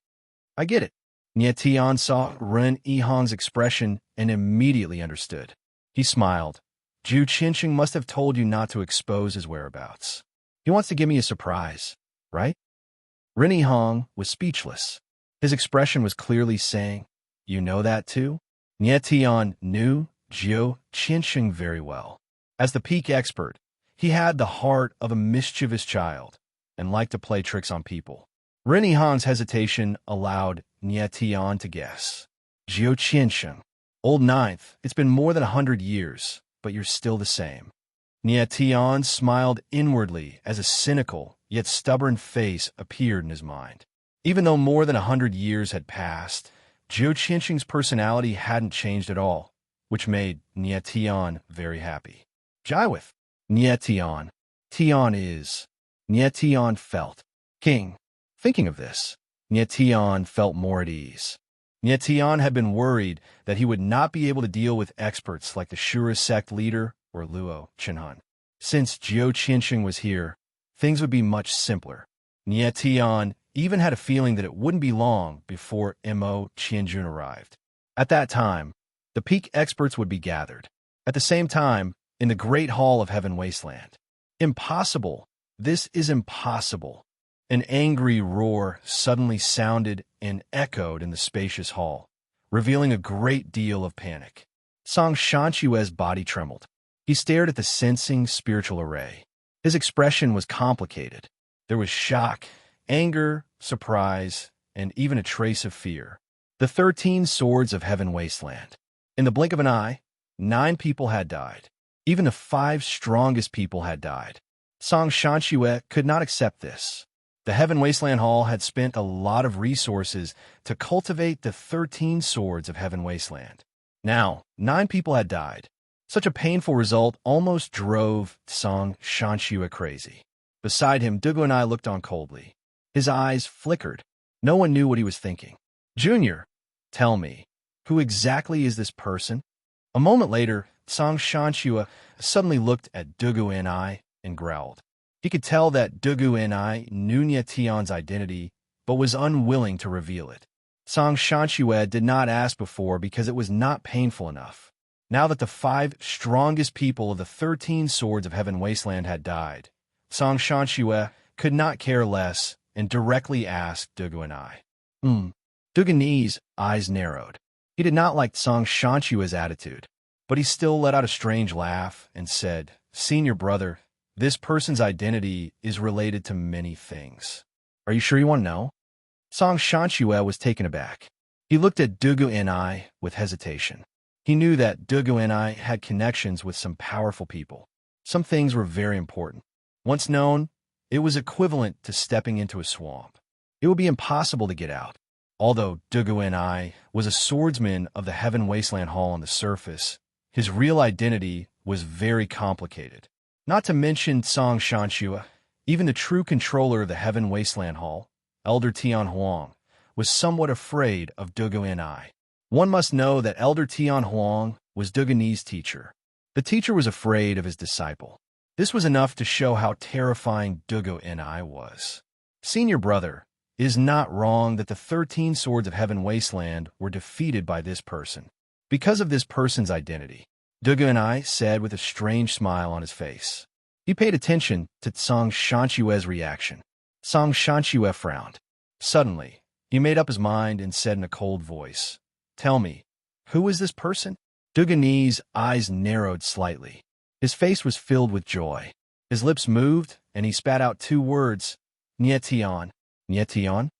I get it. Nie Tian saw Ren Yihong's expression and immediately understood. He smiled. Jiu Qiansheng must have told you not to expose his whereabouts. He wants to give me a surprise, right? Ren Yihong was speechless. His expression was clearly saying, you know that too? Nie Tian knew Jiu Qiansheng very well. As the peak expert, he had the heart of a mischievous child and liked to play tricks on people. Ren Yihong's hesitation allowed Nie Tian to guess. Jiu Qiansheng. Old Ninth, it's been more than 100 years, but you're still the same. Nie Tian smiled inwardly as a cynical yet stubborn face appeared in his mind. Even though more than 100 years had passed, Jiu Qiansheng's personality hadn't changed at all, which made Nie Tian very happy. Jiwith. Nie Tian. Tian is. Nie Tian felt. King. Thinking of this, Nie Tian felt more at ease. Nie Tian had been worried that he would not be able to deal with experts like the Shura sect leader or Luo Chenhan. Since Jiu Qiansheng was here, things would be much simpler. Nie Tian even had a feeling that it wouldn't be long before Mo Qianjun arrived. At that time, the peak experts would be gathered. At the same time, in the Great Hall of Heaven Wasteland. Impossible. This is impossible. An angry roar suddenly sounded and echoed in the spacious hall, revealing a great deal of panic. Song Shanshue's body trembled. He stared at the sensing spiritual array. His expression was complicated. There was shock, anger, surprise, and even a trace of fear. The 13 swords of Heaven Wasteland. In the blink of an eye, 9 people had died. Even the 5 strongest people had died. Song Shanshue could not accept this. The Heaven Wasteland Hall had spent a lot of resources to cultivate the 13 swords of Heaven Wasteland. Now, 9 people had died. Such a painful result almost drove Song Shanshue crazy. Beside him, Dugu and I looked on coldly. His eyes flickered. No one knew what he was thinking. Junior, tell me, who exactly is this person? A moment later, Song Shanshue suddenly looked at Dugu and I and growled. He could tell that Dugu and I knew Nie Tian's identity, but was unwilling to reveal it. Song Shanshue did not ask before because it was not painful enough. Now that the 5 strongest people of the 13 swords of Heaven Wasteland had died, Song Shanshue could not care less and directly asked Dugu and I. Dugani's eyes narrowed. He did not like Song Shanshue's attitude, but he still let out a strange laugh and said, Senior brother, this person's identity is related to many things. Are you sure you want to know? Song Shanshue was taken aback. He looked at Dugu and I with hesitation. He knew that Dugu and I had connections with some powerful people. Some things were very important. Once known, it was equivalent to stepping into a swamp. It would be impossible to get out. Although Dugu and I was a swordsman of the Heaven Wasteland Hall on the surface, his real identity was very complicated. Not to mention Song Shanshue, even the true controller of the Heaven Wasteland Hall, Elder Tian Huang, was somewhat afraid of Dugu and I. One must know that Elder Tian Huang was Dugani's teacher. The teacher was afraid of his disciple. This was enough to show how terrifying Dugu and I was. Senior brother, it is not wrong that the 13 swords of Heaven Wasteland were defeated by this person. Because of this person's identity, Dugu and I said with a strange smile on his face. He paid attention to Song Shanshue's reaction. Song Shanshue frowned. Suddenly, he made up his mind and said in a cold voice, Tell me, who is this person? Dugani's eyes narrowed slightly. His face was filled with joy. His lips moved, and he spat out 2 words, Nie Tian. Nie Tian?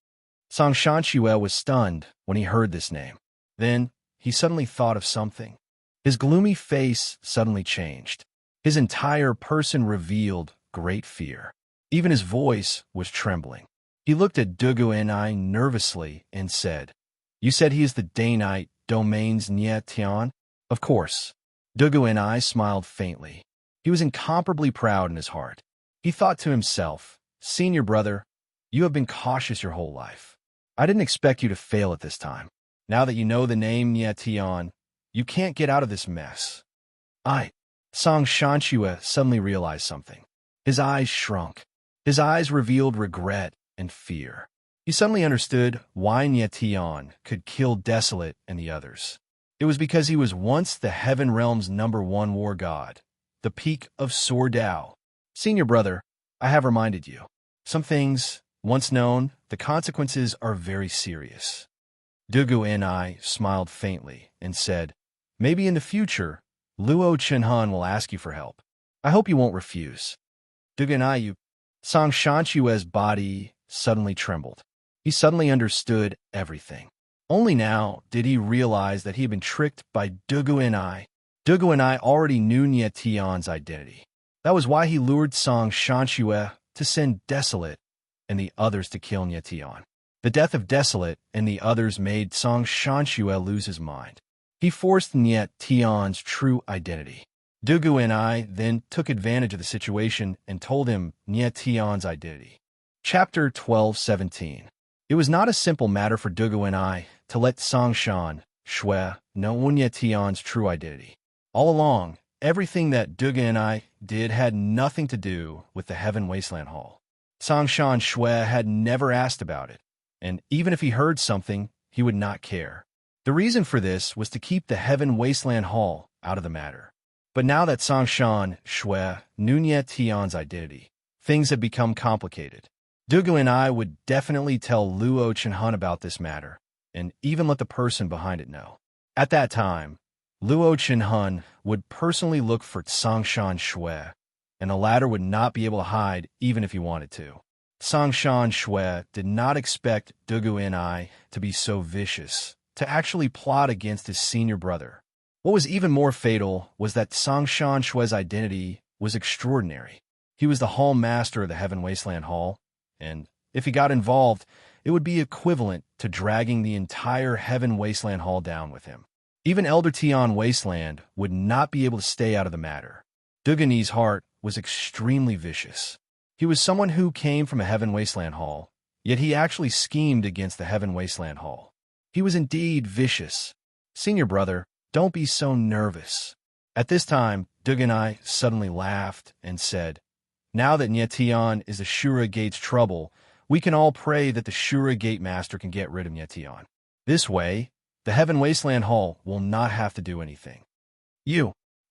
Song Shanshue was stunned when he heard this name. Then, he suddenly thought of something. His gloomy face suddenly changed. His entire person revealed great fear. Even his voice was trembling. He looked at Dugu and I nervously and said, You said he is the Danite Domain's Nie Tian? Of course. Dugu and I smiled faintly. He was incomparably proud in his heart. He thought to himself, Senior brother, you have been cautious your whole life. I didn't expect you to fail at this time. Now that you know the name Nye Tian, you can't get out of this mess. Song Shanxue suddenly realized something. His eyes shrunk. His eyes revealed regret and fear. He suddenly understood why Nye Tian could kill Desolate and the others. It was because he was once the Heaven Realm's #1 war god, the peak of Sword Dao. Senior brother, I have reminded you. Some things, once known, the consequences are very serious. Dugu and I smiled faintly and said, maybe in the future, Luo Chenhan will ask you for help. I hope you won't refuse. Dugu and I, Song Shanxue's body suddenly trembled. He suddenly understood everything. Only now did he realize that he had been tricked by Dugu and I. Dugu and I already knew Nye Tian's identity. That was why he lured Song Shanxue to send Desolate and the others to kill Nye Tian. The death of Desolate and the others made Song Shanxue lose his mind. He forced Nye Tian's true identity. Dugu and I then took advantage of the situation and told him Nye Tian's identity. Chapter 12:17. It was not a simple matter for Dugu and I to let Song Shanxue know Nye Tian's true identity. All along, everything that Dugu and I did had nothing to do with the Heaven Wasteland Hall. Song Shanxue had never asked about it, and even if he heard something, he would not care. The reason for this was to keep the Heaven Wasteland Hall out of the matter. But now that Song Shanxue knew Nye Tian's identity, things had become complicated. Dugu and I would definitely tell Luo Chenhan about this matter, and even let the person behind it know. At that time, Luo Chenhan would personally look for Song Shanxue, and the latter would not be able to hide even if he wanted to. Song Shanxue did not expect Dugu and I to be so vicious, to actually plot against his senior brother. What was even more fatal was that Song Shanxue's identity was extraordinary. He was the Hall Master of the Heaven Wasteland Hall, and if he got involved, it would be equivalent to dragging the entire Heaven Wasteland Hall down with him. Even Elder Tian Wasteland would not be able to stay out of the matter. Dugani's heart was extremely vicious. He was someone who came from a Heaven Wasteland Hall, yet he actually schemed against the Heaven Wasteland Hall. He was indeed vicious. Senior brother, don't be so nervous. At this time, Dugu and I suddenly laughed and said, now that Nye Tian is the Shura Gate's trouble, we can all pray that the Shura Gate Master can get rid of Nye Tian. This way, the Heaven Wasteland Hall will not have to do anything.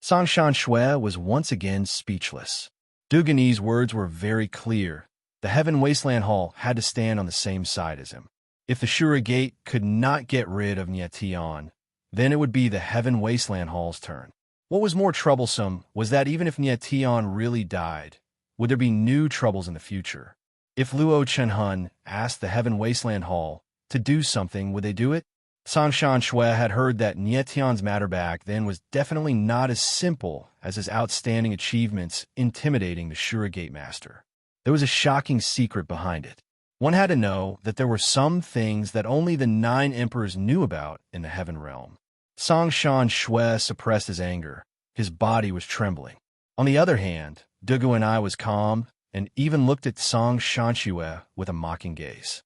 Song Shanxue was once again speechless. Dugani's words were very clear. The Heaven Wasteland Hall had to stand on the same side as him. If the Shura Gate could not get rid of Nye Tian, then it would be the Heaven Wasteland Hall's turn. What was more troublesome was that even if Nye Tian really died, would there be new troubles in the future? If Luo Chenhan asked the Heaven Wasteland Hall to do something, would they do it? Song Shanxue had heard that Nye Tian's matter back then was definitely not as simple as his outstanding achievements intimidating the Shura Gate Master. There was a shocking secret behind it. One had to know that there were some things that only the 9 emperors knew about in the Heaven Realm. Song Shanxue suppressed his anger. His body was trembling. On the other hand, Dugu and I was calm and even looked at Song Shanxue with a mocking gaze.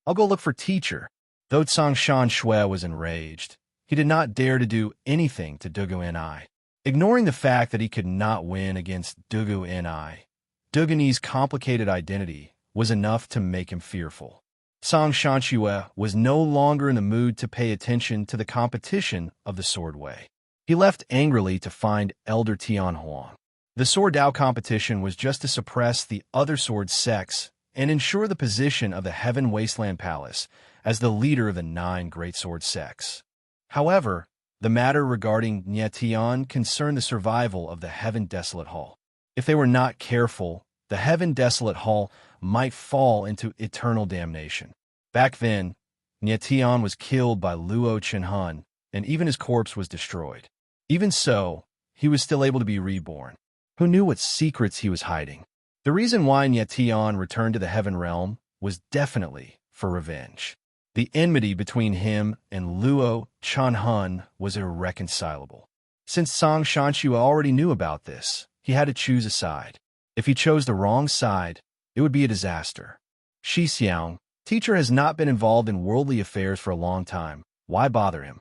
I'll go look for teacher. Though Song Shanxue was enraged, he did not dare to do anything to Dugu and I. Ignoring the fact that he could not win against Dugu and I, Dugani's complicated identity was enough to make him fearful. Song Shanxue was no longer in the mood to pay attention to the competition of the Sword Way. He left angrily to find Elder Tian Huang. The Sword Dao competition was just to suppress the other sword sects and ensure the position of the Heaven Wasteland Palace as the leader of the 9 great sword sects. However, the matter regarding Nye Tian concerned the survival of the Heaven Desolate Hall. If they were not careful, the Heaven Desolate Hall might fall into eternal damnation. Back then, Nye Tian was killed by Luo Chenhan, and even his corpse was destroyed. Even so, he was still able to be reborn. Who knew what secrets he was hiding? The reason why Nye Tian returned to the Heaven Realm was definitely for revenge. The enmity between him and Luo Chenhan was irreconcilable. Since Song Shanxue already knew about this, he had to choose a side. If he chose the wrong side, it would be a disaster. Shi Xiang, teacher has not been involved in worldly affairs for a long time. Why bother him?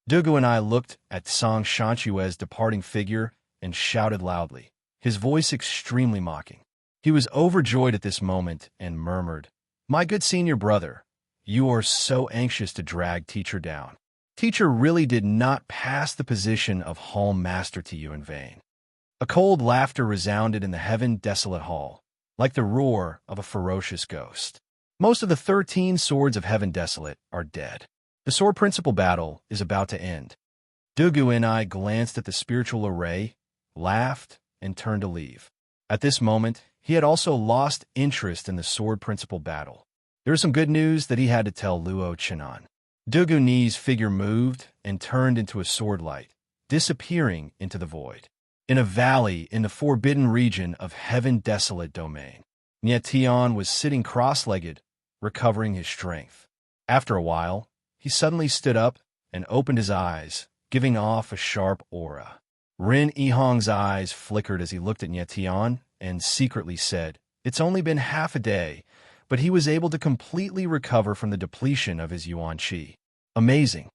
Dugu and I looked at Song Shanchue's departing figure and shouted loudly, his voice extremely mocking. He was overjoyed at this moment and murmured, "My good senior brother, you are so anxious to drag teacher down. Teacher really did not pass the position of hall master to you in vain." A cold laughter resounded in the heaven-desolate hall, like the roar of a ferocious ghost. Most of the 13 swords of Heaven Desolate are dead. The sword principal battle is about to end. Dugu and I glanced at the spiritual array, laughed, and turned to leave. At this moment, he had also lost interest in the sword principal battle. There was some good news that he had to tell Luo Chenan. Dugu Ni's figure moved and turned into a sword light, disappearing into the void. In a valley in the forbidden region of Heaven Desolate domain, Nie Tian was sitting cross-legged, recovering his strength. After a while, he suddenly stood up and opened his eyes, giving off a sharp aura. Rin Yihong's eyes flickered as he looked at Nie Tian and secretly said, "It's only been half a day, but he was able to completely recover from the depletion of his Yuan Qi. Amazing."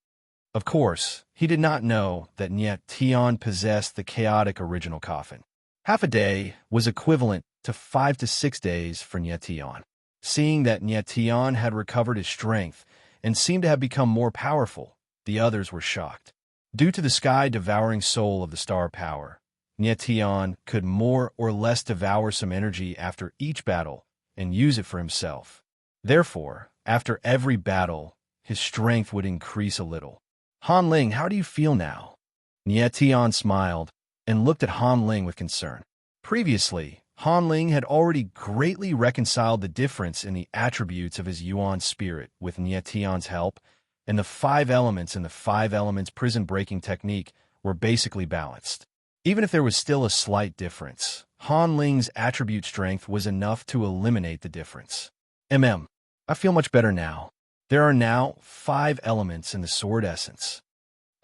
Of course, he did not know that Nie Tian possessed the chaotic original coffin. Half a day was equivalent to 5 to 6 days for Nie Tian. Seeing that Nie Tian had recovered his strength and seemed to have become more powerful, the others were shocked. Due to the sky-devouring soul of the star power, Nie Tian could more or less devour some energy after each battle and use it for himself. Therefore, after every battle, his strength would increase a little. "Han Ling, how do you feel now?" Nie Tian smiled and looked at Han Ling with concern. Previously, Han Ling had already greatly reconciled the difference in the attributes of his Yuan spirit with Nie Tian's help, and the 5 elements in the 5 elements prison-breaking technique were basically balanced. Even if there was still a slight difference, Han Ling's attribute strength was enough to eliminate the difference. I feel much better now. There are now 5 elements in the sword essence."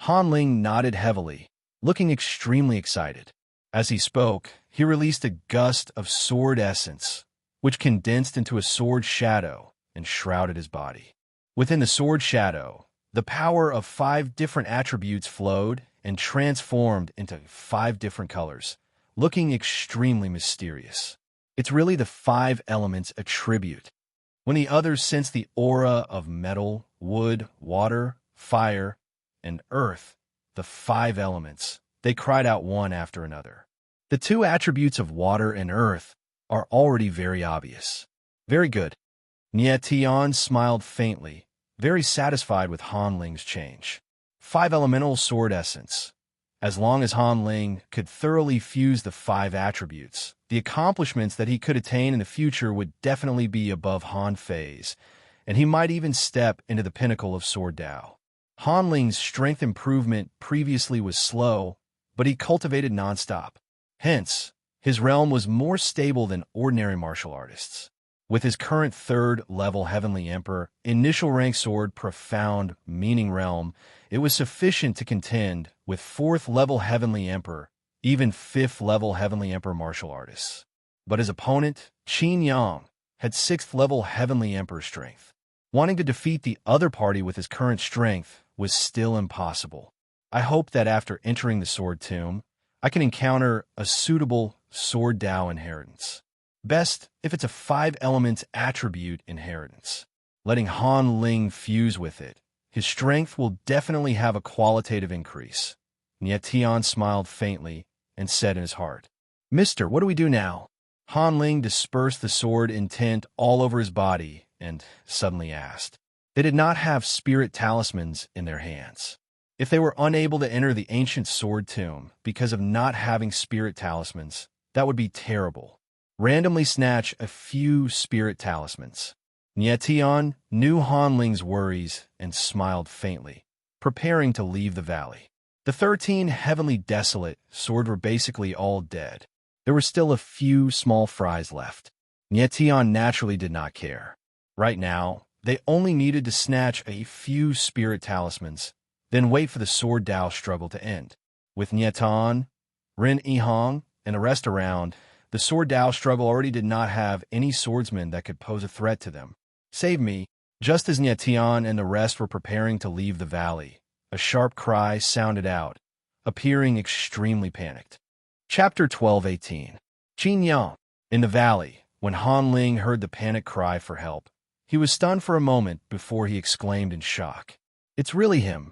Han Ling nodded heavily, looking extremely excited. As he spoke, he released a gust of sword essence, which condensed into a sword shadow and shrouded his body. Within the sword shadow, the power of 5 different attributes flowed and transformed into 5 different colors, looking extremely mysterious. It's really the 5 elements attribute. When the others sensed the aura of metal, wood, water, fire, and earth, the 5 elements, they cried out one after another. The 2 attributes of water and earth are already very obvious. Very good. Nie Tian smiled faintly, very satisfied with Han Ling's change. 5 elemental sword essence. As long as Han Ling could thoroughly fuse the 5 attributes, the accomplishments that he could attain in the future would definitely be above Han Fei's, and he might even step into the pinnacle of Sword Dao. Han Ling's strength improvement previously was slow, but he cultivated nonstop. Hence, his realm was more stable than ordinary martial artists. With his current 3rd-level Heavenly Emperor, initial rank sword Profound Meaning Realm, it was sufficient to contend with 4th-level Heavenly Emperor, even 5th-level Heavenly Emperor martial artists. But his opponent, Qin Yang, had 6th-level Heavenly Emperor strength. Wanting to defeat the other party with his current strength was still impossible. I hope that after entering the Sword Tomb, I can encounter a suitable Sword Dao inheritance. Best if it's a 5 elements attribute inheritance. Letting Han Ling fuse with it, his strength will definitely have a qualitative increase. Nie Tian smiled faintly and said in his heart, "Mister, what do we do now?" Han Ling dispersed the sword intent all over his body and suddenly asked. They did not have spirit talismans in their hands. If they were unable to enter the ancient sword tomb because of not having spirit talismans, that would be terrible. Randomly snatch a few spirit talismans. Nie Tian knew Han Ling's worries and smiled faintly, preparing to leave the valley. The 13 heavenly desolate sword were basically all dead. There were still a few small fries left. Nie Tian naturally did not care. Right now, they only needed to snatch a few spirit talismans, then wait for the Sword Dao struggle to end. With Nie Tian, Rin Yihong, and the rest around, The sword Dao struggle already did not have any swordsman that could pose a threat to them. Save me. Just as Nietian and the rest were preparing to leave the valley, a sharp cry sounded out, appearing extremely panicked. Chapter 12:18. Qin Yang. In the valley, when Han Ling heard the panic cry for help, he was stunned for a moment before he exclaimed in shock, "It's really him."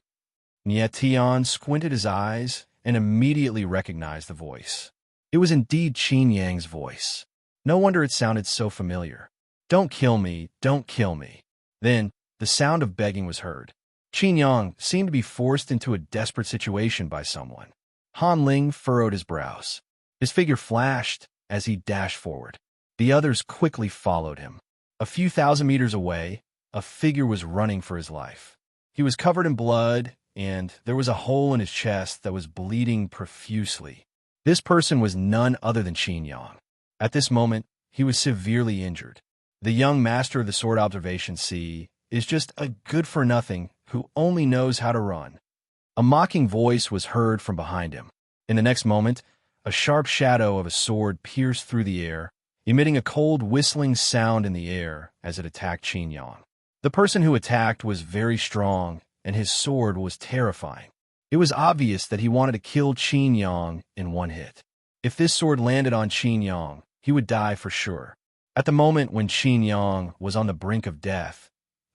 Nietian squinted his eyes and immediately recognized the voice. It was indeed Qin Yang's voice. No wonder it sounded so familiar. "Don't kill me, don't kill me." Then, the sound of begging was heard. Qin Yang seemed to be forced into a desperate situation by someone. Han Ling furrowed his brows. His figure flashed as he dashed forward. The others quickly followed him. A few thousand meters away, a figure was running for his life. He was covered in blood, and there was a hole in his chest that was bleeding profusely. This person was none other than Qin Yang. At this moment, he was severely injured. The young master of the sword observation C is just a good-for-nothing who only knows how to run. A mocking voice was heard from behind him. In the next moment, a sharp shadow of a sword pierced through the air, emitting a cold whistling sound in the air as it attacked Qin Yang. The person who attacked was very strong, and his sword was terrifying. It was obvious that he wanted to kill Qin Yang in one hit. If this sword landed on Qin Yang, he would die for sure. At the moment when Qin Yang was on the brink of death,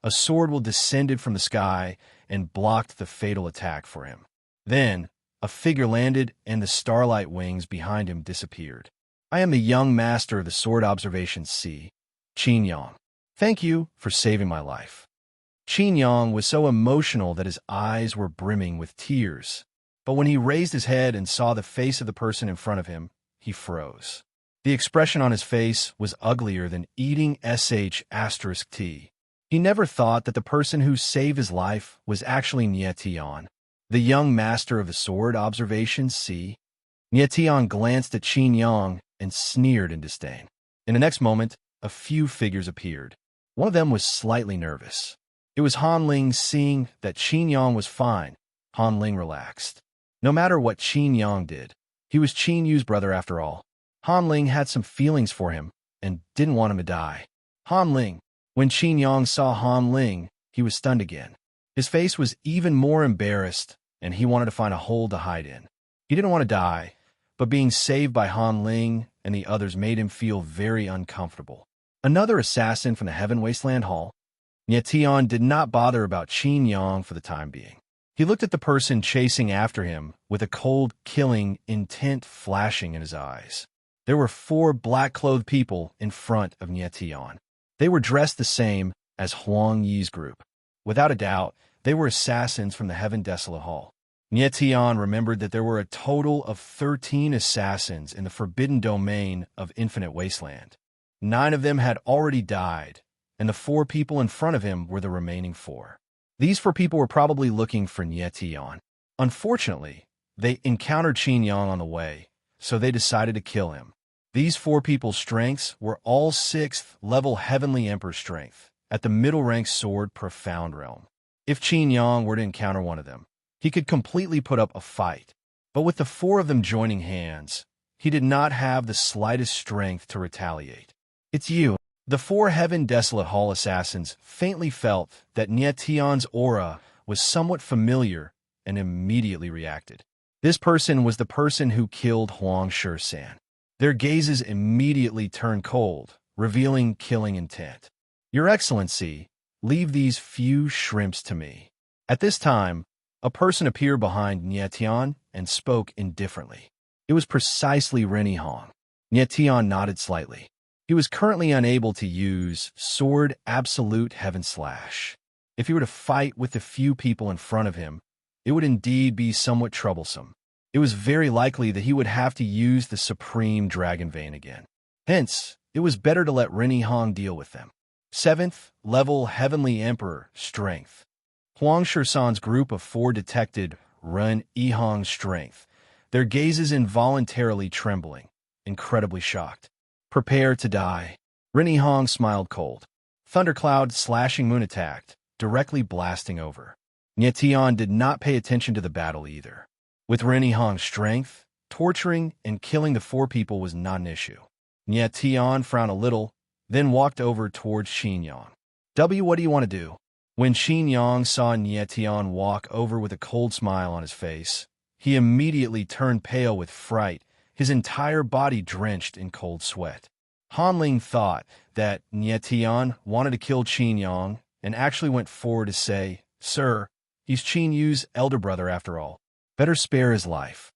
a sword will descended from the sky and blocked the fatal attack for him. Then, a figure landed and the starlight wings behind him disappeared. "I am the young master of the sword observation C, Qin Yang. Thank you for saving my life." Qin Yang was so emotional that his eyes were brimming with tears. But when he raised his head and saw the face of the person in front of him, he froze. The expression on his face was uglier than eating **T. He never thought that the person who saved his life was actually Nietian, the young master of the sword observation C. Nietian glanced at Qin Yang and sneered in disdain. In the next moment, a few figures appeared. One of them was slightly nervous. It was Han Ling. Seeing that Qin Yang was fine, Han Ling relaxed. No matter what Qin Yang did, he was Qin Yu's brother after all. Han Ling had some feelings for him and didn't want him to die. Han Ling. When Qin Yang saw Han Ling, he was stunned again. His face was even more embarrassed, and he wanted to find a hole to hide in. He didn't want to die, but being saved by Han Ling and the others made him feel very uncomfortable. Another assassin from the Heaven Wasteland Hall. Nietian did not bother about Qin Yang for the time being. He looked at the person chasing after him with a cold, killing intent flashing in his eyes. There were 4 black-clothed people in front of Nietian. They were dressed the same as Huang Yi's group. Without a doubt, they were assassins from the Heaven Desolate Hall. Nietian remembered that there were a total of 13 assassins in the forbidden domain of Infinite Wasteland. 9 of them had already died, and the 4 people in front of him were the remaining 4. These 4 people were probably looking for Nietian. Unfortunately, they encountered Qin Yang on the way, so they decided to kill him. These 4 people's strengths were all 6th level Heavenly Emperor strength, at the middle rank sword Profound Realm. If Qin Yang were to encounter one of them, he could completely put up a fight. But with the 4 of them joining hands, he did not have the slightest strength to retaliate. "It's you." The 4 Heaven Desolate Hall assassins faintly felt that Nietian's aura was somewhat familiar and immediately reacted. This person was the person who killed Huang Shi-san. Their gazes immediately turned cold, revealing killing intent. "Your Excellency, leave these few shrimps to me." At this time, a person appeared behind Nietian and spoke indifferently. It was precisely Rennie Hong. Nietian nodded slightly. He was currently unable to use Sword Absolute Heaven Slash. If he were to fight with the few people in front of him, it would indeed be somewhat troublesome. It was very likely that he would have to use the Supreme Dragon Vein again. Hence, it was better to let Rennie Hong deal with them. 7th level Heavenly Emperor Strength. Huang Shi-san's group of 4 detected Ren Yihong's strength, their gazes involuntarily trembling, incredibly shocked. "Prepare to die." Rennie Hong smiled cold. Thundercloud slashing moon attacked, directly blasting over. Nietian did not pay attention to the battle either. With Rennie Hong's strength, torturing and killing the 4 people was not an issue. Nye Tian frowned a little, then walked over towards Xin Yang. What do you want to do? When Xin Yang saw Nye Tian walk over with a cold smile on his face, he immediately turned pale with fright, his entire body drenched in cold sweat. Han Ling thought that Nye Tian wanted to kill Xin Yang and actually went forward to say, "Sir, he's Qin Yu's elder brother after all. Better spare his life."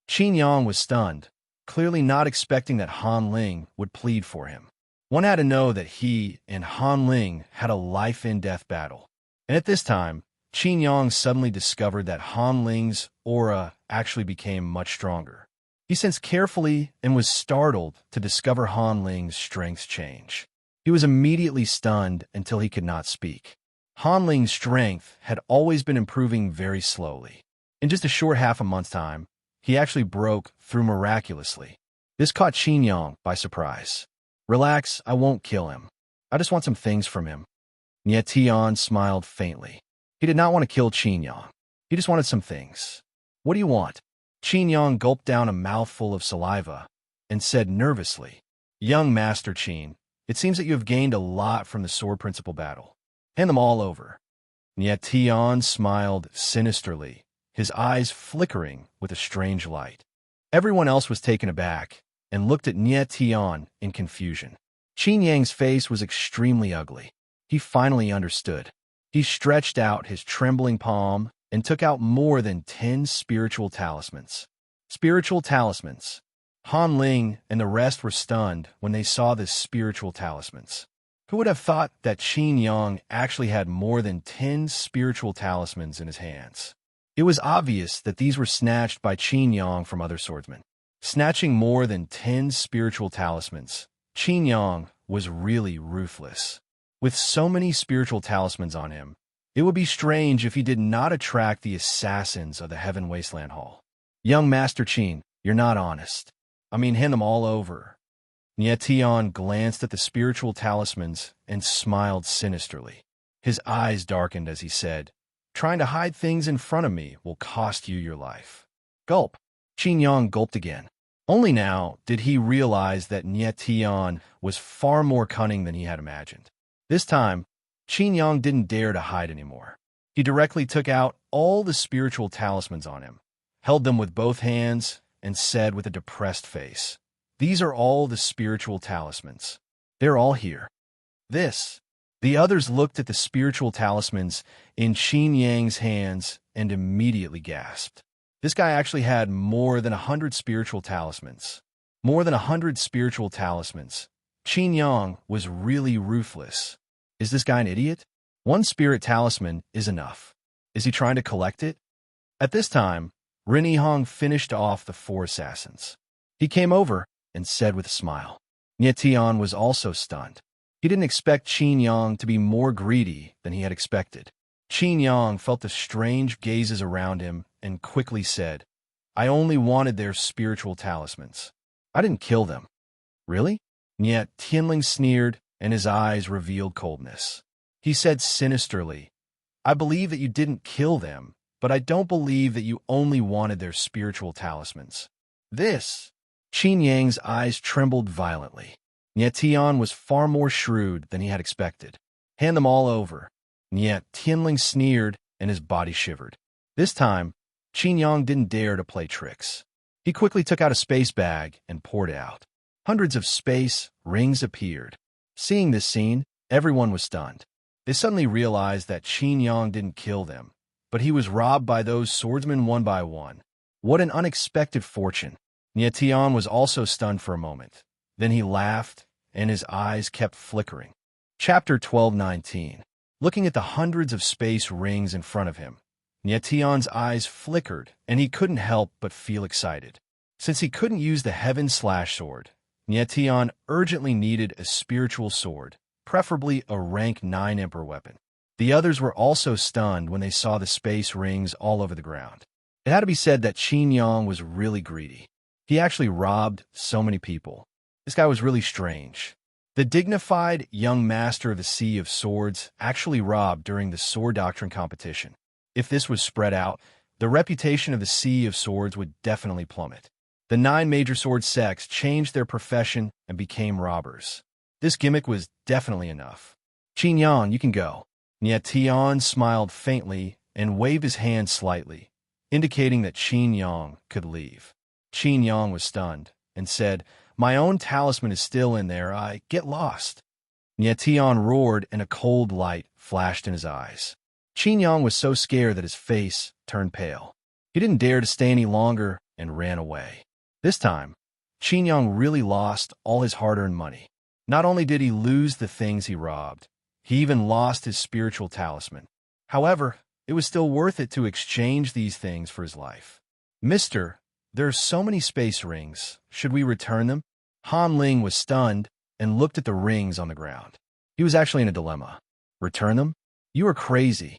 Xin Yang was stunned, clearly not expecting that Han Ling would plead for him. One had to know that he and Han Ling had a life-and-death battle. And at this time, Xin Yang suddenly discovered that Han Ling's aura actually became much stronger. He sensed carefully and was startled to discover Han Ling's strength change. He was immediately stunned until he could not speak. Han Ling's strength had always been improving very slowly. In just a short half a month's time, he actually broke through miraculously. This caught Xin Yang by surprise. "Relax, I won't kill him. I just want some things from him." Nye Tian smiled faintly. He did not want to kill Xin Yang. He just wanted some things. "What do you want?" Xin Yang gulped down a mouthful of saliva and said nervously, "Young Master Qin, it seems that you have gained a lot from the sword principle battle. Hand them all over." Nye Tian smiled sinisterly, his eyes flickering with a strange light. Everyone else was taken aback and looked at Nye Tian in confusion. Xin Yang's face was extremely ugly. He finally understood. He stretched out his trembling palm and took out more than 10 spiritual talismans. Spiritual talismans. Han Ling and the rest were stunned when they saw the spiritual talismans. Who would have thought that Xin Yang actually had more than 10 spiritual talismans in his hands? It was obvious that these were snatched by Xin Yang from other swordsmen. Snatching more than 10 spiritual talismans, Xin Yang was really ruthless. With so many spiritual talismans on him, it would be strange if he did not attract the assassins of the Heaven Wasteland Hall. "Young Master Qin, you're not honest. Hand them all over." Nye Tian glanced at the spiritual talismans and smiled sinisterly. His eyes darkened as he said, "Trying to hide things in front of me will cost you your life." Gulp. Xin Yang gulped again. Only now did he realize that Nye Tian was far more cunning than he had imagined. This time, Xin Yang didn't dare to hide anymore. He directly took out all the spiritual talismans on him, held them with both hands, and said with a depressed face, "These are all the spiritual talismans. They're all here." This. The others looked at the spiritual talismans in Xin Yang's hands and immediately gasped. This guy actually had more than 100 spiritual talismans. More than 100 spiritual talismans. Xin Yang was really ruthless. Is this guy an idiot? One spirit talisman is enough. Is he trying to collect it? At this time, Ren Yihong finished off the 4 assassins. He came over and said with a smile. Nye Tian was also stunned. He didn't expect Xin Yang to be more greedy than he had expected. Xin Yang felt the strange gazes around him and quickly said, "I only wanted their spiritual talismans. I didn't kill them." "Really?" Nye Tianling sneered, and his eyes revealed coldness. He said sinisterly, "I believe that you didn't kill them, but I don't believe that you only wanted their spiritual talismans." This. Xin Yang's eyes trembled violently. Nye Tian was far more shrewd than he had expected. "Hand them all over." Nye Tianling sneered, and his body shivered. This time, Xin Yang didn't dare to play tricks. He quickly took out a space bag and poured it out. Hundreds of space rings appeared. Seeing this scene, everyone was stunned. They suddenly realized that Xin Yang didn't kill them, but he was robbed by those swordsmen one by one. What an unexpected fortune. Nye Tian was also stunned for a moment. Then he laughed, and his eyes kept flickering. Chapter 12:19. Looking at the hundreds of space rings in front of him, Nye Tian's eyes flickered, and he couldn't help but feel excited. Since he couldn't use the Heaven Slash sword, Nye Tian urgently needed a spiritual sword, preferably a rank 9 Emperor weapon. The others were also stunned when they saw the space rings all over the ground. It had to be said that Xin Yang was really greedy. He actually robbed so many people. This guy was really strange. The dignified young master of the Sea of Swords actually robbed during the sword doctrine competition. If this was spread out, the reputation of the Sea of Swords would definitely plummet. The 9 major sword sects changed their profession and became robbers. This gimmick was definitely enough. Qin Yang, you can go. Nye Tian smiled faintly and waved his hand slightly, indicating that Qin Yang could leave. Qin Yang was stunned and said, "My own talisman is still in there. I get lost." Nye Tian roared and a cold light flashed in his eyes. Qin Yang was so scared that his face turned pale. He didn't dare to stay any longer and ran away. This time, Qin Yang really lost all his hard-earned money. Not only did he lose the things he robbed, he even lost his spiritual talisman. However, it was still worth it to exchange these things for his life. "Mister, there are so many space rings. Should we return them?" Han Ling was stunned and looked at the rings on the ground. He was actually in a dilemma. Return them? You are crazy.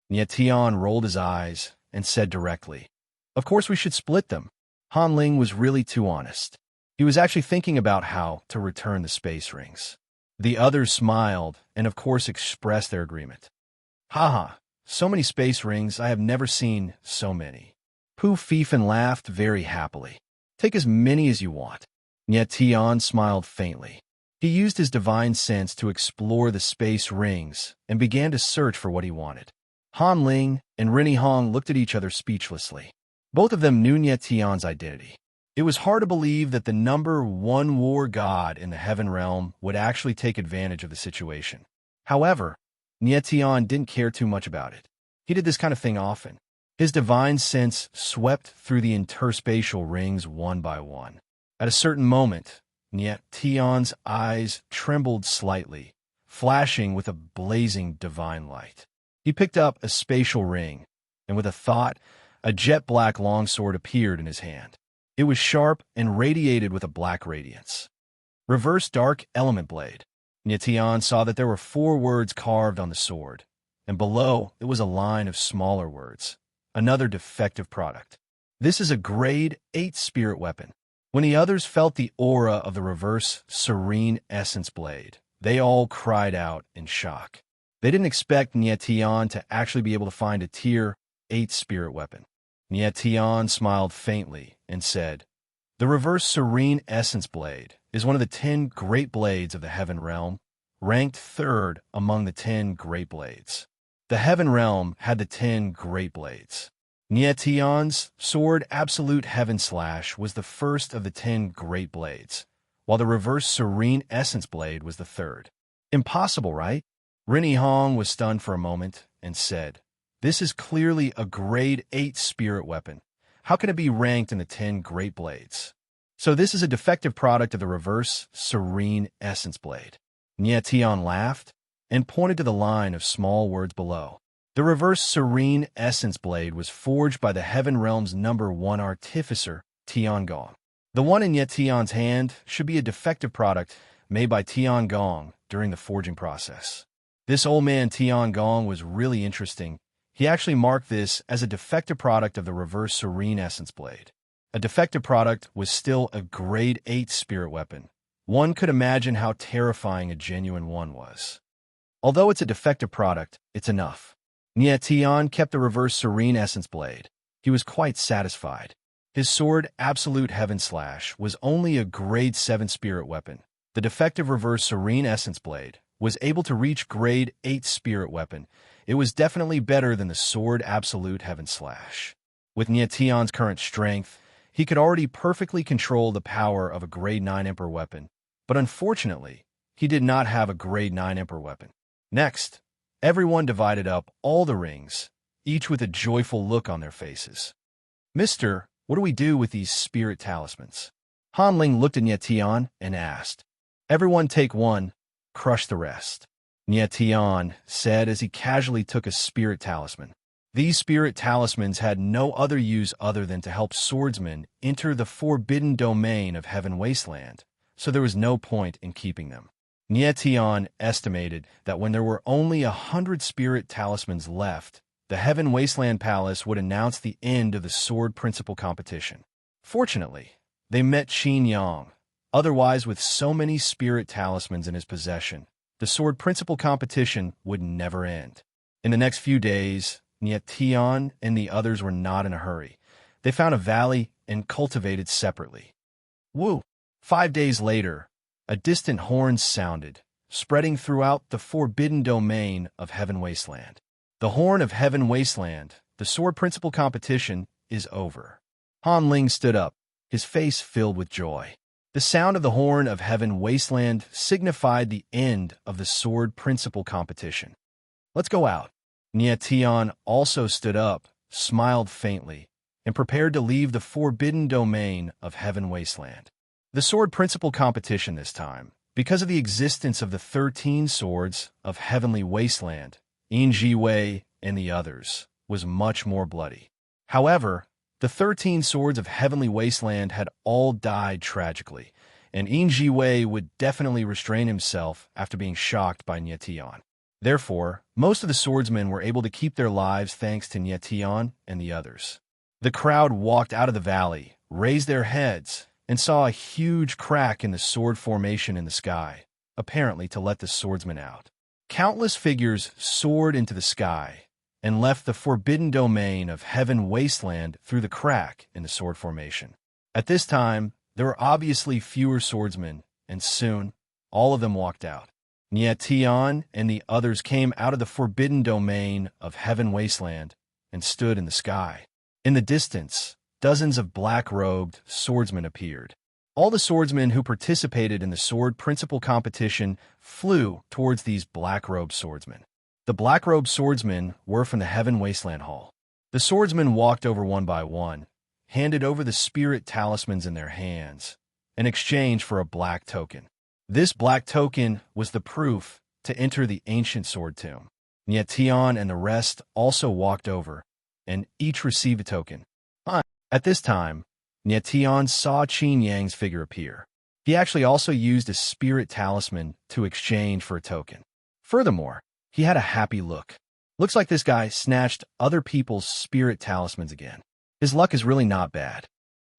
Nye Tian rolled his eyes and said directly, "Of course we should split them." Han Ling was really too honest. He was actually thinking about how to return the space rings. The others smiled and of course expressed their agreement. "Haha, so many space rings, I have never seen so many." Pu Fifan laughed very happily. "Take as many as you want." Nye Tian smiled faintly. He used his divine sense to explore the space rings and began to search for what he wanted. Han Ling and Rinny Hong looked at each other speechlessly. Both of them knew Nye Tian's identity. It was hard to believe that the #1 war god in the heaven realm would actually take advantage of the situation. However, Nye Tian didn't care too much about it. He did this kind of thing often. His divine sense swept through the interspatial rings one by one. At a certain moment, Nye Tian's eyes trembled slightly, flashing with a blazing divine light. He picked up a spatial ring, and with a thought, a jet-black longsword appeared in his hand. It was sharp and radiated with a black radiance. "Reverse Dark Element Blade." Nye Tian saw that there were 4 words carved on the sword, and below it was a line of smaller words. Another defective product. "This is a grade 8 spirit weapon." When the others felt the aura of the reverse serene essence blade, they all cried out in shock. They didn't expect Nye Tian to actually be able to find a tier 8 spirit weapon. Nye Tian smiled faintly and said, "The reverse serene essence blade is one of the 10 great blades of the heaven realm, ranked 3rd among the 10 great blades." The heaven realm had the 10 great blades. Nye Tian's sword Absolute Heaven Slash was the first of the 10 great blades, while the reverse serene essence blade was the 3rd. Impossible, right? Rinny Hong was stunned for a moment and said, "This is clearly a grade 8 spirit weapon. How can it be ranked in the 10 great blades?" "So this is a defective product of the reverse serene essence blade." Nye Tian laughed and pointed to the line of small words below. The reverse serene essence blade was forged by the heaven realm's #1 artificer, Tiangong. The one in Nye Tian's hand should be a defective product made by Tiangong during the forging process. This old man Tiangong was really interesting. He actually marked this as a defective product of the reverse serene essence blade. A defective product was still a grade 8 spirit weapon. One could imagine how terrifying a genuine one was. Although it's a defective product, it's enough. Nye Tian kept the reverse serene essence blade. He was quite satisfied. His sword Absolute Heaven Slash was only a grade 7 spirit weapon. The defective reverse serene essence blade was able to reach grade 8 spirit weapon. It was definitely better than the sword Absolute Heaven Slash. With Nye Tian's current strength, he could already perfectly control the power of a grade 9 Emperor weapon, but unfortunately, he did not have a grade 9 Emperor weapon. Next, everyone divided up all the rings, each with a joyful look on their faces. "Mister, what do we do with these spirit talismans?" Han Ling looked at Nye Tian and asked. "Everyone take one, crush the rest," Nye Tian said as he casually took a spirit talisman. These spirit talismans had no other use other than to help swordsmen enter the forbidden domain of Heaven Wasteland, so there was no point in keeping them. Nye Tian estimated that when there were only 100 spirit talismans left, the Heaven Wasteland Palace would announce the end of the sword principal competition. Fortunately, they met Qin Yang. Otherwise, with so many spirit talismans in his possession, the sword principal competition would never end. In the next few days, Nye Tian and the others were not in a hurry. They found a valley and cultivated separately. Woo! 5 days later, a distant horn sounded, spreading throughout the forbidden domain of Heaven Wasteland. The Horn of Heaven Wasteland, the sword principal competition, is over. Han Ling stood up, his face filled with joy. The sound of the Horn of Heaven Wasteland signified the end of the sword principal competition. Let's go out. Nia Tian also stood up, smiled faintly, and prepared to leave the forbidden domain of Heaven Wasteland. The sword principal competition this time, because of the existence of the 13 swords of Heavenly Wasteland, Yin Ji Wei and the others, was much more bloody. However, the 13 swords of Heavenly Wasteland had all died tragically, and Yin Ji Wei would definitely restrain himself after being shocked by Nia Tian. Therefore, most of the swordsmen were able to keep their lives thanks to Nia Tian and the others. The crowd walked out of the valley, raised their heads, and saw a huge crack in the sword formation in the sky, apparently to let the swordsmen out. Countless figures soared into the sky and left the forbidden domain of Heaven Wasteland through the crack in the sword formation. At this time, there were obviously fewer swordsmen, and soon, all of them walked out. Nia Tian and the others came out of the forbidden domain of Heaven Wasteland and stood in the sky. In the distance, dozens of black-robed swordsmen appeared. All the swordsmen who participated in the sword principal competition flew towards these black-robed swordsmen. The black-robed swordsmen were from the Heaven Wasteland Hall. The swordsmen walked over one by one, handed over the spirit talismans in their hands, in exchange for a black token. This black token was the proof to enter the ancient sword tomb. Nia Tian and the rest also walked over, and each received a token. At this time, Nia Tian saw Qin Yang's figure appear. He actually also used a spirit talisman to exchange for a token. Furthermore, he had a happy look. Looks like this guy snatched other people's spirit talismans again. His luck is really not bad.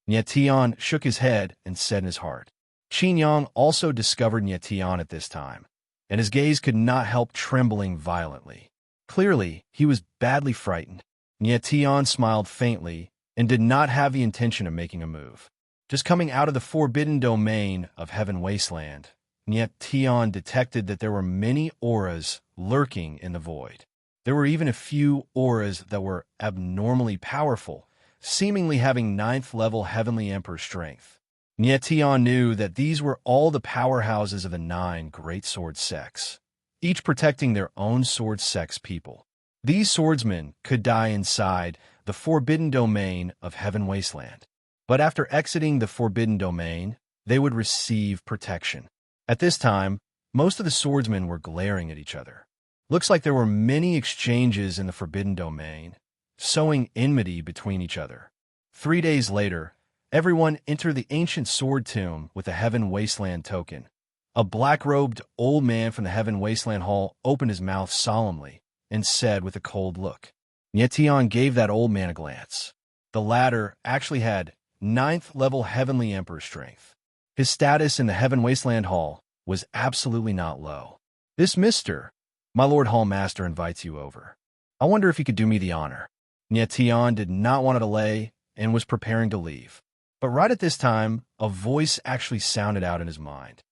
Nia Tian shook his head and said in his heart. Qin Yang also discovered Nia Tian at this time, and his gaze could not help trembling violently. Clearly, he was badly frightened. Nia Tian smiled faintly and did not have the intention of making a move. Just coming out of the forbidden domain of Heaven Wasteland, Nia Tian detected that there were many auras lurking in the void. There were even a few auras that were abnormally powerful, seemingly having 9th-level Heavenly Emperor strength. Nia Tian knew that these were all the powerhouses of the 9 great sword sects, each protecting their own sword sect's people. These swordsmen could die inside the forbidden domain of Heaven Wasteland, but after exiting the forbidden domain, they would receive protection. At this time, most of the swordsmen were glaring at each other. Looks like there were many exchanges in the forbidden domain, sowing enmity between each other. 3 days later, everyone entered the ancient sword tomb with a Heaven Wasteland token. A black-robed old man from the Heaven Wasteland Hall opened his mouth solemnly and said with a cold look. Nia Tian gave that old man a glance. The latter actually had 9th-level Heavenly Emperor strength. His status in the Heaven Wasteland Hall was absolutely not low. This Mr. My Lord Hall Master invites you over. I wonder if you could do me the honor. Nia Tian did not want to delay and was preparing to leave. But right at this time, a voice actually sounded out in his mind.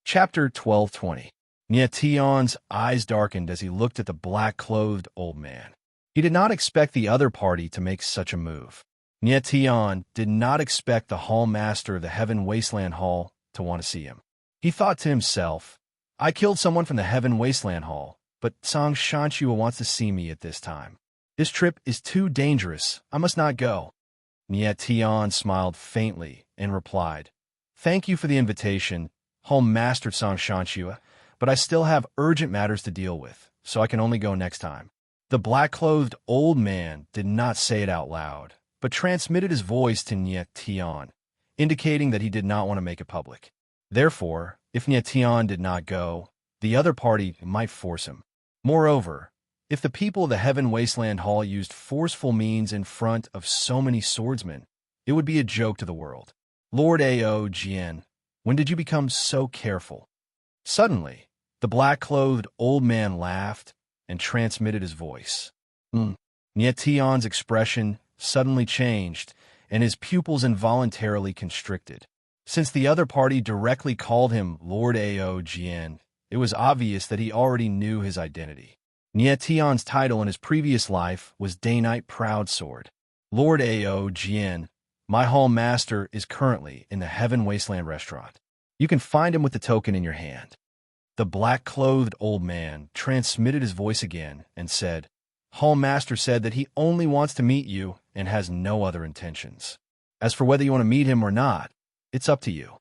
Chapter 1220. Nia Tian's eyes darkened as he looked at the black-clothed old man. He did not expect the other party to make such a move. Nia Tian did not expect the Hall Master of the Heaven Wasteland Hall to want to see him. He thought to himself, I killed someone from the Heaven Wasteland Hall, but Song Shanshua wants to see me at this time. This trip is too dangerous. I must not go. Nia Tian smiled faintly and replied, Thank you for the invitation, Hall Master Song Shanshua, but I still have urgent matters to deal with, so I can only go next time. The black-clothed old man did not say it out loud, but transmitted his voice to Nia Tian, indicating that he did not want to make it public. Therefore, if Nia Tian did not go, the other party might force him. Moreover, if the people of the Heaven Wasteland Hall used forceful means in front of so many swordsmen, it would be a joke to the world. Lord Ao Jian, when did you become so careful? Suddenly, the black-clothed old man laughed and transmitted his voice. Nia Tian's expression suddenly changed, and his pupils involuntarily constricted. Since the other party directly called him Lord Ao Jian, it was obvious that he already knew his identity. Nie Tian's title in his previous life was Day-Night Proudsword. Lord Ao Jian, my hall master, is currently in the Heaven Wasteland restaurant. You can find him with the token in your hand. The black-clothed old man transmitted his voice again and said, Hall master said that he only wants to meet you and has no other intentions. As for whether you want to meet him or not, it's up to you.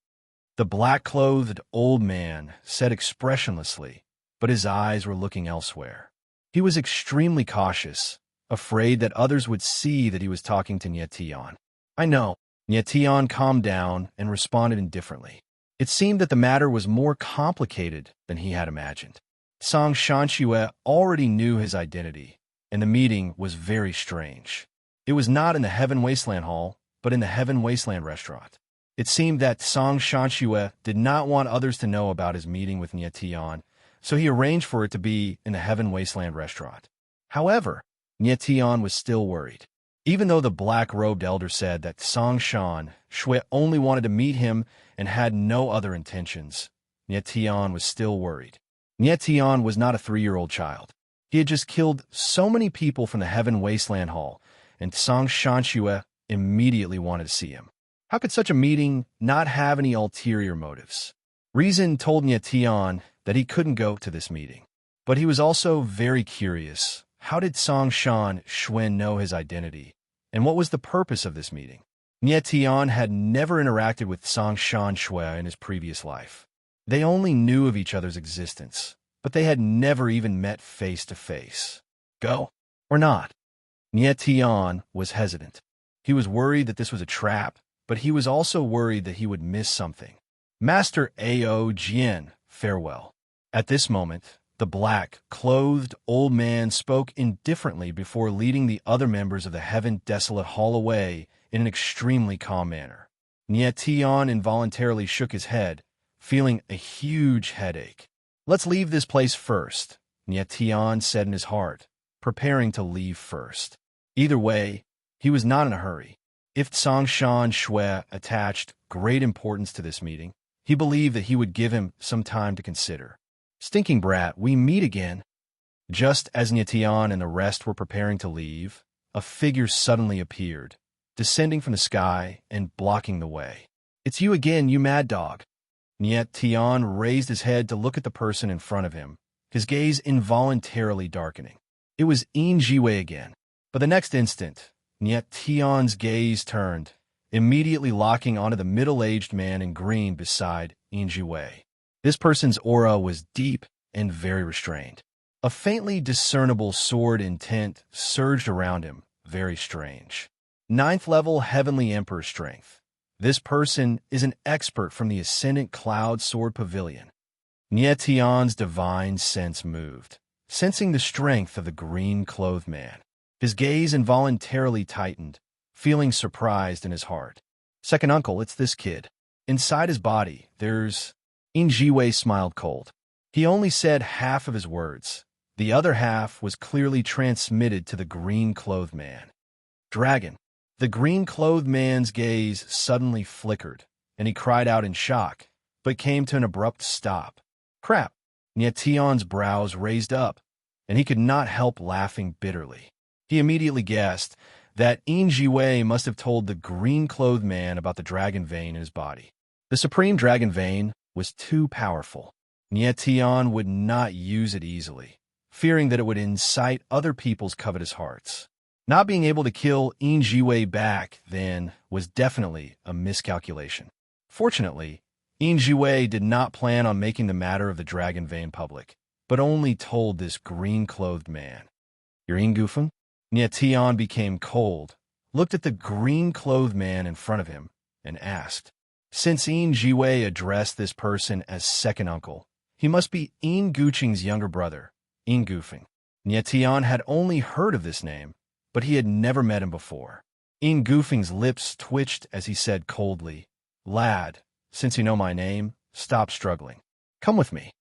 The black-clothed old man said expressionlessly, but his eyes were looking elsewhere. He was extremely cautious, afraid that others would see that he was talking to Nie Tian. I know. Nie Tian calmed down and responded indifferently. It seemed that the matter was more complicated than he had imagined. Song Shanxue already knew his identity, and the meeting was very strange. It was not in the Heaven Wasteland Hall, but in the Heaven Wasteland restaurant. It seemed that Song Shanxue did not want others to know about his meeting with Nie Tian, so he arranged for it to be in the Heaven Wasteland restaurant. However, Nie Tian was still worried. Even though the black-robed elder said that Song Shanxue only wanted to meet him and had no other intentions, Nie Tian was still worried. Nie Tian was not a 3-year-old child. He had just killed so many people from the Heaven Wasteland Hall, and Song Shanxue immediately wanted to see him. How could such a meeting not have any ulterior motives? Reason told Nie Tian that he couldn't go to this meeting. But he was also very curious. How did Song Shanxue know his identity? And what was the purpose of this meeting? Nie Tian had never interacted with Song Shanxue in his previous life. They only knew of each other's existence, but they had never even met face to face. Go or not? Nie Tian was hesitant. He was worried that this was a trap, but he was also worried that he would miss something. Master Ao Jian, farewell. At this moment, the black-clothed old man spoke indifferently before leading the other members of the Heaven Desolate Hall away in an extremely calm manner. Nie Tian involuntarily shook his head, feeling a huge headache. Let's leave this place first, Nie Tian said in his heart, preparing to leave first. Either way, he was not in a hurry. If Song Shanxue attached great importance to this meeting, he believed that he would give him some time to consider. Stinking brat, we meet again. Just as Nie Tian and the rest were preparing to leave, a figure suddenly appeared, descending from the sky and blocking the way. It's you again, you mad dog. Nie Tian raised his head to look at the person in front of him, his gaze involuntarily darkening. It was Yin Jiwei again. But the next instant, Nie Tian's gaze turned, immediately locking onto the middle-aged man in green beside Yin Jiwei. This person's aura was deep and very restrained. A faintly discernible sword intent surged around him, very strange. 9th level Heavenly Emperor strength. This person is an expert from the Ascendant Cloud Sword Pavilion. Nie Tian's divine sense moved, sensing the strength of the green-clothed man. His gaze involuntarily tightened, feeling surprised in his heart. Second uncle, it's this kid. Inside his body, there's... Yin Jiwei smiled cold. He only said half of his words. The other half was clearly transmitted to the green-clothed man. Dragon. The green-clothed man's gaze suddenly flickered, and he cried out in shock, but came to an abrupt stop. Crap! Nie Tian's brows raised up, and he could not help laughing bitterly. He immediately guessed that Yin Jiwei must have told the green-clothed man about the dragon vein in his body. The supreme dragon vein was too powerful. Nie Tian would not use it easily, fearing that it would incite other people's covetous hearts. Not being able to kill Yin Jiwei back then was definitely a miscalculation. Fortunately, Yin Jiwei did not plan on making the matter of the dragon vein public, but only told this green-clothed man. You're Yin Goofing? Nie Tian became cold, looked at the green-clothed man in front of him, and asked. Since Yin Jiwei addressed this person as second uncle, he must be Yin Guqing's younger brother, Yin Goofing. Nie Tian had only heard of this name, but he had never met him before. Yin Goofing's lips twitched as he said coldly, Lad, since you know my name, stop struggling. Come with me.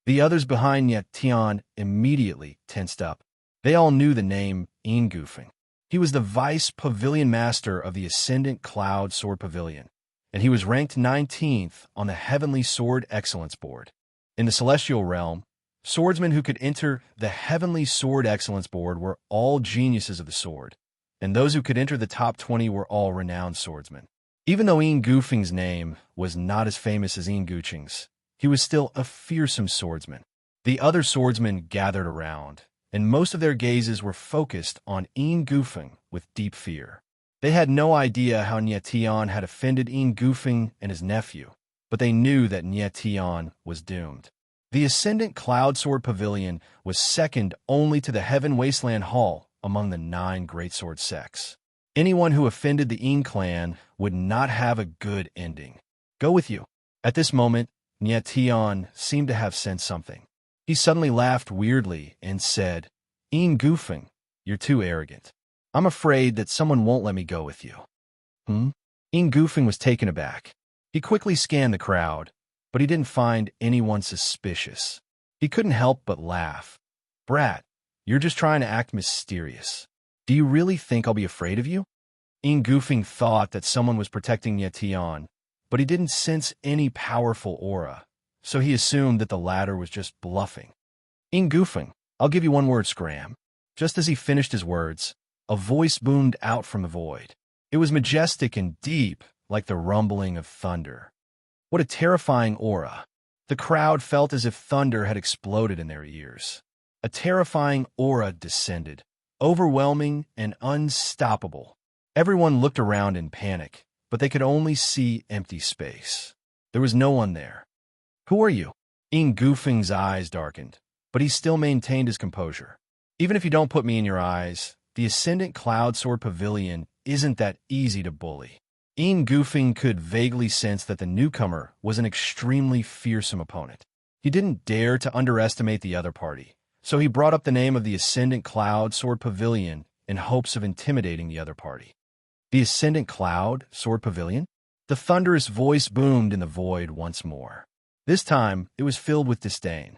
The others behind Nie Tian immediately tensed up. They all knew the name Yin Goofing. He was the vice pavilion master of the Ascendant Cloud Sword Pavilion, and he was ranked 19th on the Heavenly Sword Excellence Board. In the Celestial Realm, swordsmen who could enter the Heavenly Sword Excellence Board were all geniuses of the sword, and those who could enter the top 20 were all renowned swordsmen. Even though Ian Goofing's name was not as famous as Ian Gooching's, he was still a fearsome swordsman. The other swordsmen gathered around, and most of their gazes were focused on Ian Goofing with deep fear. They had no idea how Nyetian had offended Ian Goofing and his nephew, but they knew that Nyetian was doomed. The Ascendant Cloud Sword Pavilion was second only to the Heaven Wasteland Hall among the 9 greatsword sects. Anyone who offended the Ian clan would not have a good ending. Go with you. At this moment, Nyetian seemed to have sensed something. He suddenly laughed weirdly and said, "Ian Goofing, you're too arrogant. I'm afraid that someone won't let me go with you." Ian Goofing was taken aback. He quickly scanned the crowd, but he didn't find anyone suspicious. He couldn't help but laugh. "Brat, you're just trying to act mysterious. Do you really think I'll be afraid of you?" Ian Goofing thought that someone was protecting Nyetian, but he didn't sense any powerful aura, so he assumed that the latter was just bluffing. "Ian Goofing, I'll give you one word, Scram." Just as he finished his words, a voice boomed out from the void. It was majestic and deep, like the rumbling of thunder. What a terrifying aura. The crowd felt as if thunder had exploded in their ears. A terrifying aura descended, overwhelming and unstoppable. Everyone looked around in panic, but they could only see empty space. There was no one there. "Who are you?" Ian Goofing's eyes darkened, but he still maintained his composure. "Even if you don't put me in your eyes, the Ascendant Cloud Sword Pavilion isn't that easy to bully." Ian Goofing could vaguely sense that the newcomer was an extremely fearsome opponent. He didn't dare to underestimate the other party, so he brought up the name of the Ascendant Cloud Sword Pavilion in hopes of intimidating the other party. "The Ascendant Cloud Sword Pavilion?" The thunderous voice boomed in the void once more. This time, it was filled with disdain.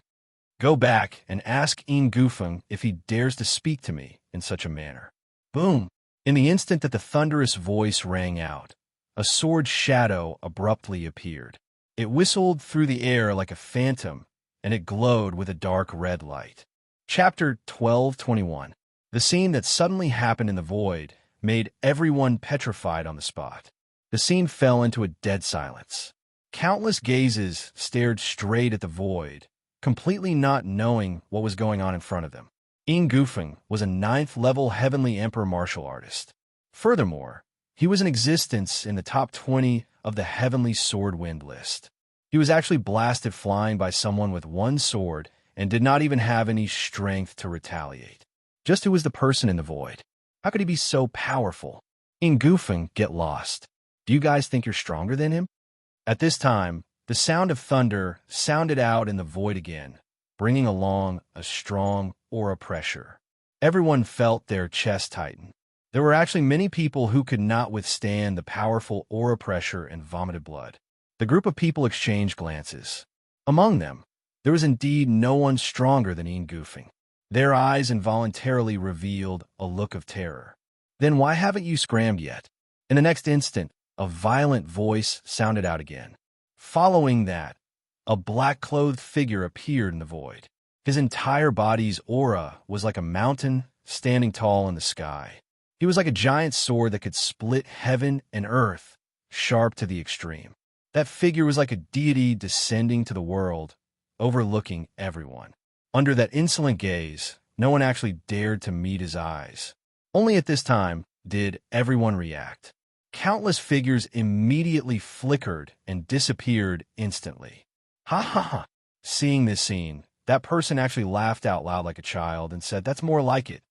"Go back and ask Ian Goofing if he dares to speak to me in such a manner." Boom! In the instant that the thunderous voice rang out, a sword shadow abruptly appeared. It whistled through the air like a phantom, and it glowed with a dark red light. Chapter 12:21. The scene that suddenly happened in the void made everyone petrified on the spot. The scene fell into a dead silence. Countless gazes stared straight at the void, completely not knowing what was going on in front of them. Ian Goofing was a 9th-level Heavenly Emperor martial artist. Furthermore, he was in existence in the top 20 of the Heavenly Sword Wind list. He was actually blasted flying by someone with one sword and did not even have any strength to retaliate. Just who was the person in the void? How could he be so powerful? Ian Goofing, get lost. Do you guys think you're stronger than him? At this time, the sound of thunder sounded out in the void again, bringing along a strong aura pressure. Everyone felt their chest tighten. There were actually many people who could not withstand the powerful aura pressure and vomited blood. The group of people exchanged glances. Among them, there was indeed no one stronger than Ian Goofing. Their eyes involuntarily revealed a look of terror. "Then why haven't you scrammed yet?" In the next instant, a violent voice sounded out again. Following that, a black-clothed figure appeared in the void. His entire body's aura was like a mountain standing tall in the sky. He was like a giant sword that could split heaven and earth, sharp to the extreme. That figure was like a deity descending to the world, overlooking everyone. Under that insolent gaze, no one actually dared to meet his eyes. Only at this time did everyone react. Countless figures immediately flickered and disappeared instantly. Ha ha ha! Seeing this scene, that person actually laughed out loud like a child and said, "That's more like it.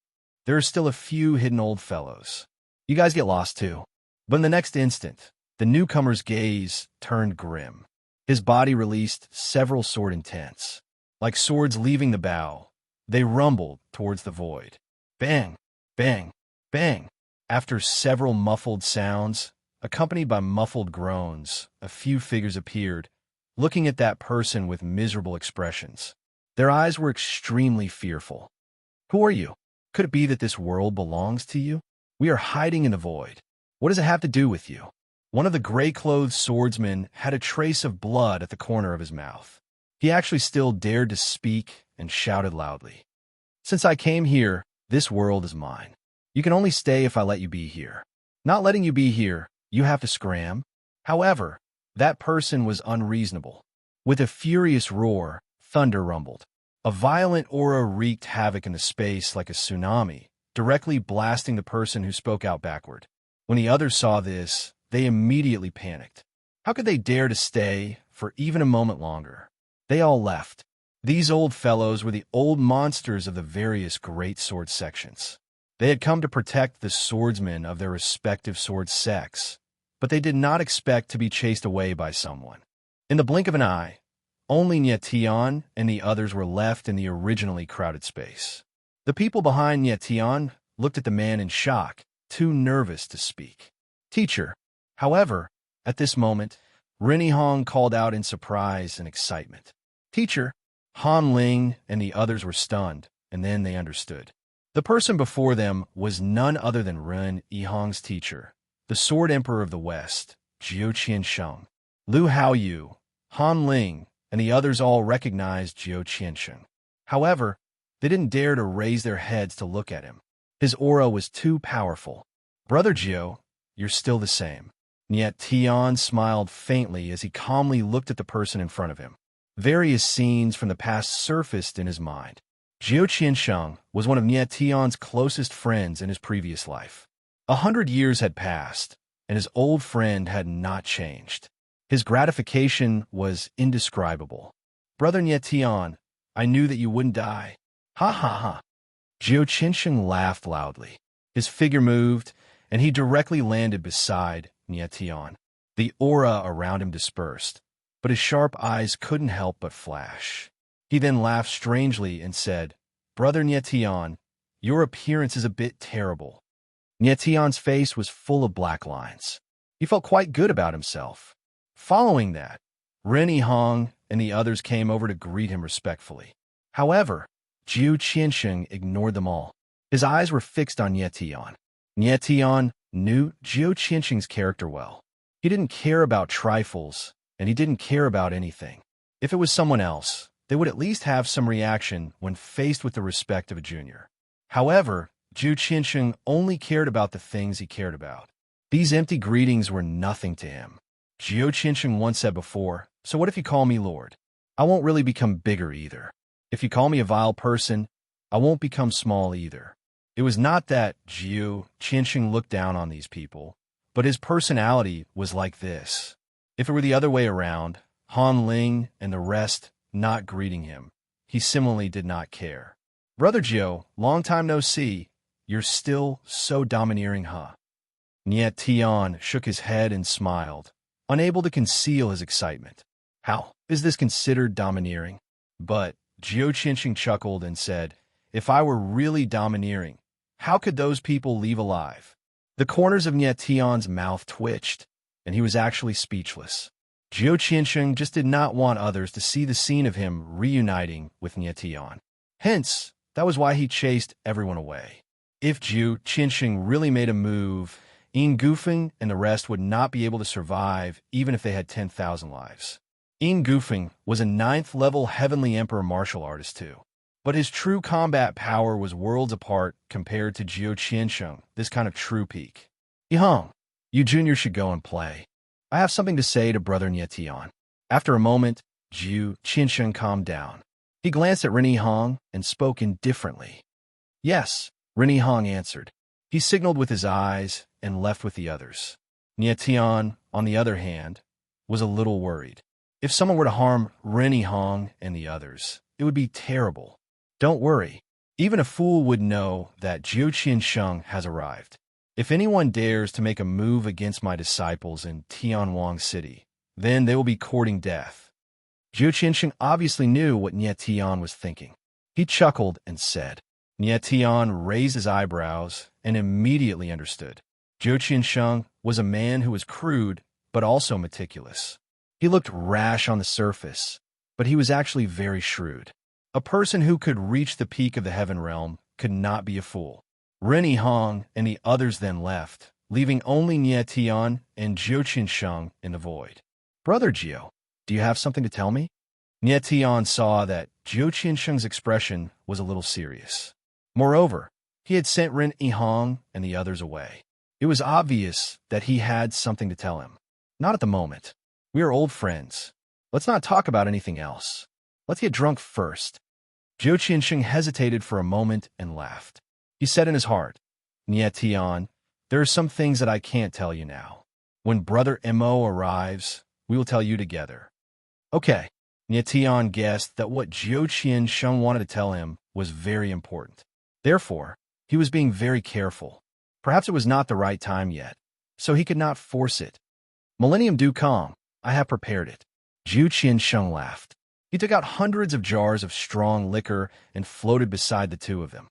There are still a few hidden old fellows. You guys get lost too." But in the next instant, the newcomer's gaze turned grim. His body released several sword intents. Like swords leaving the bow, they rumbled towards the void. Bang! Bang! Bang! After several muffled sounds, accompanied by muffled groans, a few figures appeared, looking at that person with miserable expressions. Their eyes were extremely fearful. "Who are you? Could it be that this world belongs to you?" We are hiding in the void. What does it have to do with you? One of the gray-clothed swordsmen had a trace of blood at the corner of his mouth. He actually still dared to speak and shouted loudly. Since I came here, this world is mine. You can only stay if I let you be here. Not letting you be here, you have to scram. However, that person was unreasonable. With a furious roar, thunder rumbled. A violent aura wreaked havoc in the space like a tsunami, directly blasting the person who spoke out backward. When the others saw this, they immediately panicked. How could they dare to stay for even a moment longer? They all left. These old fellows were the old monsters of the various great sword sections. They had come to protect the swordsmen of their respective sword sects, but they did not expect to be chased away by someone. In the blink of an eye, only Nyetian and the others were left in the originally crowded space. The people behind Nyetian looked at the man in shock, too nervous to speak. Teacher. However, at this moment, Rennie Hong called out in surprise and excitement. Teacher. Han Ling and the others were stunned, and then they understood. The person before them was none other than Ren Yihong's teacher, the Sword Emperor of the West, Jiu Qiansheng. Lu Haoyu, Han Ling, and the others all recognized Jiu Qiansheng. However, they didn't dare to raise their heads to look at him. His aura was too powerful. Brother Jiu, you're still the same. Yet Tian smiled faintly as he calmly looked at the person in front of him. Various scenes from the past surfaced in his mind. Jiu Qiansheng was one of Nye Tian's closest friends in his previous life. 100 years had passed, and his old friend had not changed. His gratification was indescribable. Brother Nye Tian, I knew that you wouldn't die. Ha ha ha. Jiu Qiansheng laughed loudly. His figure moved, and he directly landed beside Nye Tian. The aura around him dispersed, but his sharp eyes couldn't help but flash. He then laughed strangely and said, Brother Nye Tian, your appearance is a bit terrible. Nye Tian's face was full of black lines. He felt quite good about himself. Following that, Rennie Hong and the others came over to greet him respectfully. However, Jiu Qiansheng ignored them all. His eyes were fixed on Nye Tian. Nye Tian knew Jiu Qiansheng's character well. He didn't care about trifles, and he didn't care about anything. If it was someone else, they would at least have some reaction when faced with the respect of a junior. However, Jiu Qiansheng only cared about the things he cared about. These empty greetings were nothing to him. Jiu Qiansheng once said before, so what if you call me Lord? I won't really become bigger either. If you call me a vile person, I won't become small either. It was not that Jiu Qiansheng looked down on these people, but his personality was like this. If it were the other way around, Han Ling and the rest not greeting him, he similarly did not care. Brother Jiu, long time no see. You're still so domineering, huh? Nye Tian shook his head and smiled, unable to conceal his excitement. How is this considered domineering? But Jiu Qiansheng chuckled and said, if I were really domineering, how could those people leave alive? The corners of Nye Tian's mouth twitched, and he was actually speechless. Jiu Qiansheng just did not want others to see the scene of him reuniting with Nye Tian. Hence, that was why he chased everyone away. If Jiu Qiansheng really made a move, Yin Gufeng and the rest would not be able to survive even if they had 10,000 lives. Yin Gufeng was a 9th-level Heavenly Emperor martial artist too. But his true combat power was worlds apart compared to Jiu Qiansheng, this kind of true peak. Yihong, you junior should go and play. I have something to say to Brother Nye Tian. After a moment, Jiu Qiansheng calmed down. He glanced at Rennie Hong and spoke indifferently. Yes, Rennie Hong answered. He signaled with his eyes and left with the others. Nye Tian, on the other hand, was a little worried. If someone were to harm Rennie Hong and the others, it would be terrible. Don't worry. Even a fool would know that Jiu Qiansheng has arrived. If anyone dares to make a move against my disciples in Tianwang City, then they will be courting death. Jiu Qiansheng obviously knew what Nye Tian was thinking. He chuckled and said. Nye Tian raised his eyebrows and immediately understood. Jiu Qiansheng was a man who was crude, but also meticulous. He looked rash on the surface, but he was actually very shrewd. A person who could reach the peak of the heaven realm could not be a fool. Ren Hong and the others then left, leaving only Nie Tian and Jiu Qiansheng in the void. Brother Jiu, do you have something to tell me? Nie Tian saw that Jiu Qiansheng's expression was a little serious. Moreover, he had sent Ren Hong and the others away. It was obvious that he had something to tell him. Not at the moment. We are old friends. Let's not talk about anything else. Let's get drunk first. Jiu Qiansheng hesitated for a moment and laughed. He said in his heart, Nie Tian, there are some things that I can't tell you now. When Brother Mo arrives, we will tell you together. Okay. Nie Tian guessed that what Jiu Qiansheng wanted to tell him was very important. Therefore, he was being very careful. Perhaps it was not the right time yet, so he could not force it. Millennium Dew Calm, I have prepared it. Jiu Qiansheng laughed. He took out hundreds of jars of strong liquor and floated beside the two of them.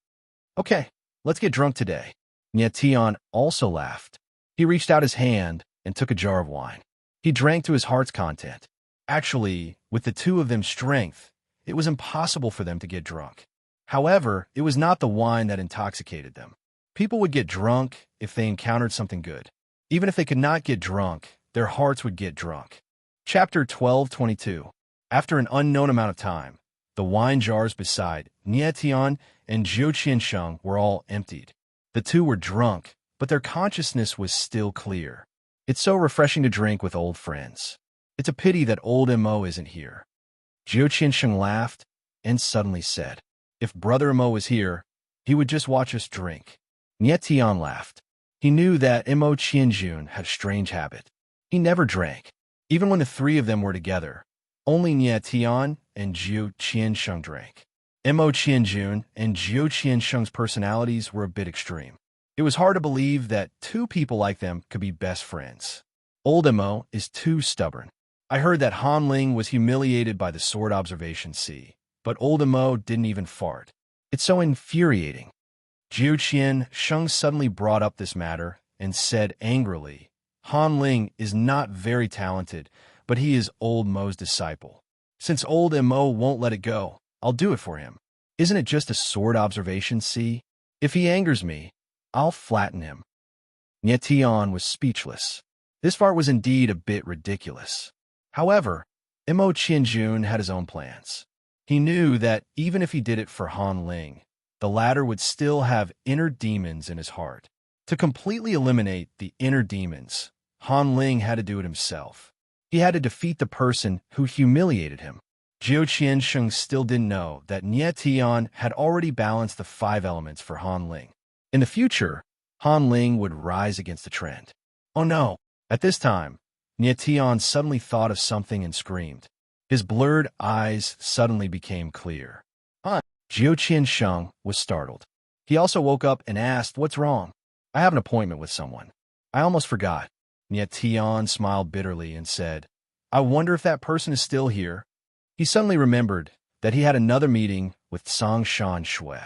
Okay, let's get drunk today. Nie Tian also laughed. He reached out his hand and took a jar of wine. He drank to his heart's content. Actually, with the two of them's strength, it was impossible for them to get drunk. However, it was not the wine that intoxicated them. People would get drunk if they encountered something good. Even if they could not get drunk, their hearts would get drunk. Chapter 12:22. After an unknown amount of time, the wine jars beside Nie Tian and Jiu Qiansheng were all emptied. The two were drunk, but their consciousness was still clear. It's so refreshing to drink with old friends. It's a pity that old Mo isn't here. Jiu Qiansheng laughed and suddenly said, if Brother Mo was here, he would just watch us drink. Nie Tian laughed. He knew that Mo Qianjun had a strange habit. He never drank. Even when the three of them were together, only Nie Tian and Jiu Qiansheng drank. Mo Qianjun and Jiu Qiansheng's personalities were a bit extreme. It was hard to believe that two people like them could be best friends. Old Mo is too stubborn. I heard that Han Ling was humiliated by the sword observation C, but old Mo didn't even fart. It's so infuriating. Jiu Qiansheng suddenly brought up this matter and said angrily, Han Ling is not very talented, but he is old Mo's disciple. Since old Mo won't let it go, I'll do it for him. Isn't it just a sword observation C? If he angers me, I'll flatten him. Nie Tian was speechless. This fart was indeed a bit ridiculous. However, Mo Qianjun had his own plans. He knew that even if he did it for Han Ling, the latter would still have inner demons in his heart. To completely eliminate the inner demons, Han Ling had to do it himself. He had to defeat the person who humiliated him. Jiu Qiansheng still didn't know that Nie Tian had already balanced the 5 elements for Han Ling. In the future, Han Ling would rise against the trend. Oh no! At this time, Nie Tian suddenly thought of something and screamed. His blurred eyes suddenly became clear. Jiu Qiansheng was startled. He also woke up and asked, what's wrong? I have an appointment with someone. I almost forgot. Nie Tian smiled bitterly and said, I wonder if that person is still here. He suddenly remembered that he had another meeting with Songshan Shui.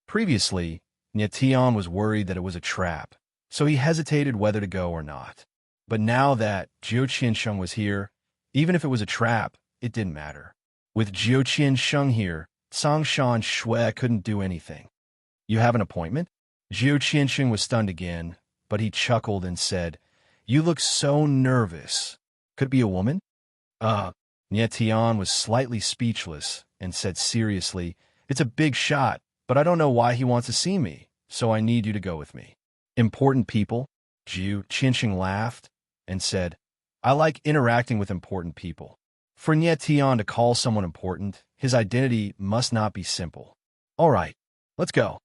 Previously, Nie Tian was worried that it was a trap, so he hesitated whether to go or not. But now that Jiu Qiansheng was here, even if it was a trap, it didn't matter. With Jiu Qiansheng here, Songshan Shui couldn't do anything. You have an appointment? Jiu Qiansheng was stunned again, but he chuckled and said, you look so nervous. Could it be a woman? Nie Tian was slightly speechless and said seriously, it's a big shot, but I don't know why he wants to see me, so I need you to go with me. Important people? Jiu Qiansheng laughed and said, I like interacting with important people. For Nie Tian to call someone important, his identity must not be simple. All right, let's go.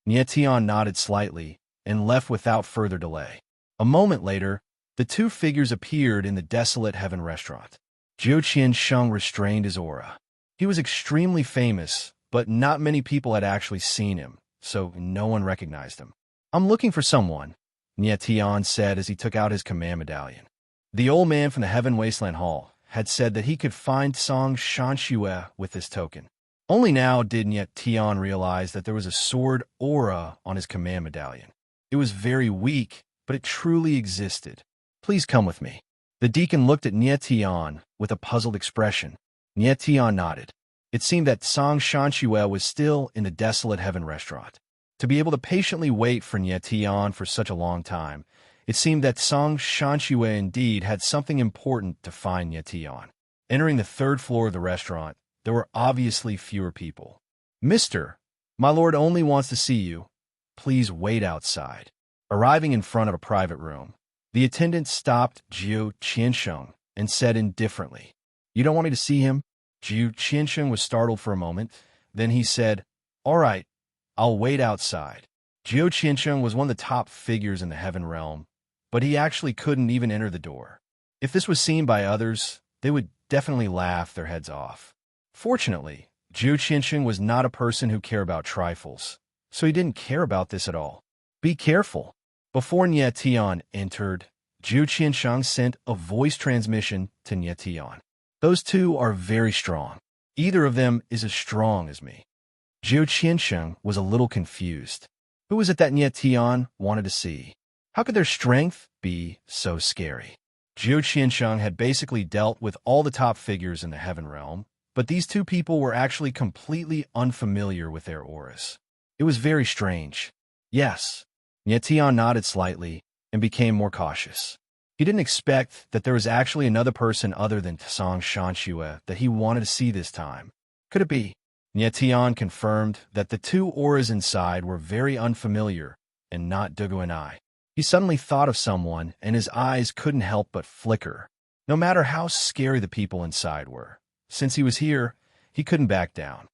Nie Tian nodded slightly and left without further delay. A moment later, the two figures appeared in the desolate Heaven restaurant. Jiu Qiansheng restrained his aura. He was extremely famous, but not many people had actually seen him, so no one recognized him. I'm looking for someone, Nie Tian said as he took out his command medallion. The old man from the Heaven Wasteland Hall had said that he could find Songshan Shui with this token. Only now did Nie Tian realize that there was a sword aura on his command medallion. It was very weak, but it truly existed. Please come with me. The deacon looked at Nie Tian with a puzzled expression. Nie Tian nodded. It seemed that Songshan Shui was still in the desolate Heaven restaurant. To be able to patiently wait for Nye Tian for such a long time, it seemed that Song Shanxue indeed had something important to find Nye Tian. Entering the third floor of the restaurant, there were obviously fewer people. "Mister, my lord only wants to see you. Please wait outside." Arriving in front of a private room, the attendant stopped Jiu Qiansheng and said indifferently, "You don't want me to see him?" Jiu Qiansheng was startled for a moment. Then he said, "All right, I'll wait outside." Jiu Qiansheng was one of the top figures in the Heaven Realm, but he actually couldn't even enter the door. If this was seen by others, they would definitely laugh their heads off. Fortunately, Jiu Qiansheng was not a person who cared about trifles, so he didn't care about this at all. "Be careful." Before Nye Tian entered, Jiu Qiansheng sent a voice transmission to Nye Tian. "Those two are very strong. Either of them is as strong as me." Jiu Qiansheng was a little confused. Who was it that Nye Tian wanted to see? How could their strength be so scary? Jiu Qiansheng had basically dealt with all the top figures in the Heaven Realm, but these two people were actually completely unfamiliar with their auras. It was very strange. Yes, Nye Tian nodded slightly and became more cautious. He didn't expect that there was actually another person other than Song Shanxue that he wanted to see this time. Could it be? Nye Tian confirmed that the two auras inside were very unfamiliar and not Dugu and I. He suddenly thought of someone, and his eyes couldn't help but flicker. No matter how scary the people inside were, since he was here, he couldn't back down.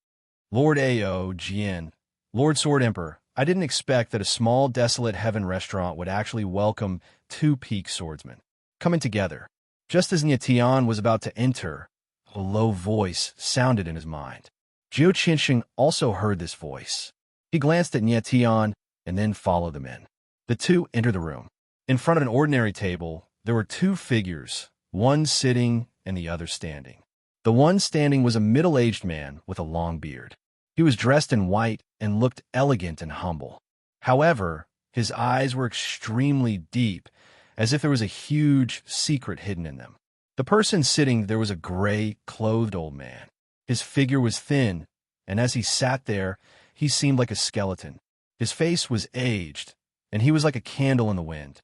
"Lord Ao Jian, Lord Sword Emperor, I didn't expect that a small, desolate heaven restaurant would actually welcome two peak swordsmen coming together." Just as Nye Tian was about to enter, a low voice sounded in his mind. Jiu Qiansheng also heard this voice. He glanced at Nye Tian and then followed them in. The two entered the room. In front of an ordinary table, there were two figures, one sitting and the other standing. The one standing was a middle-aged man with a long beard. He was dressed in white and looked elegant and humble. However, his eyes were extremely deep, as if there was a huge secret hidden in them. The person sitting there was a gray-clothed old man. His figure was thin, and as he sat there, he seemed like a skeleton. His face was aged, and he was like a candle in the wind.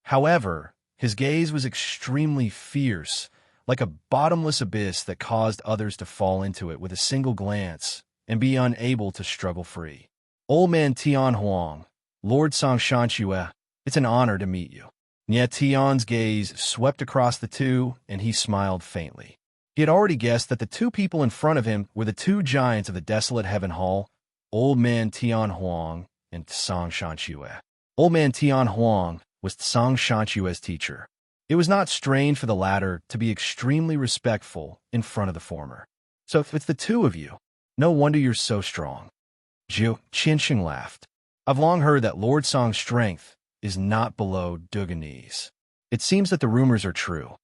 However, his gaze was extremely fierce, like a bottomless abyss that caused others to fall into it with a single glance and be unable to struggle free. "Old man Tian Huang, Lord Song Shanxue, it's an honor to meet you." Nye Tian's gaze swept across the two, and he smiled faintly. He had already guessed that the two people in front of him were the two giants of the desolate Heaven Hall, Old man Tian Huang and Song Shanxue. Old man Tian Huang was Song Shanxue's teacher. It was not strange for the latter to be extremely respectful in front of the former. "So if it's the two of you, no wonder you're so strong." Jiu Qiansheng laughed. "I've long heard that Lord Song's strength is not below Duganese. It seems that the rumors are true.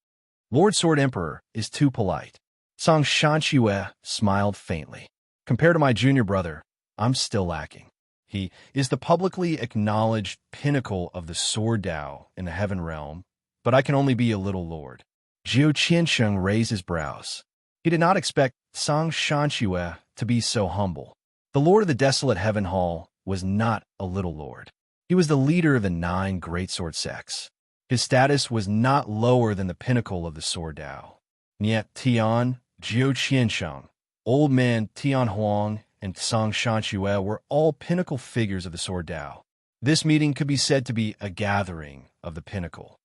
Lord Sword Emperor is too polite." Song Shanxue smiled faintly. "Compared to my junior brother, I'm still lacking. He is the publicly acknowledged pinnacle of the Sword Dao in the Heaven Realm, but I can only be a little lord." Jiu Qiansheng raised his brows. He did not expect Song Shanxue to be so humble. The lord of the desolate Heaven Hall was not a little lord. He was the leader of the 9 great sword sects. His status was not lower than the pinnacle of the Sword Dao. Nye Tian, Jiu Qiansheng, Old man Tian Huang, and Song Shanxue were all pinnacle figures of the Sword Dao. This meeting could be said to be a gathering of the pinnacle.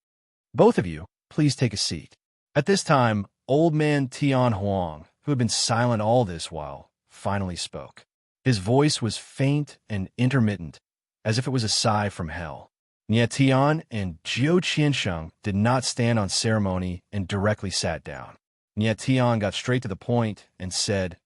"Both of you, please take a seat." At this time, Old man Tian Huang, who had been silent all this while, finally spoke. His voice was faint and intermittent, as if it was a sigh from hell. Nye Tian and Jiu Qiansheng did not stand on ceremony and directly sat down. Nye Tian got straight to the point and said,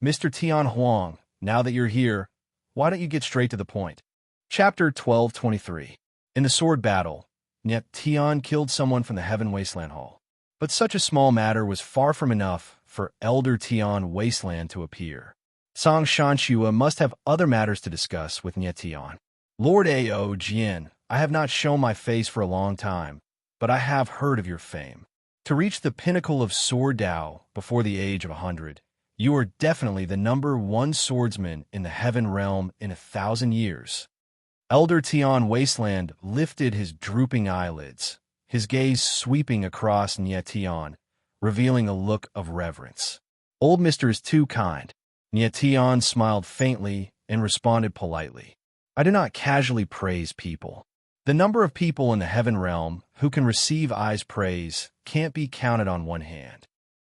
"Mr. Tian Huang, now that you're here, why don't you get straight to the point?" Chapter 1223. In the sword battle, Nye Tian killed someone from the Heaven Wasteland Hall. But such a small matter was far from enough for Elder Tian Wasteland to appear. Song Shanxue must have other matters to discuss with Nye Tian. "Lord Ao Jian, I have not shown my face for a long time, but I have heard of your fame. To reach the pinnacle of Sword Dao before the age of 100, you are definitely the #1 swordsman in the Heaven Realm in 1,000 years. Elder Tian Wasteland lifted his drooping eyelids, his gaze sweeping across Nye Tian, revealing a look of reverence. Old Mister is too kind. Nye Tian smiled faintly and responded politely. I do not casually praise people. The number of people in the heaven realm who can receive I's praise can't be counted on one hand.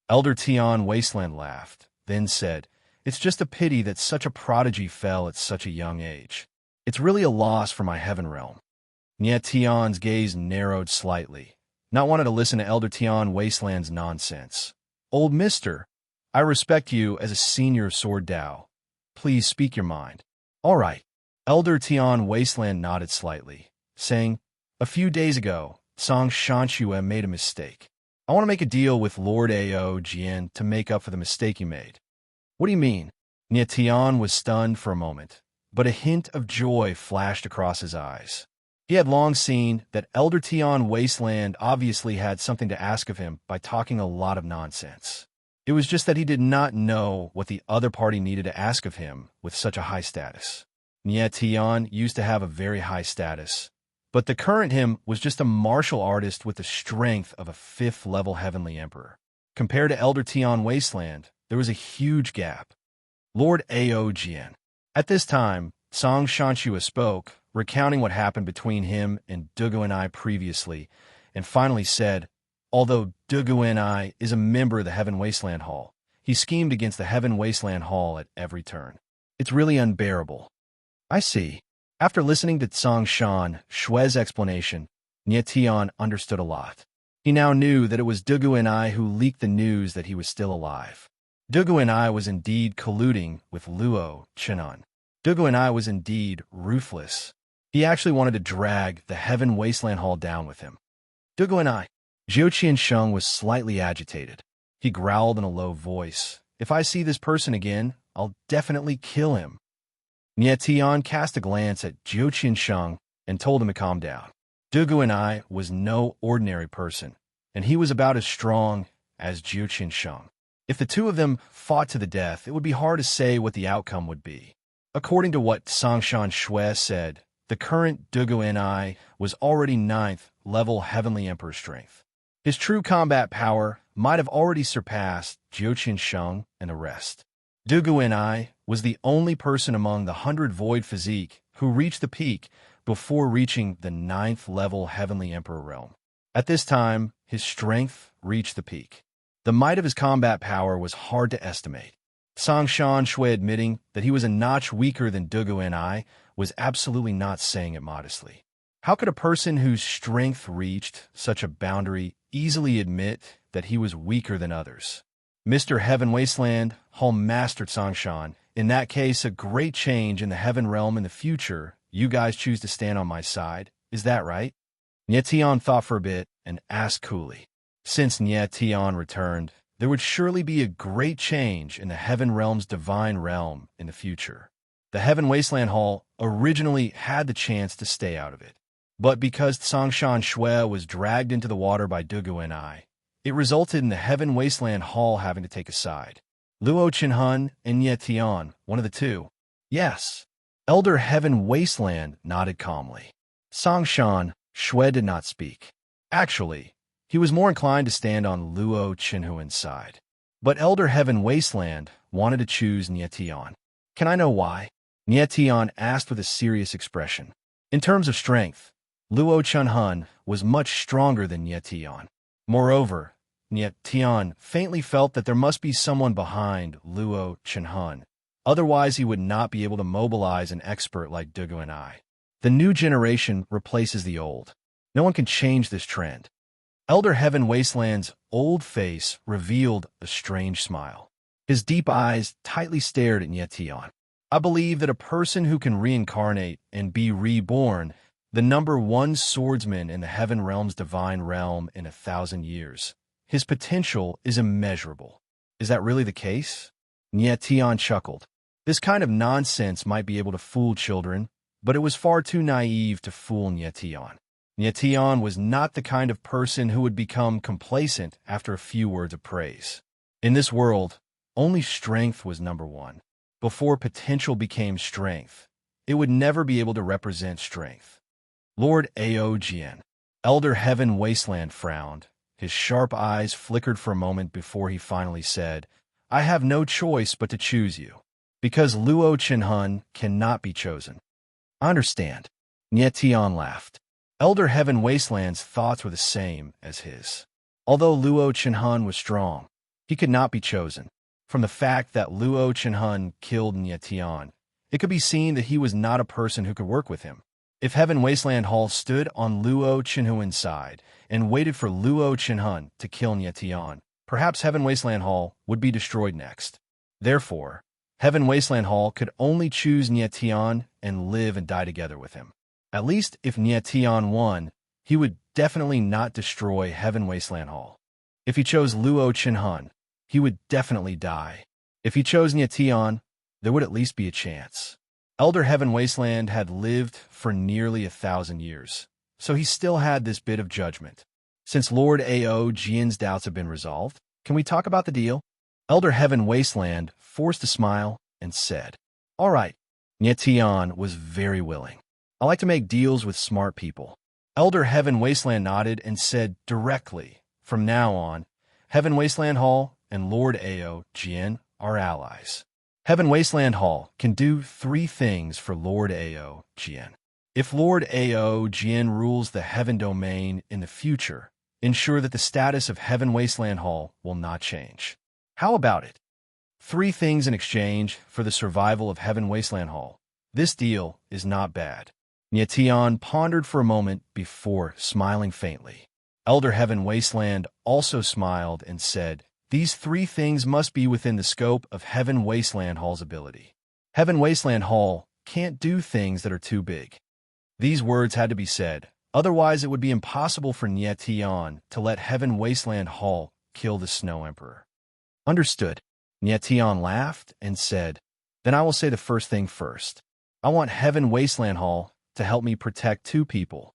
Elder Tian Wasteland laughed, then said, It's just a pity that such a prodigy fell at such a young age. It's really a loss for my heaven realm. Nye Tian's gaze narrowed slightly, not wanting to listen to Elder Tian Wasteland's nonsense. Old Mister, I respect you as a senior of Sword Dao. Please speak your mind. All right. Elder Tian Wasteland nodded slightly, saying, A few days ago, Song Shanxue made a mistake. I want to make a deal with Lord Ao Jian to make up for the mistake you made. What do you mean? Nye Tian was stunned for a moment, but a hint of joy flashed across his eyes. He had long seen that Elder Tian Wasteland obviously had something to ask of him by talking a lot of nonsense. It was just that he did not know what the other party needed to ask of him with such a high status. Nye Tian used to have a very high status, but the current him was just a martial artist with the strength of a 5th-level heavenly emperor. Compared to Elder Tian Wasteland, there was a huge gap. Lord Ao Jian. At this time, Song Shanxue spoke, recounting what happened between him and Dugu and I previously, and finally said, Although Dugu and I is a member of the Heaven Wasteland Hall, he schemed against the Heaven Wasteland Hall at every turn. It's really unbearable. I see. After listening to Song Shanxue's explanation, Nye Tian understood a lot. He now knew that it was Dugu and I who leaked the news that he was still alive. Dugu and I was indeed colluding with Luo Chenhan. Dugu and I was indeed ruthless. He actually wanted to drag the Heaven Wasteland Hall down with him. Dugu and I. Zhou Qiansheng was slightly agitated. He growled in a low voice, If I see this person again, I'll definitely kill him. Nye Tian cast a glance at Zhou Qiansheng and told him to calm down. Dugu and I was no ordinary person, and he was about as strong as Zhou Qiansheng. If the two of them fought to the death, it would be hard to say what the outcome would be. According to what Song Shanxue said, the current Dugu and I was already 9th-level Heavenly Emperor strength. His true combat power might have already surpassed Zhou Qiansheng and the rest. Dugu and I was the only person among the 100 Void Physique who reached the peak before reaching the 9th-level Heavenly Emperor realm. At this time, his strength reached the peak. The might of his combat power was hard to estimate. Song Shanxue admitting that he was a notch weaker than Dugu and I was absolutely not saying it modestly. How could a person whose strength reached such a boundary easily admit that he was weaker than others? Mr. Heaven Wasteland, Hall Master Songshan, in that case, a great change in the Heaven Realm in the future. You guys choose to stand on my side, is that right? Nye Tian thought for a bit and asked coolly. Since Nye Tian returned, there would surely be a great change in the Heaven Realm's divine realm in the future. The Heaven Wasteland Hall originally had the chance to stay out of it, but because Song Shanxue was dragged into the water by Dugu and I, it resulted in the Heaven Wasteland Hall having to take a side. Luo Chenhan and Nye Tian, one of the two. Yes. Elder Heaven Wasteland nodded calmly. Song Shanxue did not speak. Actually, he was more inclined to stand on Luo Chenhuan's side. But Elder Heaven Wasteland wanted to choose Nye Tian. Can I know why? Nye Tian asked with a serious expression. In terms of strength, Luo Chenhan was much stronger than Nye Tian. Moreover, Nye Tian faintly felt that there must be someone behind Luo Chenhan. Otherwise, he would not be able to mobilize an expert like Dugu and I. The new generation replaces the old. No one can change this trend. Elder Heaven Wasteland's old face revealed a strange smile. His deep eyes tightly stared at Nye Tian. I believe that a person who can reincarnate and be reborn, the #1 swordsman in the Heaven Realm's divine realm in 1,000 years, his potential is immeasurable. Is that really the case? Nye Tian chuckled. This kind of nonsense might be able to fool children, but it was far too naive to fool Nye Tian. Nye Tian was not the kind of person who would become complacent after a few words of praise. In this world, only strength was #1. Before potential became strength, it would never be able to represent strength. Lord Aojian, Elder Heaven Wasteland frowned. His sharp eyes flickered for a moment before he finally said, I have no choice but to choose you, because Luo Chenhun cannot be chosen. I understand. Nye Tian laughed. Elder Heaven Wasteland's thoughts were the same as his. Although Luo Chenhun was strong, he could not be chosen. From the fact that Luo Chenhun killed Nye Tian, it could be seen that he was not a person who could work with him. If Heaven Wasteland Hall stood on Luo Chenhun's side and waited for Luo Chenhun to kill Nye Tian, perhaps Heaven Wasteland Hall would be destroyed next. Therefore, Heaven Wasteland Hall could only choose Nye Tian and live and die together with him. At least if Nye Tian won, he would definitely not destroy Heaven Wasteland Hall. If he chose Luo Chenhun, he would definitely die. If he chose Nye Tian, there would at least be a chance. Elder Heaven Wasteland had lived for nearly 1,000 years, so he still had this bit of judgment. Since Lord Ao Jian's doubts have been resolved, can we talk about the deal? Elder Heaven Wasteland forced a smile and said, All right. Nye Tian was very willing. I like to make deals with smart people. Elder Heaven Wasteland nodded and said directly, From now on, Heaven Wasteland Hall and Lord Ao Jian are allies. Heaven Wasteland Hall can do 3 things for Lord Ao Jian. If Lord Ao Jian rules the Heaven Domain in the future, ensure that the status of Heaven Wasteland Hall will not change. How about it? 3 things in exchange for the survival of Heaven Wasteland Hall. This deal is not bad. Nye Tian pondered for a moment before smiling faintly. Elder Heaven Wasteland also smiled and said, These 3 things must be within the scope of Heaven Wasteland Hall's ability. Heaven Wasteland Hall can't do things that are too big. These words had to be said, otherwise it would be impossible for Nye Tian to let Heaven Wasteland Hall kill the Snow Emperor. Understood. Nye Tian laughed and said, Then I will say the first thing first. I want Heaven Wasteland Hall to help me protect 2 people.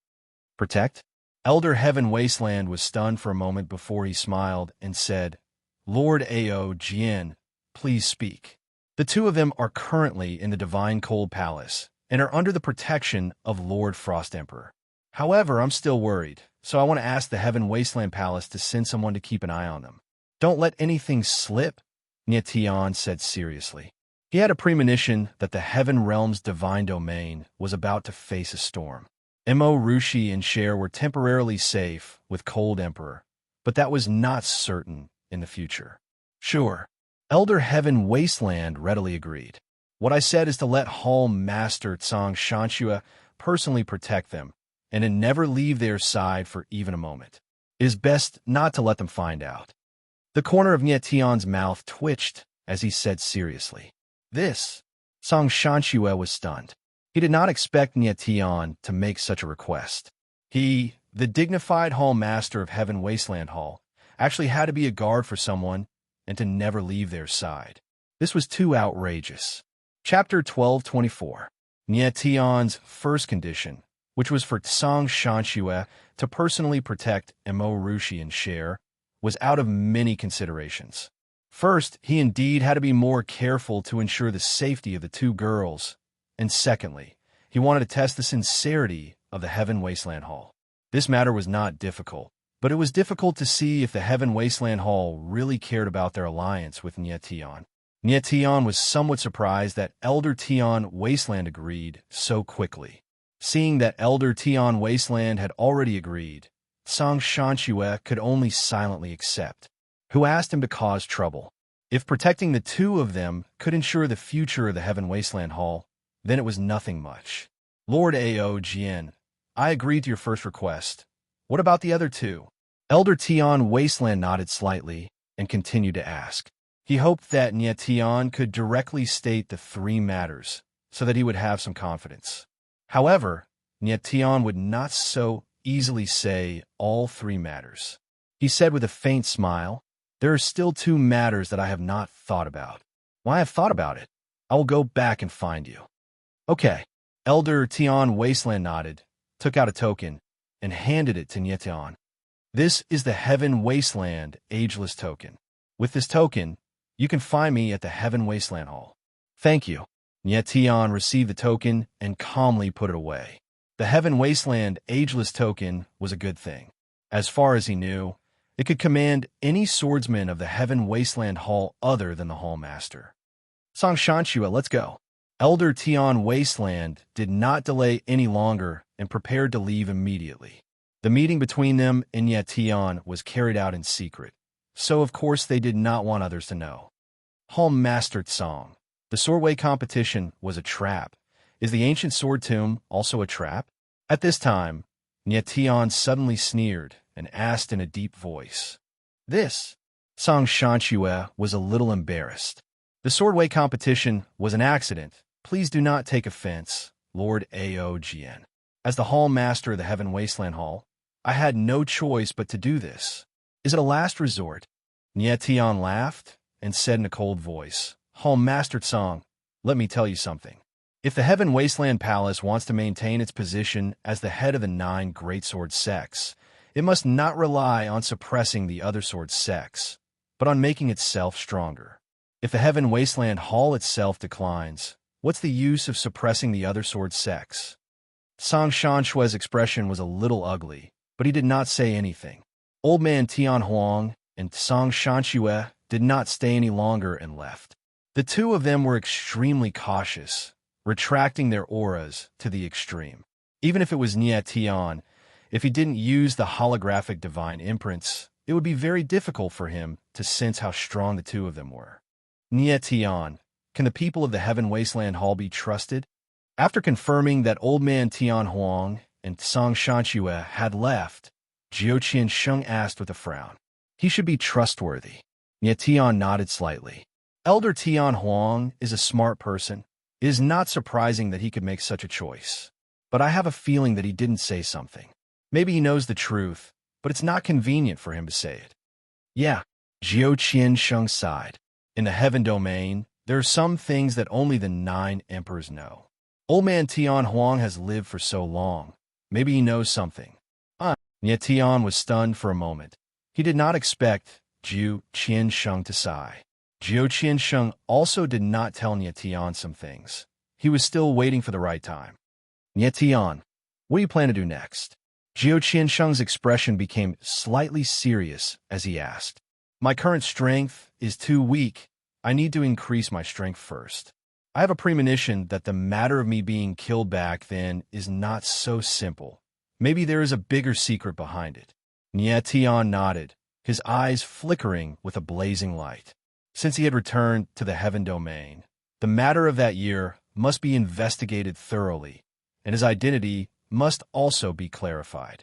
Protect? Elder Heaven Wasteland was stunned for a moment before he smiled and said, Lord Ao Jian, please speak. The 2 of them are currently in the Divine Cold Palace and are under the protection of Lord Frost Emperor. However, I'm still worried, so I want to ask the Heaven Wasteland Palace to send someone to keep an eye on them. Don't let anything slip, Nye Tian said seriously. He had a premonition that the Heaven Realm's divine domain was about to face a storm. Mo Rushi and Cher were temporarily safe with Cold Emperor, but that was not certain in the future. Sure, Elder Heaven Wasteland readily agreed. What I said is to let Hall Master Tsang Shanxue personally protect them, and to never leave their side for even a moment. It is best not to let them find out. The corner of Nye Tian's mouth twitched as he said seriously, This. Tsang Shanxue was stunned. He did not expect Nye Tian to make such a request. He, the dignified Hall Master of Heaven Wasteland Hall, actually had to be a guard for someone and to never leave their side. This was too outrageous. Chapter 1224. Nye Tian's first condition, which was for Tsang Shanxue to personally protect Mo Rushi and Cher, was out of many considerations. First, he indeed had to be more careful to ensure the safety of the 2 girls, and secondly, he wanted to test the sincerity of the Heaven Wasteland Hall. This matter was not difficult, but it was difficult to see if the Heaven Wasteland Hall really cared about their alliance with Nye Tian. Nye Tian was somewhat surprised that Elder Tian Wasteland agreed so quickly. Seeing that Elder Tian Wasteland had already agreed, Tsang Shanxue could only silently accept, who asked him to cause trouble. If protecting the 2 of them could ensure the future of the Heaven Wasteland Hall, then it was nothing much. Lord Ao Jian, I agreed to your first request. What about the other 2? Elder Tian Wasteland nodded slightly and continued to ask. He hoped that Nye Tian could directly state the 3 matters so that he would have some confidence. However, Nye Tian would not so easily say all 3 matters. He said with a faint smile, There are still 2 matters that I have not thought about. Why I have thought about it? I will go back and find you. Okay. Elder Tian Wasteland nodded, took out a token, and handed it to Nye Tian. This is the Heaven Wasteland Ageless Token. With this token, you can find me at the Heaven Wasteland Hall. Thank you. Nye Tian received the token and calmly put it away. The Heaven Wasteland Ageless token was a good thing. As far as he knew, it could command any swordsman of the Heaven Wasteland Hall other than the Hall Master. Song Shanxue, let's go. Elder Tian Wasteland did not delay any longer and prepared to leave immediately. The meeting between them and Nye Tian was carried out in secret, so of course they did not want others to know. Hall Master Tsong. The swordway competition was a trap. Is the ancient sword tomb also a trap? At this time, Nye Tian suddenly sneered and asked in a deep voice. This? Song Shanxue was a little embarrassed. The swordway competition was an accident. Please do not take offense, Lord Ao Jian. As the Hall Master of the Heaven Wasteland Hall, I had no choice but to do this. Is it a last resort? Nye Tian laughed and said in a cold voice, Hall Master Tsong, let me tell you something. If the Heaven Wasteland Palace wants to maintain its position as the head of the 9 great sword sects, it must not rely on suppressing the other sword sects, but on making itself stronger. If the Heaven Wasteland Hall itself declines, what's the use of suppressing the other sword sects? Song Shanxue's expression was a little ugly, but he did not say anything. Old man Tian Huang and Song Shanxue did not stay any longer and left. The two of them were extremely cautious, retracting their auras to the extreme. Even if it was Nye Tian, if he didn't use the holographic divine imprints, it would be very difficult for him to sense how strong the two of them were. Nye Tian, can the people of the Heaven Wasteland Hall be trusted? After confirming that old man Tian Huang and Song Shanxue had left, Jiao Qiansheng asked with a frown. He should be trustworthy. Nye Tian nodded slightly. Elder Tian Huang is a smart person. It is not surprising that he could make such a choice. But I have a feeling that he didn't say something. Maybe he knows the truth, but it's not convenient for him to say it. Yeah, Jiao Qiansheng sighed. In the Heaven Domain, there are some things that only the 9 emperors know. Old man Tian Huang has lived for so long. Maybe he knows something. Nye Tian was stunned for a moment. He did not expect Jiao Qiansheng to sigh. Jiao Qiansheng also did not tell Nye Tian some things. He was still waiting for the right time. Nye Tian, what do you plan to do next? Jiao Qiansheng's expression became slightly serious as he asked. My current strength is too weak. I need to increase my strength first. I have a premonition that the matter of me being killed back then is not so simple. Maybe there is a bigger secret behind it. Nye Tian nodded, his eyes flickering with a blazing light. Since he had returned to the Heaven Domain, the matter of that year must be investigated thoroughly, and his identity must also be clarified.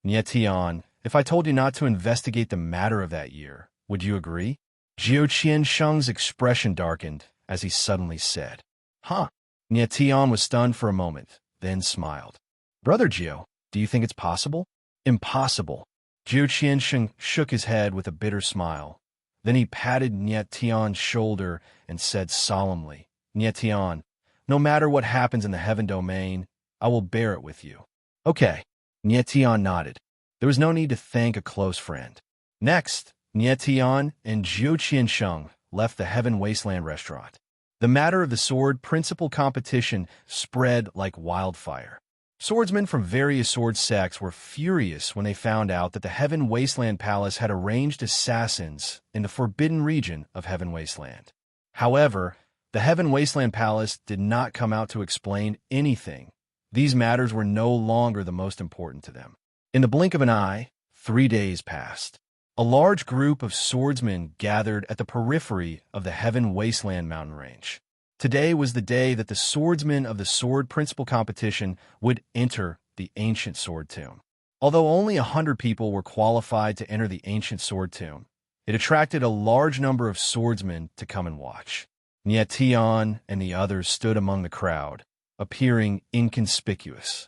Nye Tian, if I told you not to investigate the matter of that year, would you agree? Jiao Qiansheng's expression darkened as he suddenly said, Huh? Nye Tian was stunned for a moment, then smiled. Brother Jiao, do you think it's possible? Impossible. Jiao Qiansheng shook his head with a bitter smile. Then he patted Nye Tian's shoulder and said solemnly, Nye Tian, no matter what happens in the Heaven Domain, I will bear it with you. Okay. Nye Tian nodded. There was no need to thank a close friend. Next, Nye Tian and Jiao Qiansheng left the Heaven Wasteland restaurant. The matter of the sword principal competition spread like wildfire. Swordsmen from various sword sects were furious when they found out that the Heaven Wasteland Palace had arranged assassins in the forbidden region of Heaven Wasteland. However, the Heaven Wasteland Palace did not come out to explain anything. These matters were no longer the most important to them. In the blink of an eye, 3 days passed. A large group of swordsmen gathered at the periphery of the Heaven Wasteland mountain range. Today was the day that the swordsmen of the sword principal competition would enter the ancient sword tomb. Although only 100 people were qualified to enter the ancient sword tomb, it attracted a large number of swordsmen to come and watch. Nye Tian and the others stood among the crowd, appearing inconspicuous.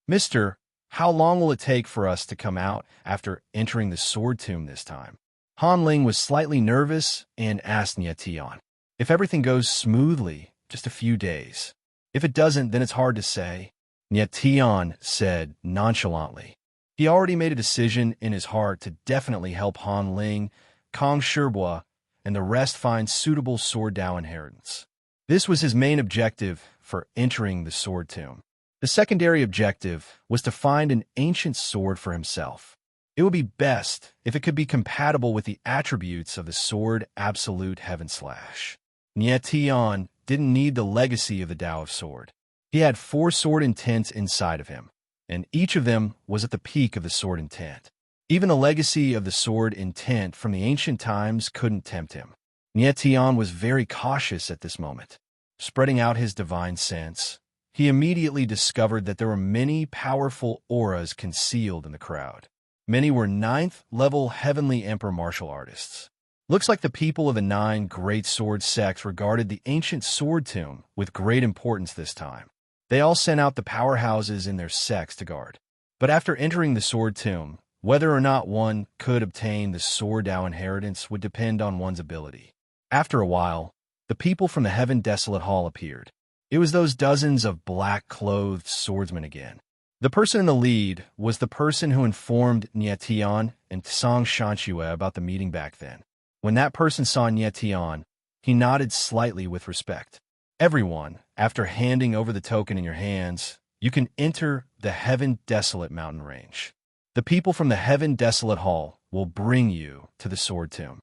Mister, how long will it take for us to come out after entering the sword tomb this time? Han Ling was slightly nervous and asked Nye Tian. If everything goes smoothly, just a few days. If it doesn't, then it's hard to say. Nye Tian said nonchalantly. He already made a decision in his heart to definitely help Han Ling, Kong Shirbua, and the rest find suitable sword Dao inheritance. This was his main objective for entering the sword tomb. The secondary objective was to find an ancient sword for himself. It would be best if it could be compatible with the attributes of the sword Absolute Heaven Slash. Nye Tian didn't need the legacy of the Tao of Sword. He had 4 sword intents inside of him, and each of them was at the peak of the sword intent. Even the legacy of the sword intent from the ancient times couldn't tempt him. Nye Tian was very cautious at this moment. Spreading out his divine sense, he immediately discovered that there were many powerful auras concealed in the crowd. Many were 9th-level Heavenly Emperor martial artists. Looks like the people of the 9 great sword sects regarded the ancient sword tomb with great importance this time. They all sent out the powerhouses in their sects to guard. But after entering the sword tomb, whether or not one could obtain the sword Tao inheritance would depend on one's ability. After a while, the people from the Heaven Desolate Hall appeared. It was those dozens of black-clothed swordsmen again. The person in the lead was the person who informed Nye Tian and Tsang Shanxue about the meeting back then. When that person saw Nye Tian, he nodded slightly with respect. Everyone, after handing over the token in your hands, you can enter the Heaven Desolate mountain range. The people from the Heaven Desolate Hall will bring you to the sword tomb.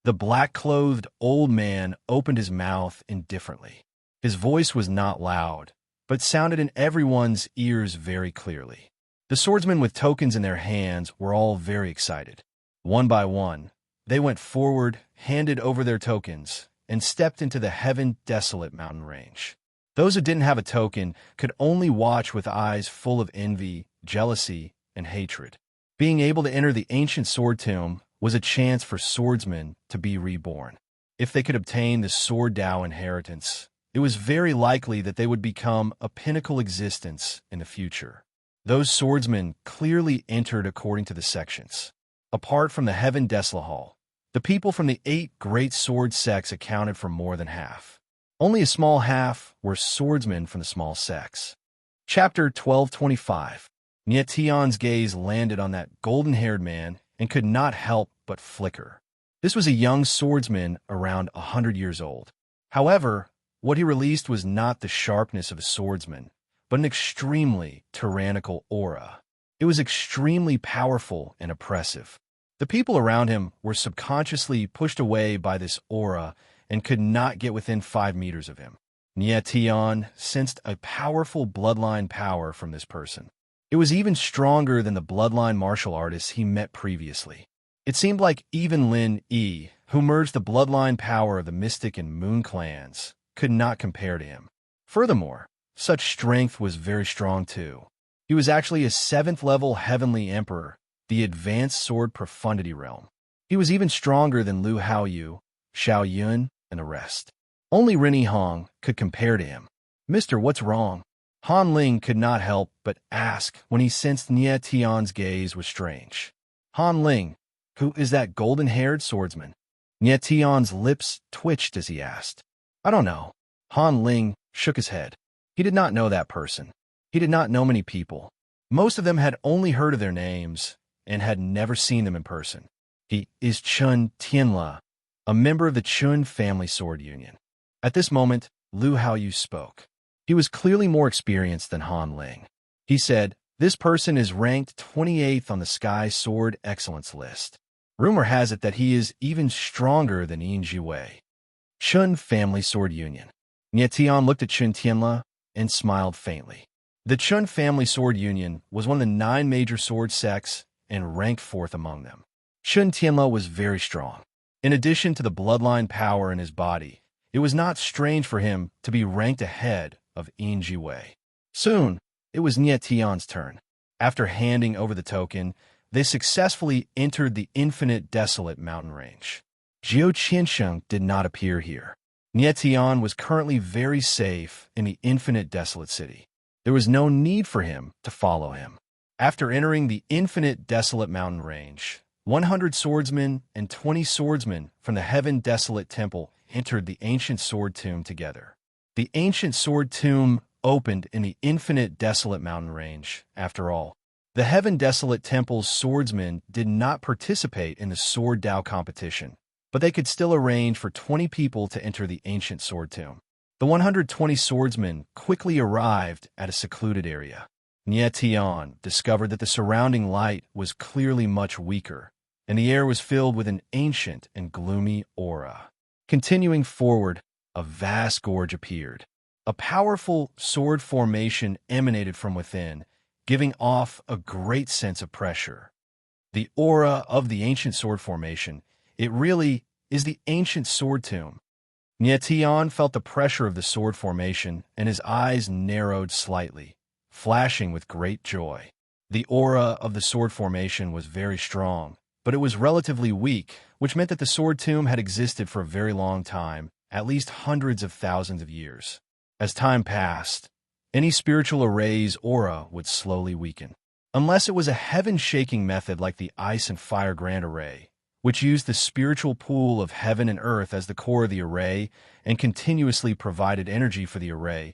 The black-clothed old man opened his mouth indifferently. His voice was not loud, but sounded in everyone's ears very clearly. The swordsmen with tokens in their hands were all very excited. One by one, they went forward, handed over their tokens, and stepped into the Heaven Desolate mountain range. Those who didn't have a token could only watch with eyes full of envy, jealousy, and hatred. Being able to enter the ancient sword tomb was a chance for swordsmen to be reborn. If they could obtain the sword Tao inheritance, it was very likely that they would become a pinnacle existence in the future. Those swordsmen clearly entered according to the sections. Apart from the Heaven Desolate Hall, the people from the 8 great sword sects accounted for more than half. Only a small half were swordsmen from the small sects. Chapter 1225. Nye Tian's gaze landed on that golden-haired man and could not help but flicker. This was a young swordsman around 100 years old. However, what he released was not the sharpness of a swordsman, but an extremely tyrannical aura. It was extremely powerful and oppressive. The people around him were subconsciously pushed away by this aura and could not get within 5 meters of him. Nye Tian sensed a powerful bloodline power from this person. It was even stronger than the bloodline martial artists he met previously. It seemed like even Lin Yi, who merged the bloodline power of the Mystic and Moon clans, could not compare to him. Furthermore, such strength was very strong too. He was actually a 7th-level Heavenly Emperor, the Advanced Sword Profundity Realm. He was even stronger than Lu Haoyu, Xiao Yun, and the rest. Only Ren Yihong could compare to him. "Mister, what's wrong?" Han Ling could not help but ask when he sensed Nye Tian's gaze was strange. Han Ling, who is that golden-haired swordsman? Nye Tian's lips twitched as he asked. "I don't know." Han Ling shook his head. He did not know that person. He did not know many people. Most of them had only heard of their names and had never seen them in person. He is Chun Tianla, a member of the Chun family sword union. At this moment, Lu Haoyu spoke. He was clearly more experienced than Han Ling. He said, "This person is ranked 28th on the Sky Sword Excellence list. Rumor has it that he is even stronger than Yin Jiwei." Chun Family Sword Union. Nye Tian looked at Chun Tianla and smiled faintly. The Chun Family Sword Union was one of the 9 major sword sects and ranked 4th among them. Chun Tianla was very strong. In addition to the bloodline power in his body, it was not strange for him to be ranked ahead of Yin Jiwei. Soon, it was Nye Tian's turn. After handing over the token, they successfully entered the Infinite Desolate mountain range. Jiu Qiansheng did not appear here. Nye Tian was currently very safe in the Infinite Desolate city. There was no need for him to follow him. After entering the Infinite Desolate mountain range, 100 swordsmen and 20 swordsmen from the Heaven Desolate Temple entered the ancient sword tomb together. The ancient sword tomb opened in the Infinite Desolate mountain range, after all. The Heaven Desolate Temple's swordsmen did not participate in the Sword Tao competition, but they could still arrange for 20 people to enter the ancient sword tomb. The 120 swordsmen quickly arrived at a secluded area. Nie Tian discovered that the surrounding light was clearly much weaker, and the air was filled with an ancient and gloomy aura. Continuing forward, a vast gorge appeared. A powerful sword formation emanated from within, giving off a great sense of pressure. The aura of the ancient sword formation, it really is the ancient sword tomb. Nie Tian felt the pressure of the sword formation, and his eyes narrowed slightly, flashing with great joy. The aura of the sword formation was very strong, but it was relatively weak, which meant that the sword tomb had existed for a very long time, at least hundreds of thousands of years. As time passed, any spiritual array's aura would slowly weaken. Unless it was a heaven-shaking method like the Ice and Fire Grand Array, which used the spiritual pool of heaven and earth as the core of the array and continuously provided energy for the array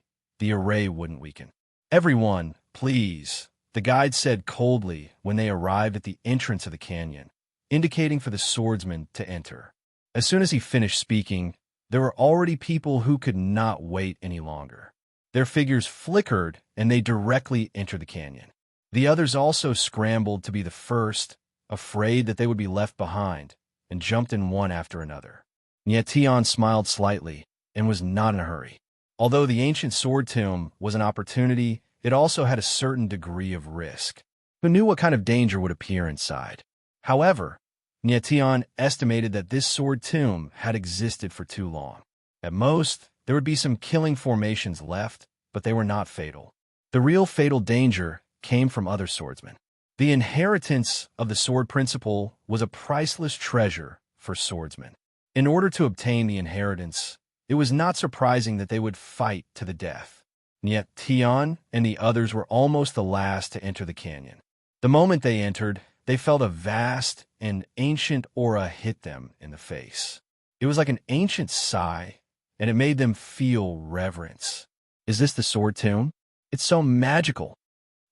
wouldn't weaken. "Everyone, please," the guide said coldly when they arrived at the entrance of the canyon, indicating for the swordsman to enter. As soon as he finished speaking, there were already people who could not wait any longer. Their figures flickered, and they directly entered the canyon. The others also scrambled to be the first, afraid that they would be left behind, and jumped in one after another. Nie Tian smiled slightly and was not in a hurry. Although the ancient sword tomb was an opportunity, it also had a certain degree of risk. Who knew what kind of danger would appear inside? However, Nie Tian estimated that this sword tomb had existed for too long. At most, there would be some killing formations left, but they were not fatal. The real fatal danger came from other swordsmen. The inheritance of the sword principle was a priceless treasure for swordsmen. In order to obtain the inheritance, it was not surprising that they would fight to the death. Yet Tian and the others were almost the last to enter the canyon. The moment they entered, they felt a vast and ancient aura hit them in the face. It was like an ancient sigh, and it made them feel reverence. Is this the sword tomb? It's so magical.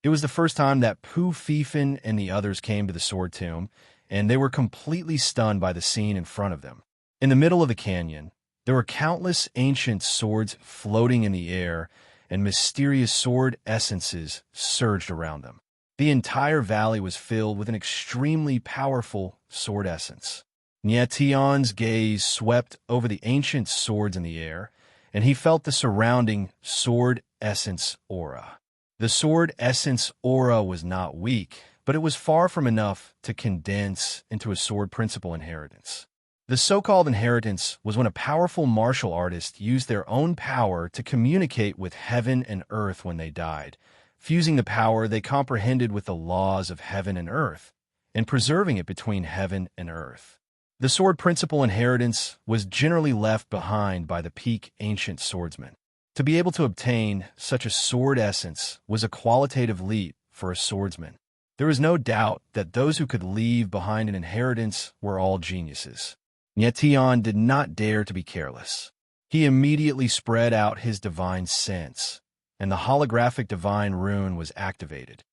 It was the first time that Pu Fifan and the others came to the sword tomb, and they were completely stunned by the scene in front of them. In the middle of the canyon, there were countless ancient swords floating in the air, and mysterious sword essences surged around them. The entire valley was filled with an extremely powerful sword essence. Nie Tian's gaze swept over the ancient swords in the air, and he felt the surrounding sword essence aura. The sword essence aura was not weak, but it was far from enough to condense into a sword principle inheritance. The so-called inheritance was when a powerful martial artist used their own power to communicate with heaven and earth when they died, fusing the power they comprehended with the laws of heaven and earth, and preserving it between heaven and earth. The sword principle inheritance was generally left behind by the peak ancient swordsman. To be able to obtain such a sword essence was a qualitative leap for a swordsman. There was no doubt that those who could leave behind an inheritance were all geniuses. Yet Tian did not dare to be careless. He immediately spread out his divine sense, and the holographic divine rune was activated.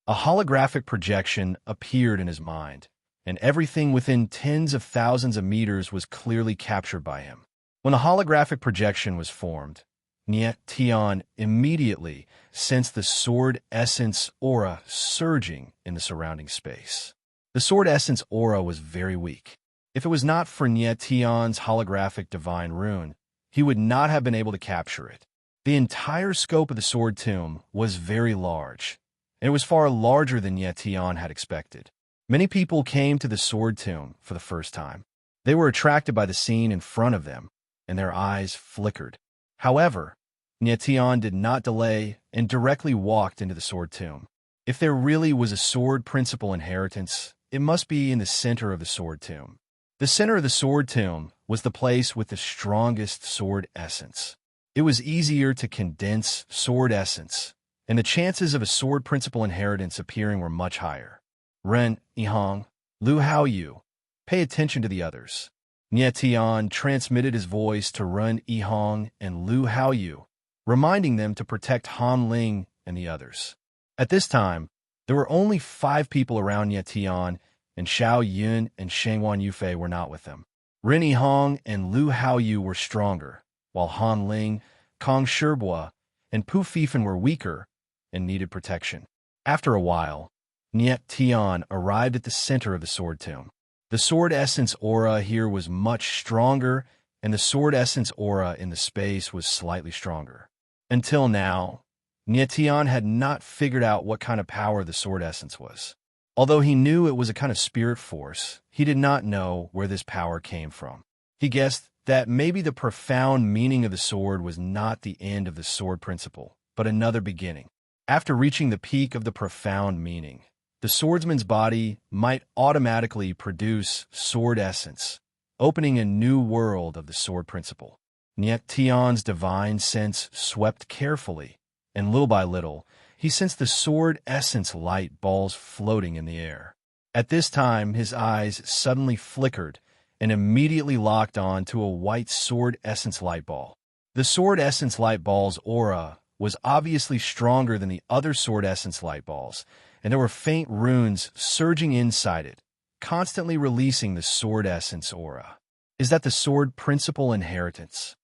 A holographic projection appeared in his mind, and everything within tens of thousands of meters was clearly captured by him. When the holographic projection was formed, Nie Tian immediately sensed the sword essence aura surging in the surrounding space. The sword essence aura was very weak. If it was not for Nie Tian's holographic divine rune, he would not have been able to capture it. The entire scope of the sword tomb was very large, and it was far larger than Nie Tian had expected. Many people came to the sword tomb for the first time. They were attracted by the scene in front of them, and their eyes flickered. However, Nie Tian did not delay and directly walked into the sword tomb. If there really was a sword principle inheritance, it must be in the center of the sword tomb. The center of the sword tomb was the place with the strongest sword essence. It was easier to condense sword essence, and the chances of a sword principle inheritance appearing were much higher. Ren Yihong, Lu Haoyu, pay attention to the others. Nie Tian transmitted his voice to Ren Yihong and Lu Haoyu, reminding them to protect Han Ling and the others. At this time, there were only 5 people around Nie Tian, and Xiao Yun and Shengwan Yufei were not with them. Ren Yihong and Lu Haoyu were stronger, while Han Ling Kong Sherbua and Pu Fifan were weaker and needed protection. After a while, Niet Tian arrived at the center of the sword tomb. The sword essence aura here was much stronger, and the sword essence aura in the space was slightly stronger. Until now, Niet Tian had not figured out what kind of power the sword essence was. Although he knew it was a kind of spirit force, he did not know where this power came from. He guessed that maybe the profound meaning of the sword was not the end of the sword principle, but another beginning. After reaching the peak of the profound meaning, the swordsman's body might automatically produce sword essence, opening a new world of the sword principle. Niet Tian's divine sense swept carefully, and little by little, he sensed the sword essence light balls floating in the air. At this time, his eyes suddenly flickered and immediately locked on to a white sword essence light ball. The sword essence light ball's aura was obviously stronger than the other sword essence light balls, and there were faint runes surging inside it, constantly releasing the sword essence aura. Is that the sword principle inheritance?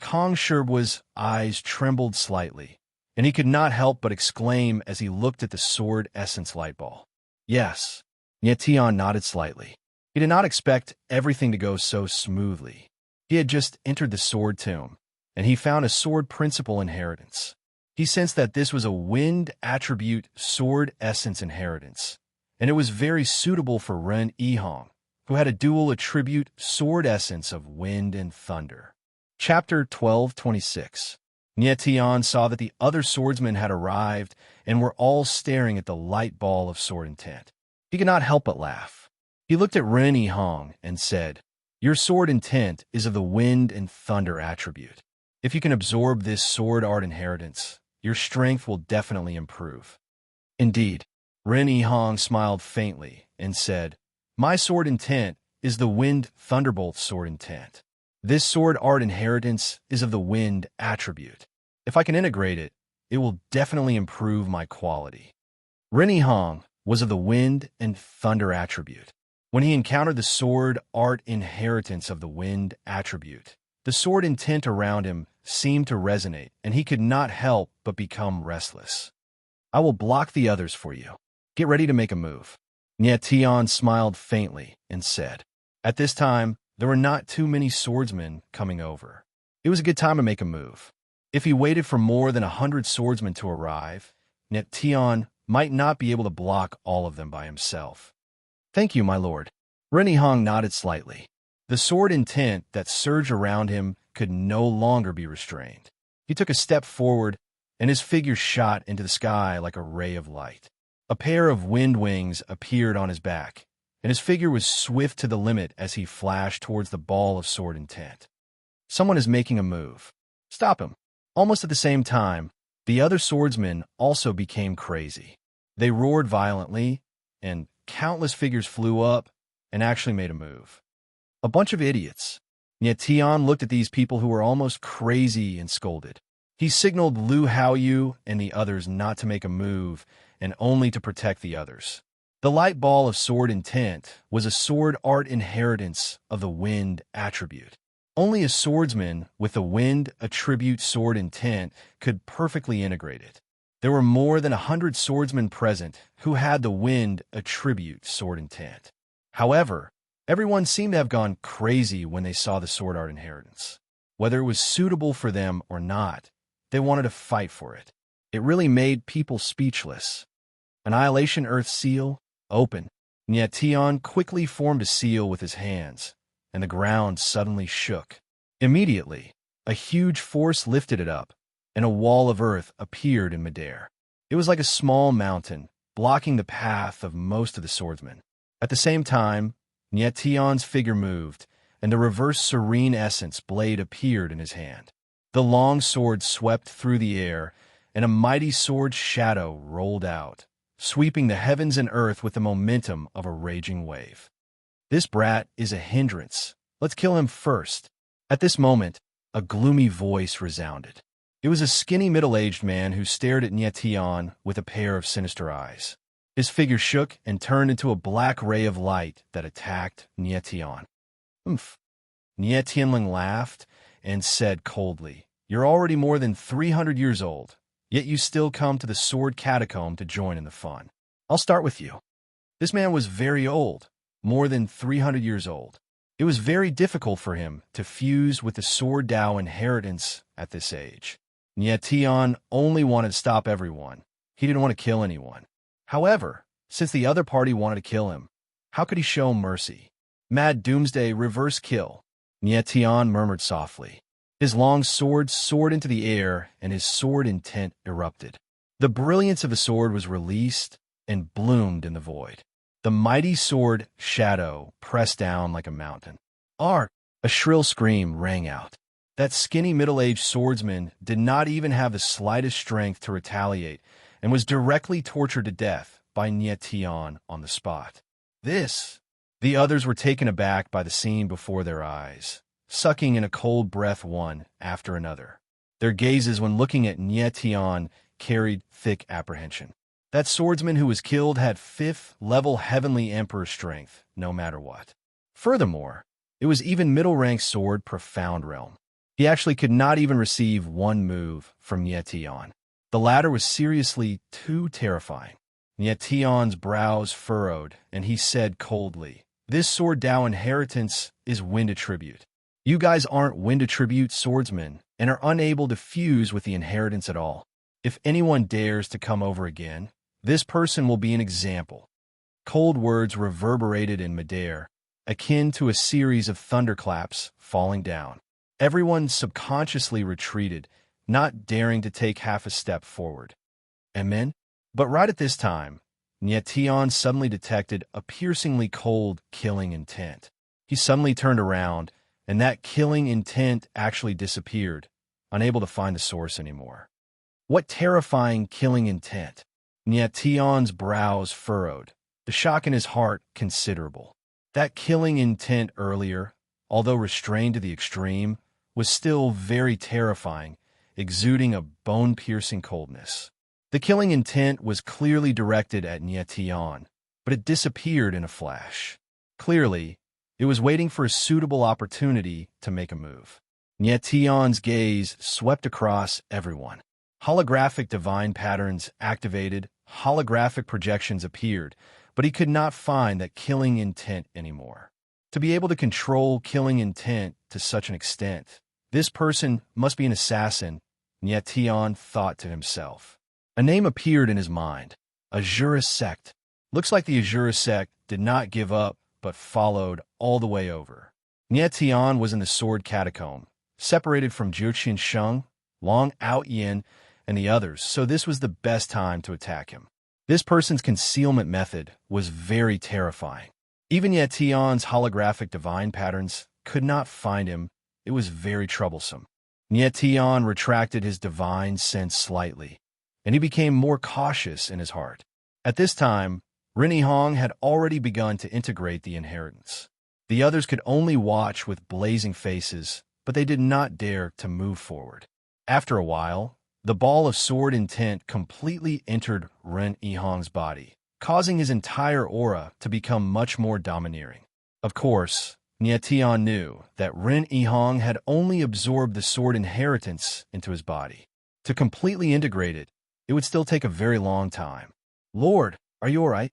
Kong Sherbua's eyes trembled slightly, and he could not help but exclaim as he looked at the sword essence light ball. Yes, Niet Tian nodded slightly. He did not expect everything to go so smoothly. He had just entered the sword tomb, and he found a sword principle inheritance. He sensed that this was a wind attribute sword essence inheritance, and it was very suitable for Ren Yihong, who had a dual attribute sword essence of wind and thunder. Chapter 12:26. Niet Tian saw that the other swordsmen had arrived and were all staring at the light ball of sword intent. He could not help but laugh. He looked at Ren Yihong and said, "Your sword intent is of the wind and thunder attribute. If you can absorb this sword art inheritance, your strength will definitely improve." Indeed, Ren Yihong smiled faintly and said, "My sword intent is the wind thunderbolt sword intent. This sword art inheritance is of the wind attribute. If I can integrate it, it will definitely improve my quality." Ren Yihong was of the wind and thunder attribute. When he encountered the sword art inheritance of the wind attribute, the sword intent around him seemed to resonate, and he could not help but become restless. "I will block the others for you. Get ready to make a move." Niet Tian smiled faintly and said. At this time, there were not too many swordsmen coming over. It was a good time to make a move. If he waited for more than 100 swordsmen to arrive, Niet Tian might not be able to block all of them by himself. "Thank you, my lord." Ren Yihong nodded slightly. The sword intent that surged around him could no longer be restrained. He took a step forward, and his figure shot into the sky like a ray of light. A pair of wind wings appeared on his back, and his figure was swift to the limit as he flashed towards the ball of sword intent. Someone is making a move. Stop him. Almost at the same time, the other swordsmen also became crazy. They roared violently, and countless figures flew up and actually made a move. A bunch of idiots. Niet Tian looked at these people who were almost crazy and scolded. He signaled Lu Haoyu and the others not to make a move and only to protect the others. The light ball of sword intent was a sword art inheritance of the wind attribute. Only a swordsman with the wind attribute sword intent could perfectly integrate it. There were more than 100 swordsmen present who had the wind attribute sword intent. However, everyone seemed to have gone crazy when they saw the sword art inheritance. Whether it was suitable for them or not, they wanted to fight for it. It really made people speechless. Annihilation Earth Seal, open. Niet Tian quickly formed a seal with his hands, and the ground suddenly shook. Immediately, a huge force lifted it up, and a wall of earth appeared in midair. It was like a small mountain, blocking the path of most of the swordsmen. At the same time, Niet Tian's figure moved, and the reverse serene essence blade appeared in his hand. The long sword swept through the air, and a mighty sword shadow rolled out, sweeping the heavens and earth with the momentum of a raging wave. "This brat is a hindrance. Let's kill him first." At this moment, a gloomy voice resounded. It was a skinny middle-aged man who stared at Niet Tian with a pair of sinister eyes. His figure shook and turned into a black ray of light that attacked Niet Tian. "Umph." Niet Tianling laughed and said coldly, You're already more than 300 years old, yet you still come to the sword catacomb to join in the fun. I'll start with you. This man was very old, more than 300 years old. It was very difficult for him to fuse with the sword Dao inheritance at this age. And yet Tian only wanted to stop everyone. He didn't want to kill anyone. However, since the other party wanted to kill him, how could he show mercy? Mad Doomsday reverse kill. Nye Tian murmured softly. His long sword soared into the air, and his sword intent erupted. The brilliance of the sword was released and bloomed in the void. The mighty sword shadow pressed down like a mountain. Ark! A shrill scream rang out. That skinny middle-aged swordsman did not even have the slightest strength to retaliate and was directly tortured to death by Nye Tian on the spot. The others were taken aback by the scene before their eyes, sucking in a cold breath one after another. Their gazes when looking at Nye Tian carried thick apprehension. That swordsman who was killed had 5th-level Heavenly Emperor strength, no matter what. Furthermore, it was even middle-rank sword Profound Realm. He actually could not even receive one move from Nye Tian. The latter was seriously too terrifying. Nye Tian's brows furrowed, and he said coldly, "This sword Dao inheritance is wind attribute. You guys aren't wind attribute swordsmen and are unable to fuse with the inheritance at all. If anyone dares to come over again, this person will be an example." Cold words reverberated in midair, akin to a series of thunderclaps falling down. Everyone subconsciously retreated, not daring to take half a step forward. Amen? But right at this time, Nye Tian suddenly detected a piercingly cold, killing intent. He suddenly turned around, and that killing intent actually disappeared, unable to find the source anymore. What terrifying killing intent! Nye Tian's brows furrowed, the shock in his heart considerable. That killing intent earlier, although restrained to the extreme, was still very terrifying, exuding a bone-piercing coldness. The killing intent was clearly directed at Nye Tian, but it disappeared in a flash. Clearly, it was waiting for a suitable opportunity to make a move. Nye Tian's gaze swept across everyone. Holographic divine patterns activated, holographic projections appeared, but he could not find that killing intent anymore. To be able to control killing intent to such an extent, this person must be an assassin, Nye Tian thought to himself. A name appeared in his mind, Azura Sect. Looks like the Azura Sect did not give up, but followed all the way over. Nye Tian was in the sword catacomb, separated from Juqian Sheng, Long Out Yin, and the others, so this was the best time to attack him. This person's concealment method was very terrifying. Even Nye Tian's holographic divine patterns could not find him. It was very troublesome. Nye Tian retracted his divine sense slightly, and he became more cautious in his heart. At this time, Ren Hong had already begun to integrate the inheritance. The others could only watch with blazing faces, but they did not dare to move forward. After a while, the ball of sword intent completely entered Ren Hong's body, causing his entire aura to become much more domineering. Of course, Nye Tian knew that Ren Hong had only absorbed the sword inheritance into his body. To completely integrate it, it would still take a very long time. "Lord, are you all right?"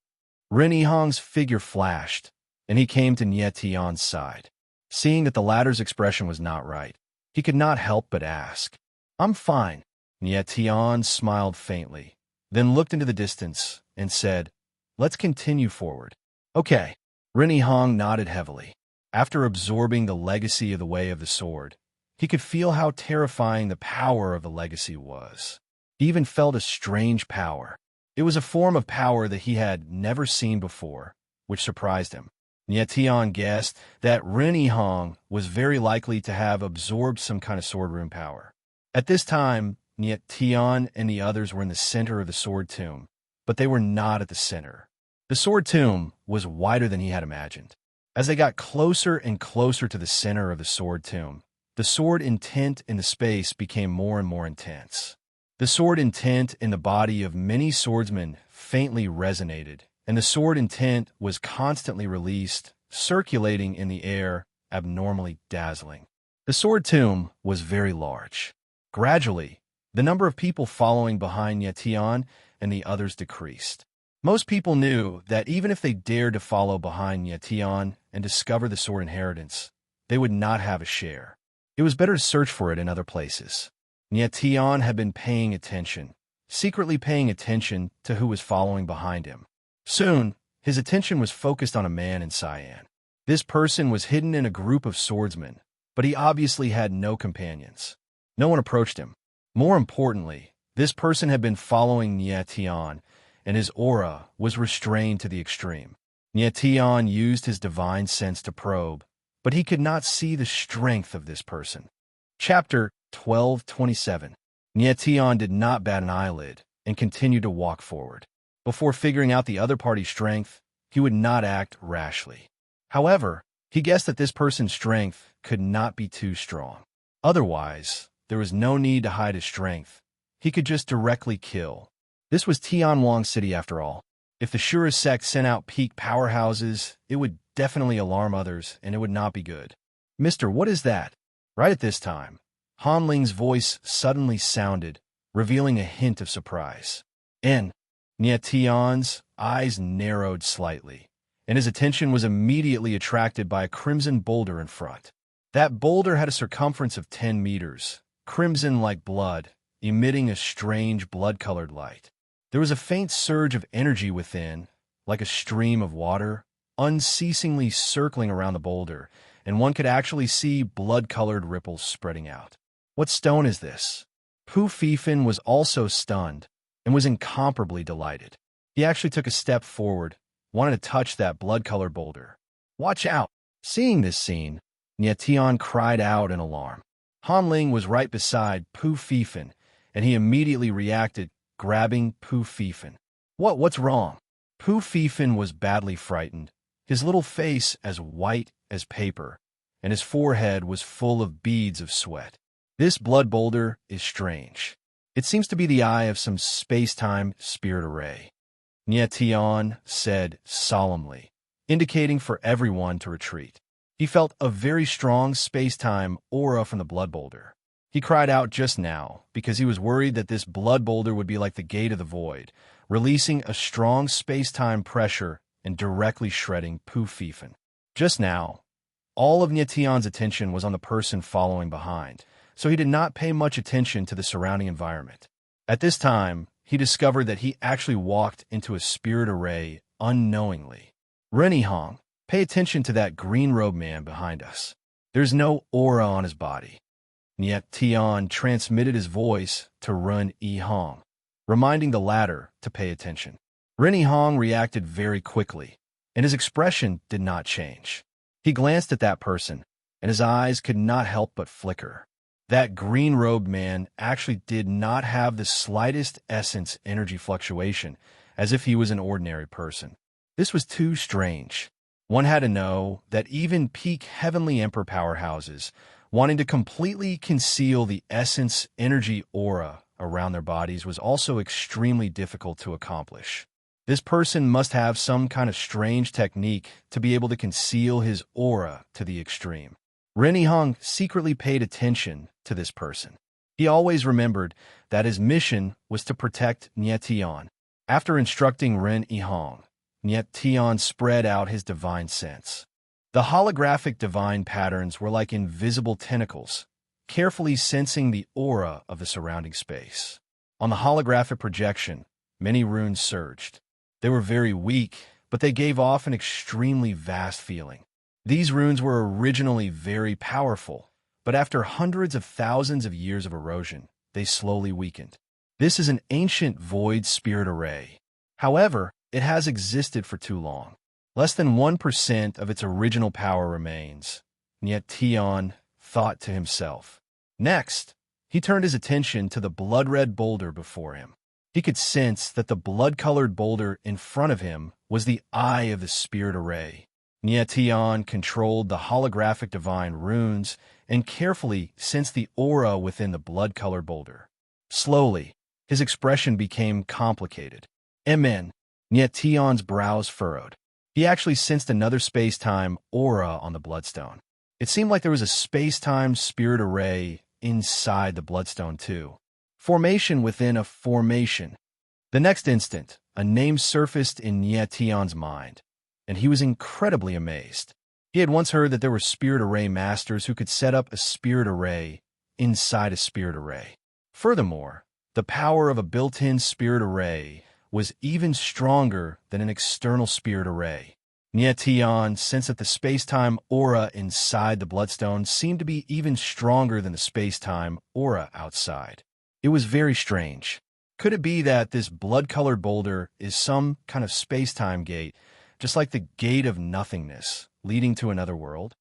Ren Hong's figure flashed, and he came to Nye Tian's side. Seeing that the latter's expression was not right, he could not help but ask, "I'm fine." Nye Tian smiled faintly, then looked into the distance and said, "Let's continue forward." "Okay." Ren Hong nodded heavily. After absorbing the legacy of the Way of the Sword, he could feel how terrifying the power of the legacy was. He even felt a strange power. It was a form of power that he had never seen before, which surprised him. Nye Tian guessed that Ren Hong was very likely to have absorbed some kind of sword rune power. At this time, Nye Tian and the others were in the center of the sword tomb, but they were not at the center. The sword tomb was wider than he had imagined. As they got closer and closer to the center of the sword tomb, the sword intent in the space became more and more intense. The sword intent in the body of many swordsmen faintly resonated, and the sword intent was constantly released, circulating in the air, abnormally dazzling. The sword tomb was very large. Gradually, the number of people following behind Tian and the others decreased. Most people knew that even if they dared to follow behind Tian and discover the sword inheritance, they would not have a share. It was better to search for it in other places. Tian had been paying attention, secretly paying attention to who was following behind him. Soon, his attention was focused on a man in cyan. This person was hidden in a group of swordsmen, but he obviously had no companions. No one approached him. More importantly, this person had been following Tian, and his aura was restrained to the extreme. Tian used his divine sense to probe, but he could not see the strength of this person. Chapter 12:27. Tian did not bat an eyelid and continued to walk forward. Before figuring out the other party's strength, he would not act rashly. However, he guessed that this person's strength could not be too strong. Otherwise, there was no need to hide his strength. He could just directly kill. This was Tianwang City after all. If the Shura sect sent out peak powerhouses, it would definitely alarm others, and it would not be good. "Mister, what is that?" Right at this time, Han Ling's voice suddenly sounded, revealing a hint of surprise. Tian's eyes narrowed slightly, and his attention was immediately attracted by a crimson boulder in front. That boulder had a circumference of 10 meters, crimson like blood, emitting a strange blood-colored light. There was a faint surge of energy within, like a stream of water, unceasingly circling around the boulder, and one could actually see blood-colored ripples spreading out. "What stone is this?" Pu Fifan was also stunned and was incomparably delighted. He actually took a step forward, wanted to touch that blood-colored boulder. "Watch out!" Seeing this scene, Tian cried out in alarm. Han Ling was right beside Pu Fifan, and he immediately reacted, grabbing Pu Fifan. What's wrong?" Pu Fifan was badly frightened, his little face as white as paper, and his forehead was full of beads of sweat. "This blood boulder is strange. It seems to be the eye of some space-time spirit array," Tian said solemnly, indicating for everyone to retreat. He felt a very strong space-time aura from the blood boulder. He cried out just now because he was worried that this blood boulder would be like the gate of the void, releasing a strong space-time pressure and directly shredding Pu Fifan. Just now, all of Tian's attention was on the person following behind, so he did not pay much attention to the surrounding environment. At this time, he discovered that he actually walked into a spirit array unknowingly. "Renihong, pay attention to that green-robed man behind us. There's no aura on his body." Tian transmitted his voice to Ren Yihong, reminding the latter to pay attention. Ren Yihong reacted very quickly, and his expression did not change. He glanced at that person, and his eyes could not help but flicker. That green-robed man actually did not have the slightest essence energy fluctuation, as if he was an ordinary person. This was too strange. One had to know that even peak Heavenly Emperor powerhouses, wanting to completely conceal the essence energy aura around their bodies, was also extremely difficult to accomplish. This person must have some kind of strange technique to be able to conceal his aura to the extreme. Ren Yihong secretly paid attention to this person. He always remembered that his mission was to protect Tian. After instructing Ren Yihong, Tian spread out his divine sense. The holographic divine patterns were like invisible tentacles, carefully sensing the aura of the surrounding space. On the holographic projection, many runes surged. They were very weak, but they gave off an extremely vast feeling. These runes were originally very powerful, but after hundreds of thousands of years of erosion, they slowly weakened. This is an ancient void spirit array. However, it has existed for too long. Less than 1% of its original power remains, and yet Tian thought to himself. Next, he turned his attention to the blood-red boulder before him. He could sense that the blood-colored boulder in front of him was the eye of the spirit array. Tian controlled the holographic divine runes and carefully sensed the aura within the blood-colored boulder. Slowly, his expression became complicated. Tian's brows furrowed. He actually sensed another space-time aura on the bloodstone. It seemed like there was a space-time spirit array inside the bloodstone too. Formation within a formation. The next instant, a name surfaced in Tion's mind, and he was incredibly amazed. He had once heard that there were spirit array masters who could set up a spirit array inside a spirit array. Furthermore, the power of a built-in spirit array was even stronger than an external spirit array. Tion sensed that the space-time aura inside the bloodstone seemed to be even stronger than the space-time aura outside. It was very strange. Could it be that this blood-colored boulder is some kind of space-time gate, just like the gate of nothingness, leading to another world?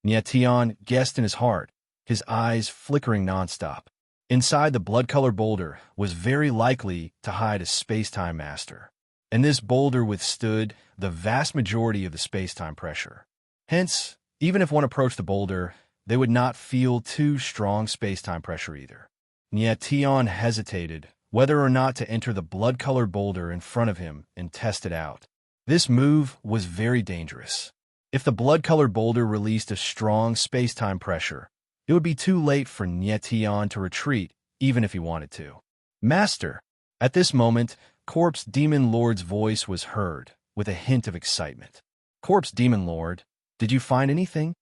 Tion guessed in his heart, his eyes flickering nonstop. Inside the blood-colored boulder was very likely to hide a space-time master, and this boulder withstood the vast majority of the space-time pressure. Hence, even if one approached the boulder, they would not feel too strong space-time pressure either. Tion hesitated whether or not to enter the blood-colored boulder in front of him and test it out. This move was very dangerous. If the blood-colored boulder released a strong space-time pressure, it would be too late for Tion to retreat, even if he wanted to. Master! At this moment, Corpse Demon Lord's voice was heard, with a hint of excitement. Corpse Demon Lord, did you find anything?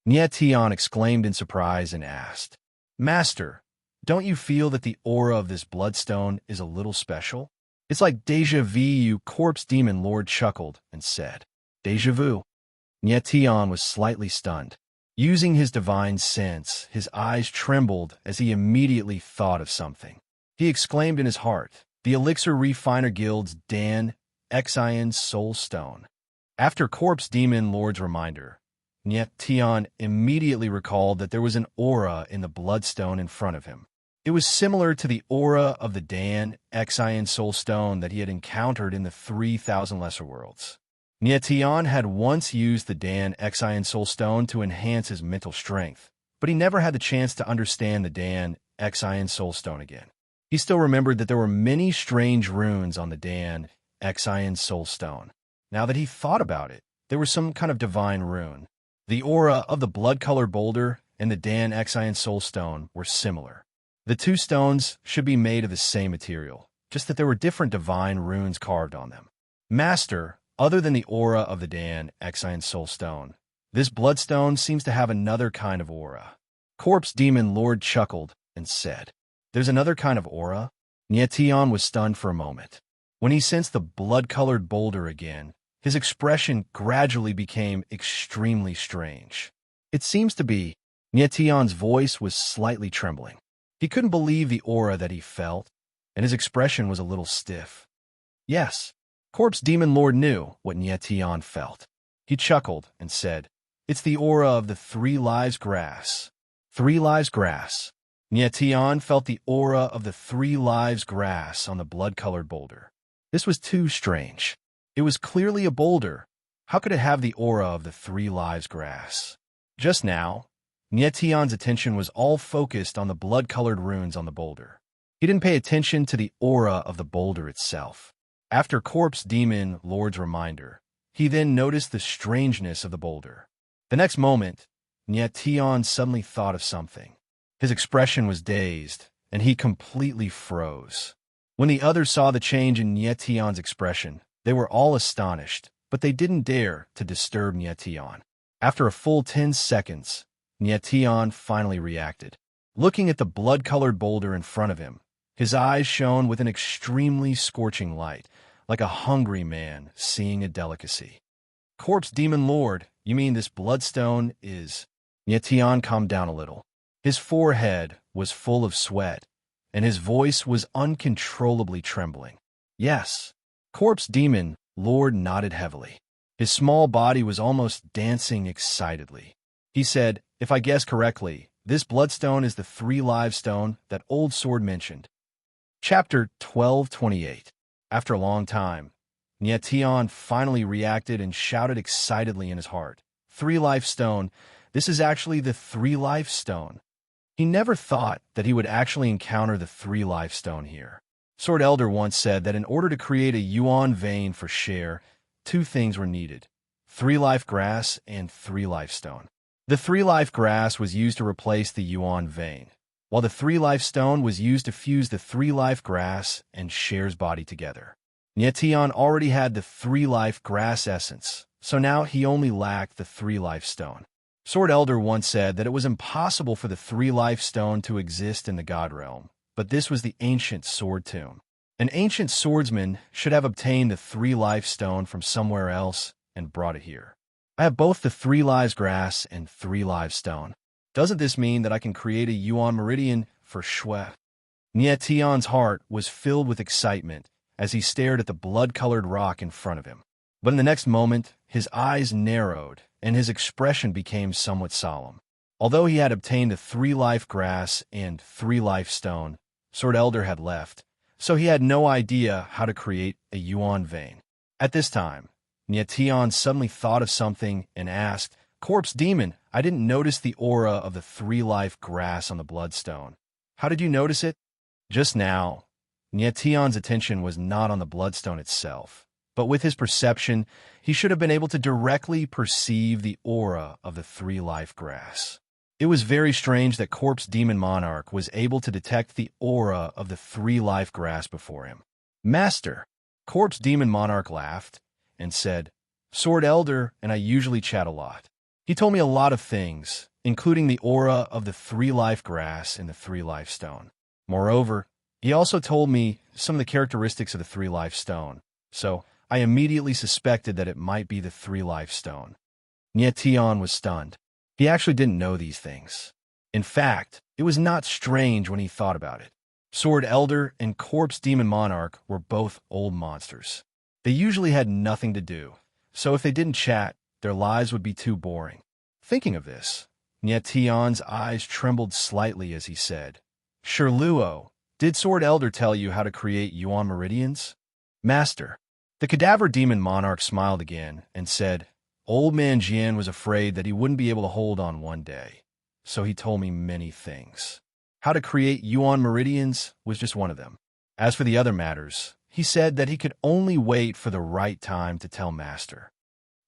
Tion exclaimed in surprise and asked, Master, don't you feel that the aura of this bloodstone is a little special? It's like déjà vu. Corpse Demon Lord chuckled and said, Déjà vu? Tion was slightly stunned. Using his divine sense, his eyes trembled as he immediately thought of something. He exclaimed in his heart, the Elixir Refiner Guild's Dan Xion Soul Stone. After Corpse Demon Lord's reminder, Tion immediately recalled that there was an aura in the bloodstone in front of him. It was similar to the aura of the Dan Xion Soul Stone that he had encountered in the 3,000 Lesser Worlds. Tion had once used the Dan Xion Soul Stone to enhance his mental strength, but he never had the chance to understand the Dan Xion Soul Stone again. He still remembered that there were many strange runes on the Dan Xion Soul Stone. Now that he thought about it, there was some kind of divine rune. The aura of the blood-colored boulder and the Dan Xion Soul Stone were similar. The two stones should be made of the same material, just that there were different divine runes carved on them. Master, other than the aura of the Dan Xion Soul Stone, this bloodstone seems to have another kind of aura. Corpse Demon Lord chuckled and said, There's another kind of aura? Tion was stunned for a moment. When he sensed the blood-colored boulder again, his expression gradually became extremely strange. It seems to be, Tion's voice was slightly trembling. He couldn't believe the aura that he felt, and his expression was a little stiff. Yes, Corpse Demon Lord knew what Tion felt. He chuckled and said, It's the aura of the 3 Lives Grass. 3 Lives Grass. Tion felt the aura of the 3 Lives Grass on the blood-colored boulder. This was too strange. It was clearly a boulder. How could it have the aura of the 3 Lives Grass? Just now, Tion's attention was all focused on the blood-colored runes on the boulder. He didn't pay attention to the aura of the boulder itself. After Corpse Demon Lord's reminder, he then noticed the strangeness of the boulder. The next moment, Tion suddenly thought of something. His expression was dazed, and he completely froze. When the others saw the change in Tion's expression, they were all astonished, but they didn't dare to disturb Tion. After a full 10 seconds, Tion finally reacted. Looking at the blood-colored boulder in front of him, his eyes shone with an extremely scorching light, like a hungry man seeing a delicacy. Corpse Demon Lord, you mean this bloodstone is... Tion calmed down a little. His forehead was full of sweat, and his voice was uncontrollably trembling. Yes, Corpse Demon Lord nodded heavily. His small body was almost dancing excitedly. He said, if I guess correctly, this bloodstone is the 3 Lives Stone that Old Sword mentioned. Chapter 1228. After a long time, Tion finally reacted and shouted excitedly in his heart, 3 Life Stone, this is actually the 3 Life Stone. He never thought that he would actually encounter the 3 Life Stone here. Sword Elder once said that in order to create a Yuan vein for Share, 2 things were needed, 3 Life Grass and 3 Life Stone. The 3 Life Grass was used to replace the Yuan vein, while the three-life stone was used to fuse the three-life grass and Cher's body together. Tion already had the three-life grass essence, so now he only lacked the three-life stone. Sword Elder once said that it was impossible for the three-life stone to exist in the God realm, but this was the ancient sword tomb. An ancient swordsman should have obtained the three-life stone from somewhere else and brought it here. I have both the three lives grass and three lives stone. Doesn't this mean that I can create a Yuan meridian for Shui? Tion's heart was filled with excitement as he stared at the blood-colored rock in front of him. But in the next moment, his eyes narrowed and his expression became somewhat solemn. Although he had obtained the three-life grass and three-life stone, Sword Elder had left, so he had no idea how to create a Yuan vein. At this time, Tion suddenly thought of something and asked, "Corpse Demon, I didn't notice the aura of the three-life grass on the bloodstone. How did you notice it?" Just now, Tion's attention was not on the bloodstone itself, but with his perception, he should have been able to directly perceive the aura of the three-life grass. It was very strange that Corpse Demon Monarch was able to detect the aura of the three-life grass before him. "Master," Corpse Demon Monarch laughed and said, "Sword Elder and I usually chat a lot. He told me a lot of things, including the aura of the three-life grass and the three-life stone. Moreover, he also told me some of the characteristics of the three-life stone, so I immediately suspected that it might be the three-life stone." Tion was stunned. He actually didn't know these things. In fact, it was not strange when he thought about it. Sword Elder and Corpse Demon Monarch were both old monsters. They usually had nothing to do, so if they didn't chat, their lives would be too boring. Thinking of this, Tion's eyes trembled slightly as he said, "Sherluo, did Sword Elder tell you how to create Yuan meridians?" "Master." The Cadaver Demon Monarch smiled again and said, "Old man Jian was afraid that he wouldn't be able to hold on one day, so he told me many things. How to create Yuan meridians was just one of them. As for the other matters, he said that he could only wait for the right time to tell Master."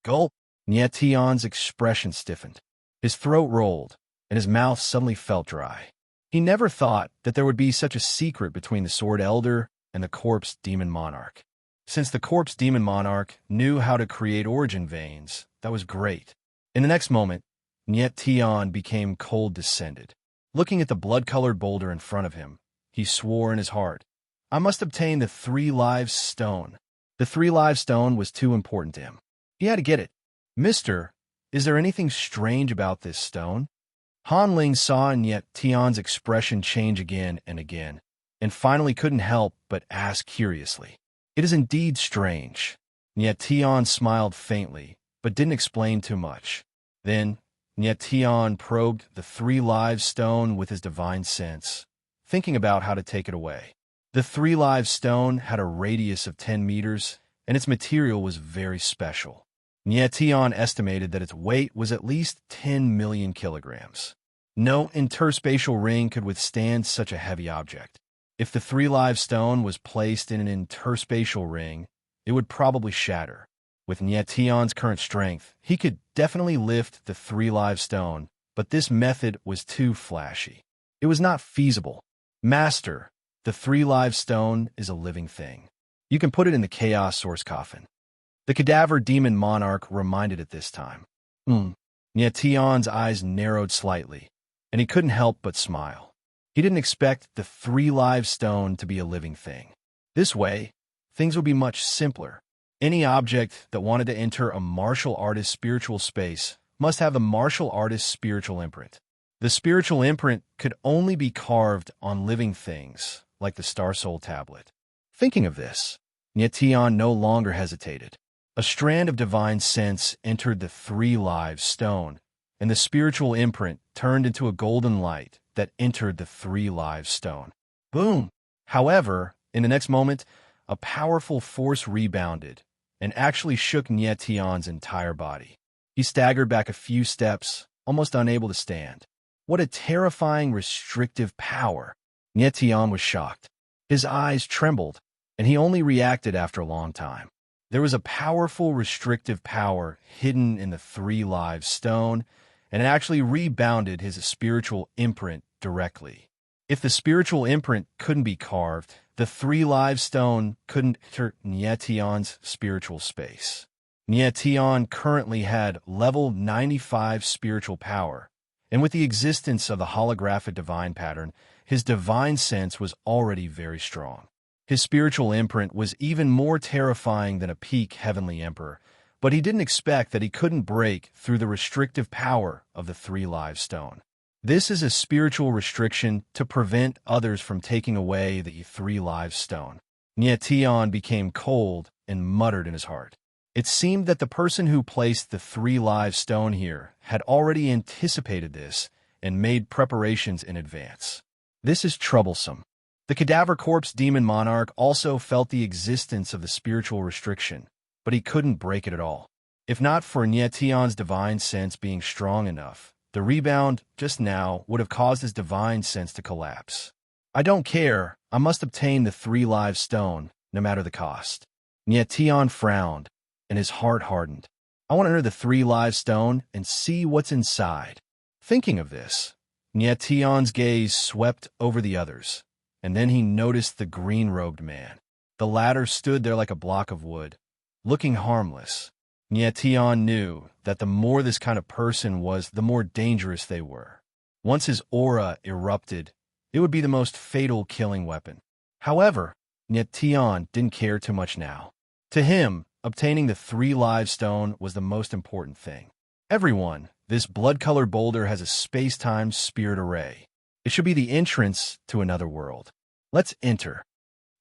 Gulp! Tion's expression stiffened. His throat rolled, and his mouth suddenly felt dry. He never thought that there would be such a secret between the Sword Elder and the Corpse Demon Monarch. Since the Corpse Demon Monarch knew how to create origin veins, that was great. In the next moment, Tion became cold-descended. Looking at the blood-colored boulder in front of him, he swore in his heart, "I must obtain the three lives stone." The three lives stone was too important to him. He had to get it. "Mister, is there anything strange about this stone?" Han Ling saw Tion's expression change again and again, and finally couldn't help but ask curiously, "It is indeed strange." Tion smiled faintly, but didn't explain too much. Then, Tion probed the three lives stone with his divine sense, thinking about how to take it away. The three lives stone had a radius of 10 meters, and its material was very special. Tion estimated that its weight was at least 10 million kilograms. No interspatial ring could withstand such a heavy object. If the three lives stone was placed in an interspatial ring, it would probably shatter. With Tion's current strength, he could definitely lift the three lives stone, but this method was too flashy. It was not feasible. "Master, the three lives stone is a living thing. You can put it in the Chaos Source coffin." The Cadaver Demon Monarch reminded it this time. Tion's eyes narrowed slightly, and he couldn't help but smile. He didn't expect the three lives stone to be a living thing. This way, things would be much simpler. Any object that wanted to enter a martial artist's spiritual space must have the martial artist's spiritual imprint. The spiritual imprint could only be carved on living things, like the Star Soul tablet. Thinking of this, Tion no longer hesitated. A strand of divine sense entered the three lives stone, and the spiritual imprint turned into a golden light that entered the three lives stone. Boom! However, in the next moment, a powerful force rebounded and actually shook Tion's entire body. He staggered back a few steps, almost unable to stand. What a terrifying, restrictive power! Tion was shocked. His eyes trembled, and he only reacted after a long time. There was a powerful, restrictive power hidden in the three lives stone, and it actually rebounded his spiritual imprint directly. If the spiritual imprint couldn't be carved, the three live stone couldn't enter Nietion's spiritual space. Nietion currently had level 95 spiritual power, and with the existence of the holographic divine pattern, his divine sense was already very strong. His spiritual imprint was even more terrifying than a peak heavenly emperor, but he didn't expect that he couldn't break through the restrictive power of the three live stone. This is a spiritual restriction to prevent others from taking away the three live stone. Nietion became cold and muttered in his heart. It seemed that the person who placed the three live stone here had already anticipated this and made preparations in advance. This is troublesome. The cadaver corpse demon Monarch also felt the existence of the spiritual restriction, but he couldn't break it at all. If not for Nietion's divine sense being strong enough, the rebound just now would have caused his divine sense to collapse. I don't care. I must obtain the three live stone, no matter the cost. Nietion frowned, and his heart hardened. I want to enter the three live stone and see what's inside. Thinking of this, Nietion's gaze swept over the others, and then he noticed the green-robed man. The latter stood there like a block of wood, looking harmless. Nietion knew that the more this kind of person was, the more dangerous they were. Once his aura erupted, it would be the most fatal killing weapon. However, Nietion didn't care too much now. To him, obtaining the three live stone was the most important thing. Everyone, this blood-colored boulder has a space-time spirit array. It should be the entrance to another world. Let's enter.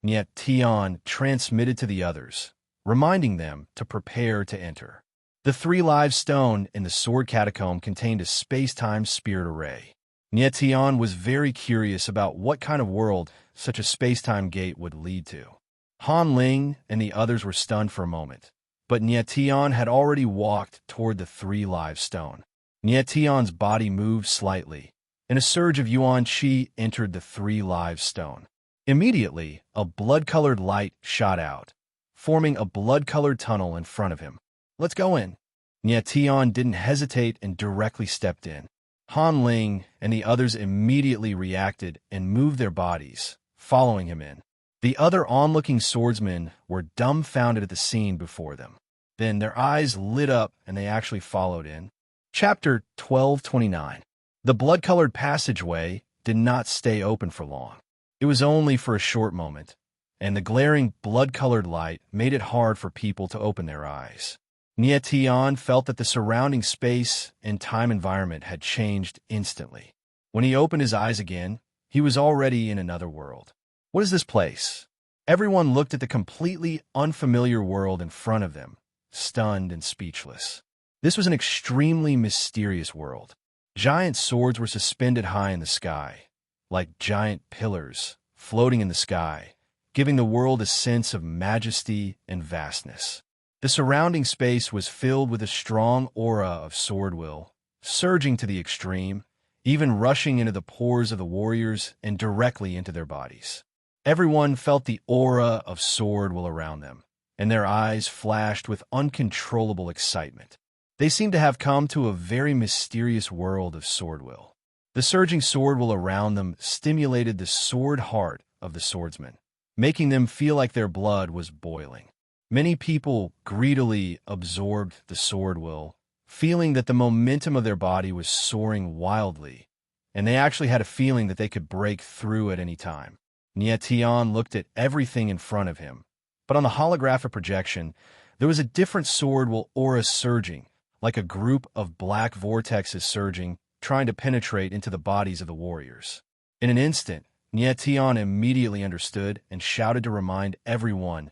Nietion transmitted to the others, reminding them to prepare to enter. The three live stone in the sword catacomb contained a space-time spirit array. Nietion was very curious about what kind of world such a space-time gate would lead to. Han Ling and the others were stunned for a moment, but Nietion had already walked toward the three live stone. Nietion's body moved slightly, and a surge of Yuan Qi entered the three live stone. Immediately, a blood-colored light shot out, forming a blood-colored tunnel in front of him. Let's go in. Nietion didn't hesitate and directly stepped in. Han Ling and the others immediately reacted and moved their bodies, following him in. The other onlooking swordsmen were dumbfounded at the scene before them. Then their eyes lit up and they actually followed in. Chapter 1229. The blood-colored passageway did not stay open for long. It was only for a short moment, and the glaring blood-colored light made it hard for people to open their eyes. Nietion felt that the surrounding space and time environment had changed instantly. When he opened his eyes again, he was already in another world. What is this place? Everyone looked at the completely unfamiliar world in front of them, stunned and speechless. This was an extremely mysterious world. Giant swords were suspended high in the sky, like giant pillars floating in the sky, giving the world a sense of majesty and vastness. The surrounding space was filled with a strong aura of sword will, surging to the extreme, even rushing into the pores of the warriors and directly into their bodies. Everyone felt the aura of sword will around them, and their eyes flashed with uncontrollable excitement. They seemed to have come to a very mysterious world of sword will. The surging sword will around them stimulated the sword heart of the swordsmen, making them feel like their blood was boiling. Many people greedily absorbed the sword will, feeling that the momentum of their body was soaring wildly, and they actually had a feeling that they could break through at any time. Nietion looked at everything in front of him, but on the holographic projection, there was a different sword will aura surging, like a group of black vortexes surging, trying to penetrate into the bodies of the warriors. In an instant, Nietion immediately understood and shouted to remind everyone,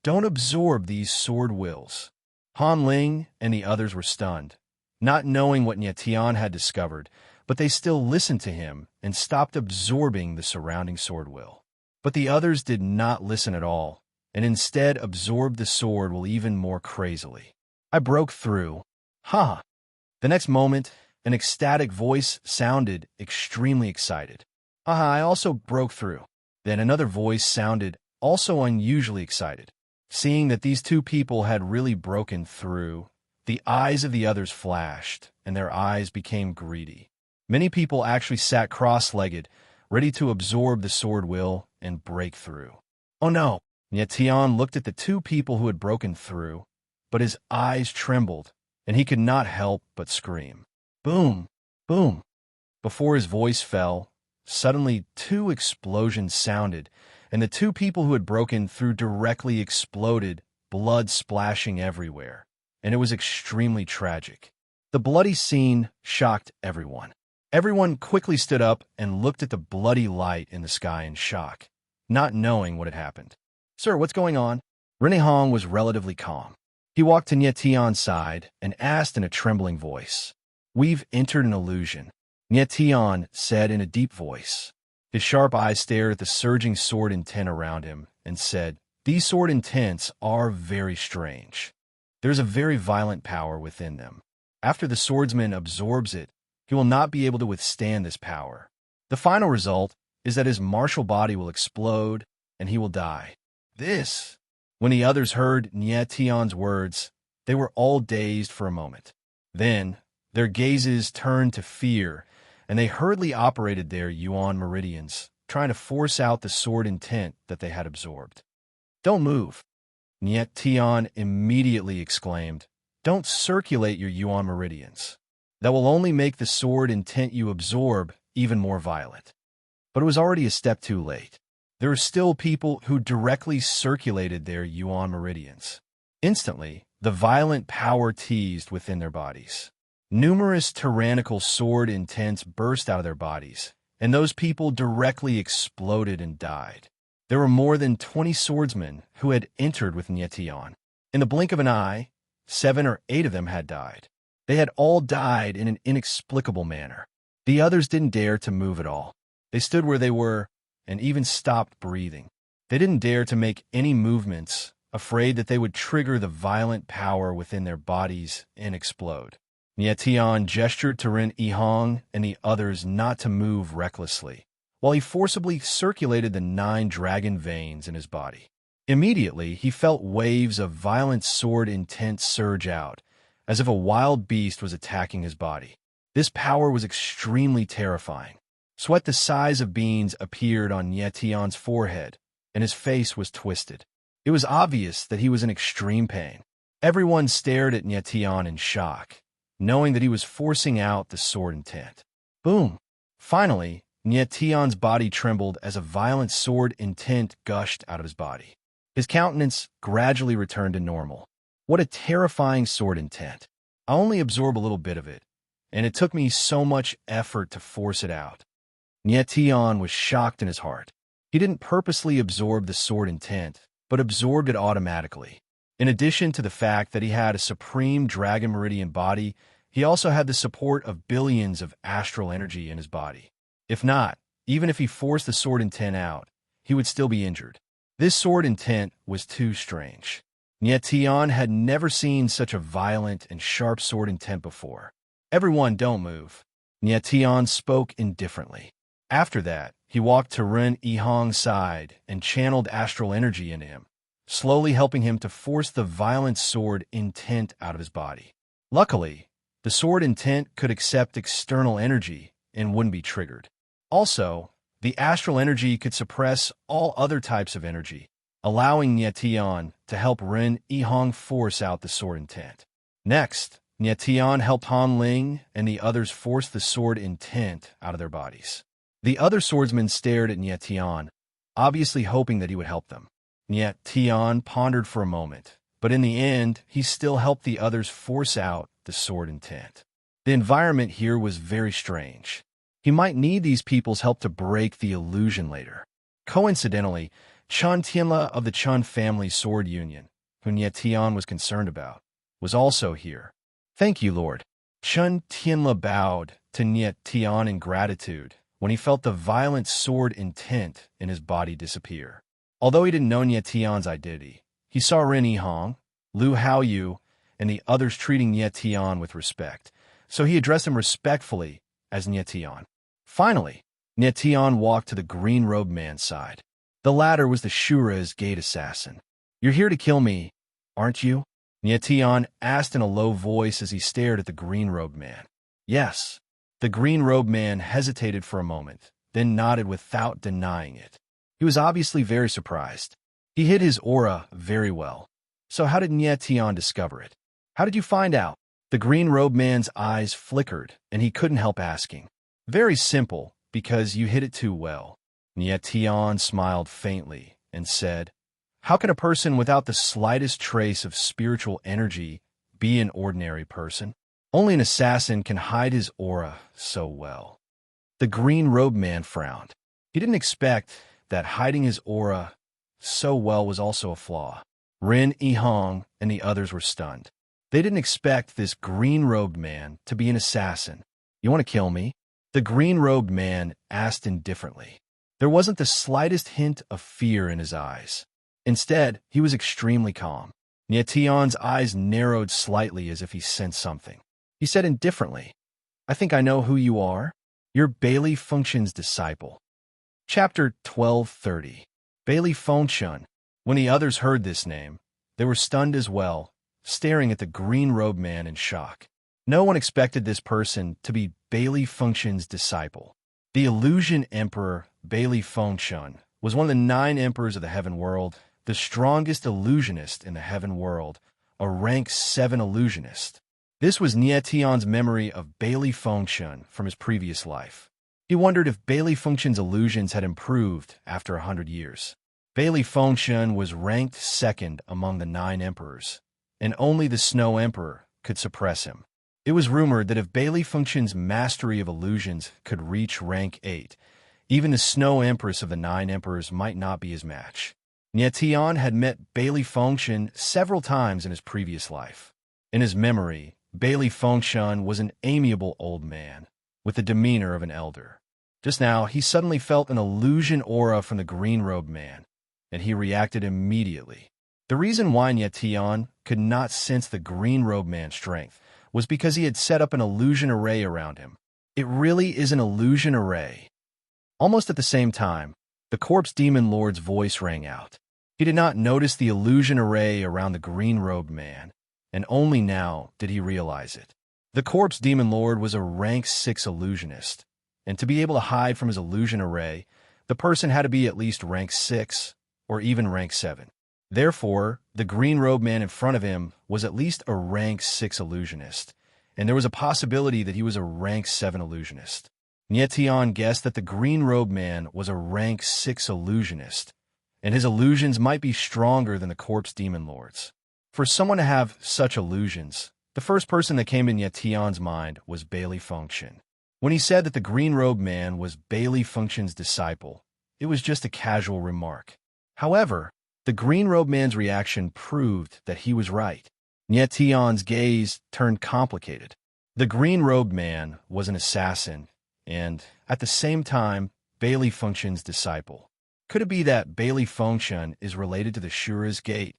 "Don't absorb these sword wills." Han Ling and the others were stunned, not knowing what Nietion had discovered, but they still listened to him and stopped absorbing the surrounding sword will. But the others did not listen at all, and instead absorbed the sword will even more crazily. I broke through. Ha! The next moment, an ecstatic voice sounded extremely excited. I also broke through. Then another voice sounded also unusually excited. Seeing that these two people had really broken through, the eyes of the others flashed, and their eyes became greedy. Many people actually sat cross-legged, ready to absorb the sword will and break through. Oh no! Yet Tian looked at the two people who had broken through, but his eyes trembled, and he could not help but scream. Boom! Boom! Before his voice fell, suddenly two explosions sounded, and the two people who had broken through directly exploded, blood splashing everywhere, and it was extremely tragic. The bloody scene shocked everyone. Everyone quickly stood up and looked at the bloody light in the sky in shock, not knowing what had happened. Sir, what's going on? Rennie Hong was relatively calm. He walked to Nye Tian's side and asked in a trembling voice. We've entered an illusion, Nye Tian said in a deep voice. His sharp eyes stared at the surging sword intent around him and said, These sword intents are very strange. There's a very violent power within them. After the swordsman absorbs it, he will not be able to withstand this power. The final result is that his martial body will explode and he will die. This. When the others heard Nye Tian's words, they were all dazed for a moment. Then, their gazes turned to fear, and they hurriedly operated their yuan meridians, trying to force out the sword intent that they had absorbed. Don't move, Nye Tian immediately exclaimed. Don't circulate your yuan meridians. That will only make the sword intent you absorb even more violent. But it was already a step too late. There were still people who directly circulated their yuan meridians. Instantly, the violent power teased within their bodies. Numerous tyrannical sword intents burst out of their bodies, and those people directly exploded and died. There were more than 20 swordsmen who had entered with Nye Tian. In the blink of an eye, 7 or 8 of them had died. They had all died in an inexplicable manner. The others didn't dare to move at all. They stood where they were, and even stopped breathing. They didn't dare to make any movements, afraid that they would trigger the violent power within their bodies and explode. Nye Tian gestured to Ren Yihong and the others not to move recklessly, while he forcibly circulated the 9 dragon veins in his body. Immediately, he felt waves of violent sword intent surge out, as if a wild beast was attacking his body. This power was extremely terrifying. Sweat the size of beans appeared on Nye Tian's forehead, and his face was twisted. It was obvious that he was in extreme pain. Everyone stared at Nye Tian in shock, knowing that he was forcing out the sword intent. Boom! Finally, Nye Tian's body trembled as a violent sword intent gushed out of his body. His countenance gradually returned to normal. What a terrifying sword intent. I only absorbed a little bit of it, and it took me so much effort to force it out. Nye Tian was shocked in his heart. He didn't purposely absorb the sword intent, but absorbed it automatically. In addition to the fact that he had a supreme dragon meridian body, he also had the support of billions of astral energy in his body. If not, even if he forced the sword intent out, he would still be injured. This sword intent was too strange. Nye Tian had never seen such a violent and sharp sword intent before. Everyone don't move. Nye Tian spoke indifferently. After that, he walked to Ren Yihong's side and channeled astral energy into him, slowly helping him to force the violent sword intent out of his body. Luckily, the sword intent could accept external energy and wouldn't be triggered. Also, the astral energy could suppress all other types of energy, allowing Nye Tian to help Ren Yihong force out the sword intent. Next, Nye Tian helped Han Ling and the others force the sword intent out of their bodies. The other swordsmen stared at Nye Tian, obviously hoping that he would help them. Nye Tian pondered for a moment, but in the end, he still helped the others force out the sword intent. The environment here was very strange. He might need these people's help to break the illusion later. Coincidentally, Chun Tianla of the Chun family sword union, who Nye Tian was concerned about, was also here. Thank you, Lord. Chun Tianla bowed to Nye Tian in gratitude when he felt the violent sword intent in his body disappear. Although he didn't know Nye Tian's identity, he saw Ren Yihong, Lu Haoyu, and the others treating Nye Tian with respect, so he addressed him respectfully as Nye Tian. Finally, Nye Tian walked to the green-robed man's side. The latter was the Shura's gate assassin. You're here to kill me, aren't you? Nye Tian asked in a low voice as he stared at the green-robed man. Yes. The green-robed man hesitated for a moment, then nodded without denying it. He was obviously very surprised. He hid his aura very well. So how did Nye Tian discover it? How did you find out? The green-robed man's eyes flickered, and he couldn't help asking. Very simple, because you hid it too well. Nye Tian smiled faintly and said, how can a person without the slightest trace of spiritual energy be an ordinary person? Only an assassin can hide his aura so well. The green-robed man frowned. He didn't expect that hiding his aura so well was also a flaw. Rin Yihong and the others were stunned. They didn't expect this green-robed man to be an assassin. You want to kill me? The green-robed man asked indifferently. There wasn't the slightest hint of fear in his eyes. Instead, he was extremely calm. Nye Tian's eyes narrowed slightly as if he sensed something. He said indifferently, I think I know who you are. You're Bailey Fengshun's disciple. Chapter 1230. Bailey Fengshun. When the others heard this name, they were stunned as well, staring at the green-robed man in shock. No one expected this person to be Bailey Fengshun's disciple. The Illusion Emperor, Bailey Fengshun, was one of the 9 emperors of the Heaven World, the strongest illusionist in the Heaven World, a rank 7 illusionist. This was Nye Tian's memory of Bailey Fengshun from his previous life. He wondered if Bailey Fengshun's illusions had improved after 100 years. Bailey Fengshun was ranked 2nd among the 9 emperors, and only the Snow Emperor could suppress him. It was rumored that if Bailey Fengshun's mastery of illusions could reach rank 8, even the Snow Empress of the 9 emperors might not be his match. Nye Tian had met Bailey Fengshun several times in his previous life. In his memory, Bailey Fengshun was an amiable old man, with the demeanor of an elder. Just now, he suddenly felt an illusion aura from the green-robed man, and he reacted immediately. The reason why Nye Tian could not sense the green-robed man's strength was because he had set up an illusion array around him. It really is an illusion array. Almost at the same time, the corpse demon lord's voice rang out. He did not notice the illusion array around the green-robed man, and only now did he realize it. The corpse demon lord was a rank 6 illusionist, and to be able to hide from his illusion array, the person had to be at least rank 6 or even rank 7. Therefore, the green-robed man in front of him was at least a rank 6 illusionist, and there was a possibility that he was a rank 7 illusionist. Nye Tian guessed that the green-robed man was a rank 6 illusionist, and his illusions might be stronger than the corpse demon lord's. For someone to have such illusions, the first person that came in Nye Tian's mind was Bailey Fengshun. When he said that the green-robed man was Bailey Fengshun's disciple, it was just a casual remark. However, the green-robed man's reaction proved that he was right. Nye Tian's gaze turned complicated. The green-robed man was an assassin, and, at the same time, Bailey Fengshun's disciple. Could it be that Bailey Fengshun is related to the Shura's Gate?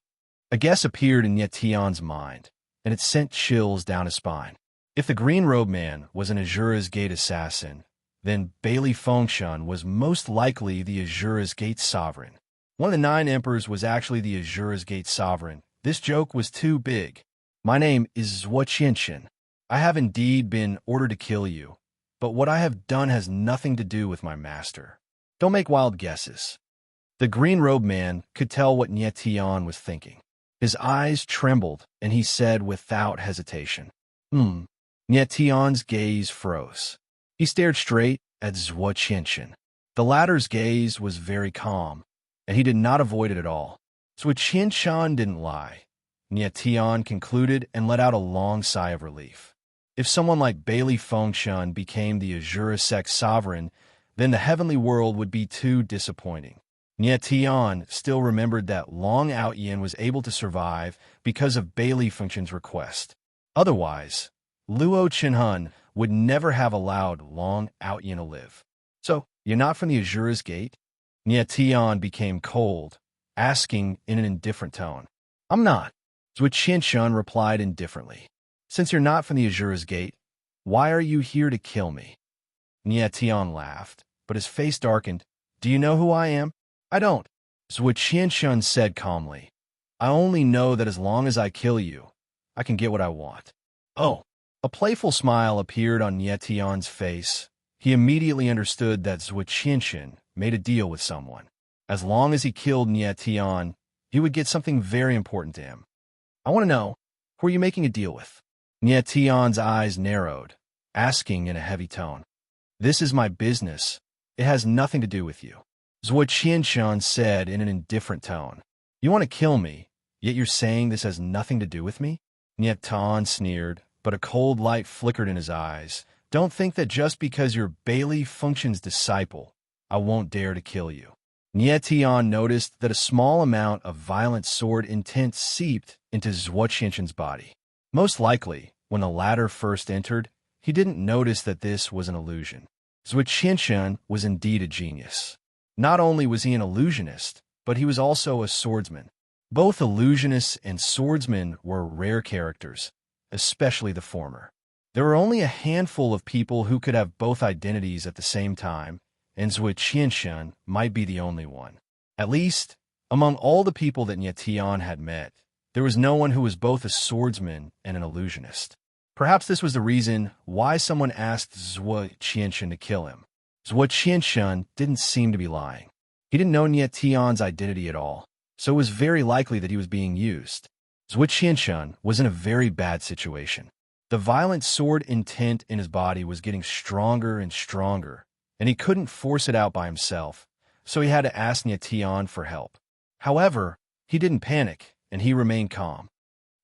A guess appeared in Nye Tian's mind, and it sent chills down his spine. If the green-robed man was an Azura's Gate assassin, then Bailey Fengshun was most likely the Azura's Gate sovereign. One of the 9 emperors was actually the Azura's Gate sovereign. This joke was too big. My name is Zhuo Qianxian. I have indeed been ordered to kill you, but what I have done has nothing to do with my master. Don't make wild guesses. The green-robed man could tell what Nye Tian was thinking. His eyes trembled, and he said without hesitation, Nye Tian's gaze froze. He stared straight at Zhuo Qianxian. The latter's gaze was very calm, and he did not avoid it at all. Zhuo Qianxian didn't lie. Nye Tian concluded and let out a long sigh of relief. If someone like Bailey Fengshun became the Azura sect sovereign, then the heavenly world would be too disappointing. Nye Tian still remembered that Long Outyin was able to survive because of Bailey Fengshun's request. Otherwise, Luo Chenhun would never have allowed Long Outyin to live. So, you're not from the Azura's Gate? Nye Tian became cold, asking in an indifferent tone. I'm not. Zhuo Qianxian replied indifferently. Since you're not from the Azura's Gate, why are you here to kill me? Nye Tian laughed, but his face darkened. Do you know who I am? I don't. Zhuo Qianxian said calmly. I only know that as long as I kill you, I can get what I want. Oh. A playful smile appeared on Nye Tian's face. He immediately understood that Zhuo Qianxun made a deal with someone. As long as he killed Nie Tian, he would get something very important to him. I want to know, who are you making a deal with? Nie Tian's eyes narrowed, asking in a heavy tone. This is my business. It has nothing to do with you. Zhuo Qianxun said in an indifferent tone. You want to kill me, yet you're saying this has nothing to do with me? Nie Tian sneered, but a cold light flickered in his eyes. Don't think that just because you're Bailey Function's disciple, I won't dare to kill you. Nie Tian noticed that a small amount of violent sword intent seeped into Zhuo Qianxun's body. Most likely, when the latter first entered, he didn't notice that this was an illusion. Zhuo Qianxun was indeed a genius. Not only was he an illusionist, but he was also a swordsman. Both illusionists and swordsmen were rare characters, especially the former. There were only a handful of people who could have both identities at the same time, and Zhuo Qianxun might be the only one. At least, among all the people that Nie Tian had met, there was no one who was both a swordsman and an illusionist. Perhaps this was the reason why someone asked Zhuo Qianxun to kill him. Zhuo Qianxun didn't seem to be lying. He didn't know Nie Tian's identity at all, so it was very likely that he was being used. Zhuo Qianxun was in a very bad situation. The violent sword intent in his body was getting stronger and stronger, and he couldn't force it out by himself, so he had to ask Nie Tian for help. However, he didn't panic, and he remained calm.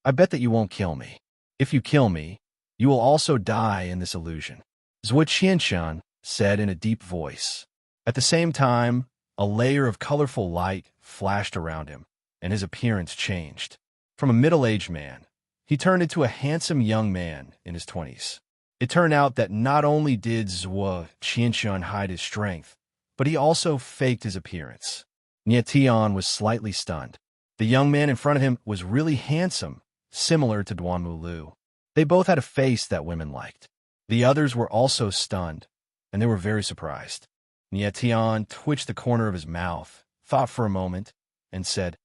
I bet that you won't kill me. If you kill me, you will also die in this illusion, Zhuo Qianxun said in a deep voice. At the same time, a layer of colorful light flashed around him, and his appearance changed. From a middle-aged man, he turned into a handsome young man in his 20s. It turned out that not only did Zhuo Qianxun hide his strength, but he also faked his appearance. Nie Tian was slightly stunned. The young man in front of him was really handsome, similar to Duanmu Lu. They both had a face that women liked. The others were also stunned, and they were very surprised. Nie Tian twitched the corner of his mouth, thought for a moment, and said,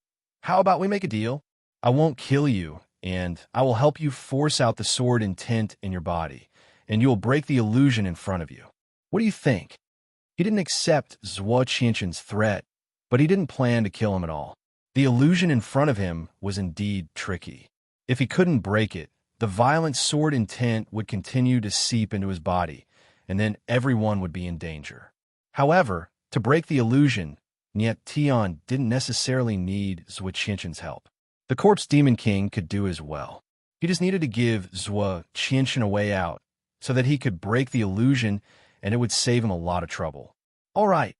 How about we make a deal? I won't kill you, and I will help you force out the sword intent in your body, and you will break the illusion in front of you. What do you think? He didn't accept Zhuo Qianxun's threat, but he didn't plan to kill him at all. The illusion in front of him was indeed tricky. If he couldn't break it, the violent sword intent would continue to seep into his body, and then everyone would be in danger. However, to break the illusion, Nie Tian didn't necessarily need Zhuo Qianxun's help. The Corpse Demon King could do as well. He just needed to give Zhuo Qianxun a way out so that he could break the illusion, and it would save him a lot of trouble. All right.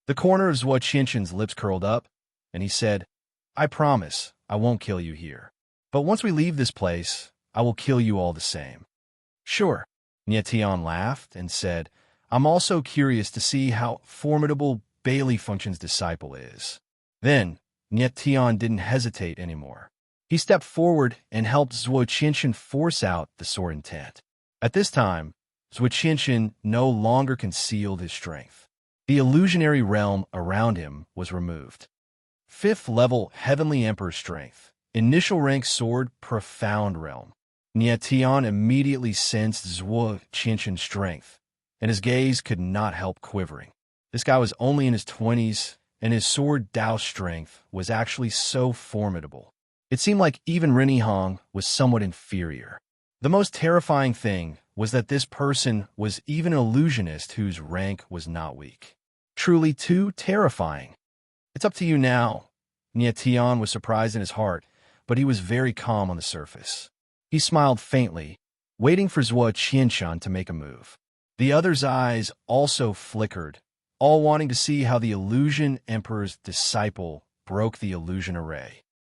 The corner of Zhuo Qianxun's lips curled up, and he said, I promise I won't kill you here. But once we leave this place, I will kill you all the same. Sure. Nie Tian laughed and said, I'm also curious to see how formidable Bailey Function's disciple is. Then, Nie Tian didn't hesitate anymore. He stepped forward and helped Zhuo Qianxun force out the sword intent. At this time, Zhuo Qianxun no longer concealed his strength. The illusionary realm around him was removed. 5th level Heavenly Emperor strength. Initial rank sword, Profound Realm. Nie Tian immediately sensed Zhuo Qianxun's strength, and his gaze could not help quivering. This guy was only in his 20s, and his sword Dao strength was actually so formidable. It seemed like even Rennie Hong was somewhat inferior. The most terrifying thing was that this person was even an illusionist whose rank was not weak. Truly too terrifying. It's up to you now. Nie Tian was surprised in his heart, but he was very calm on the surface. He smiled faintly, waiting for Zhuo Qianxun to make a move. The other's eyes also flickered, all wanting to see how the Illusion Emperor's disciple broke the illusion array.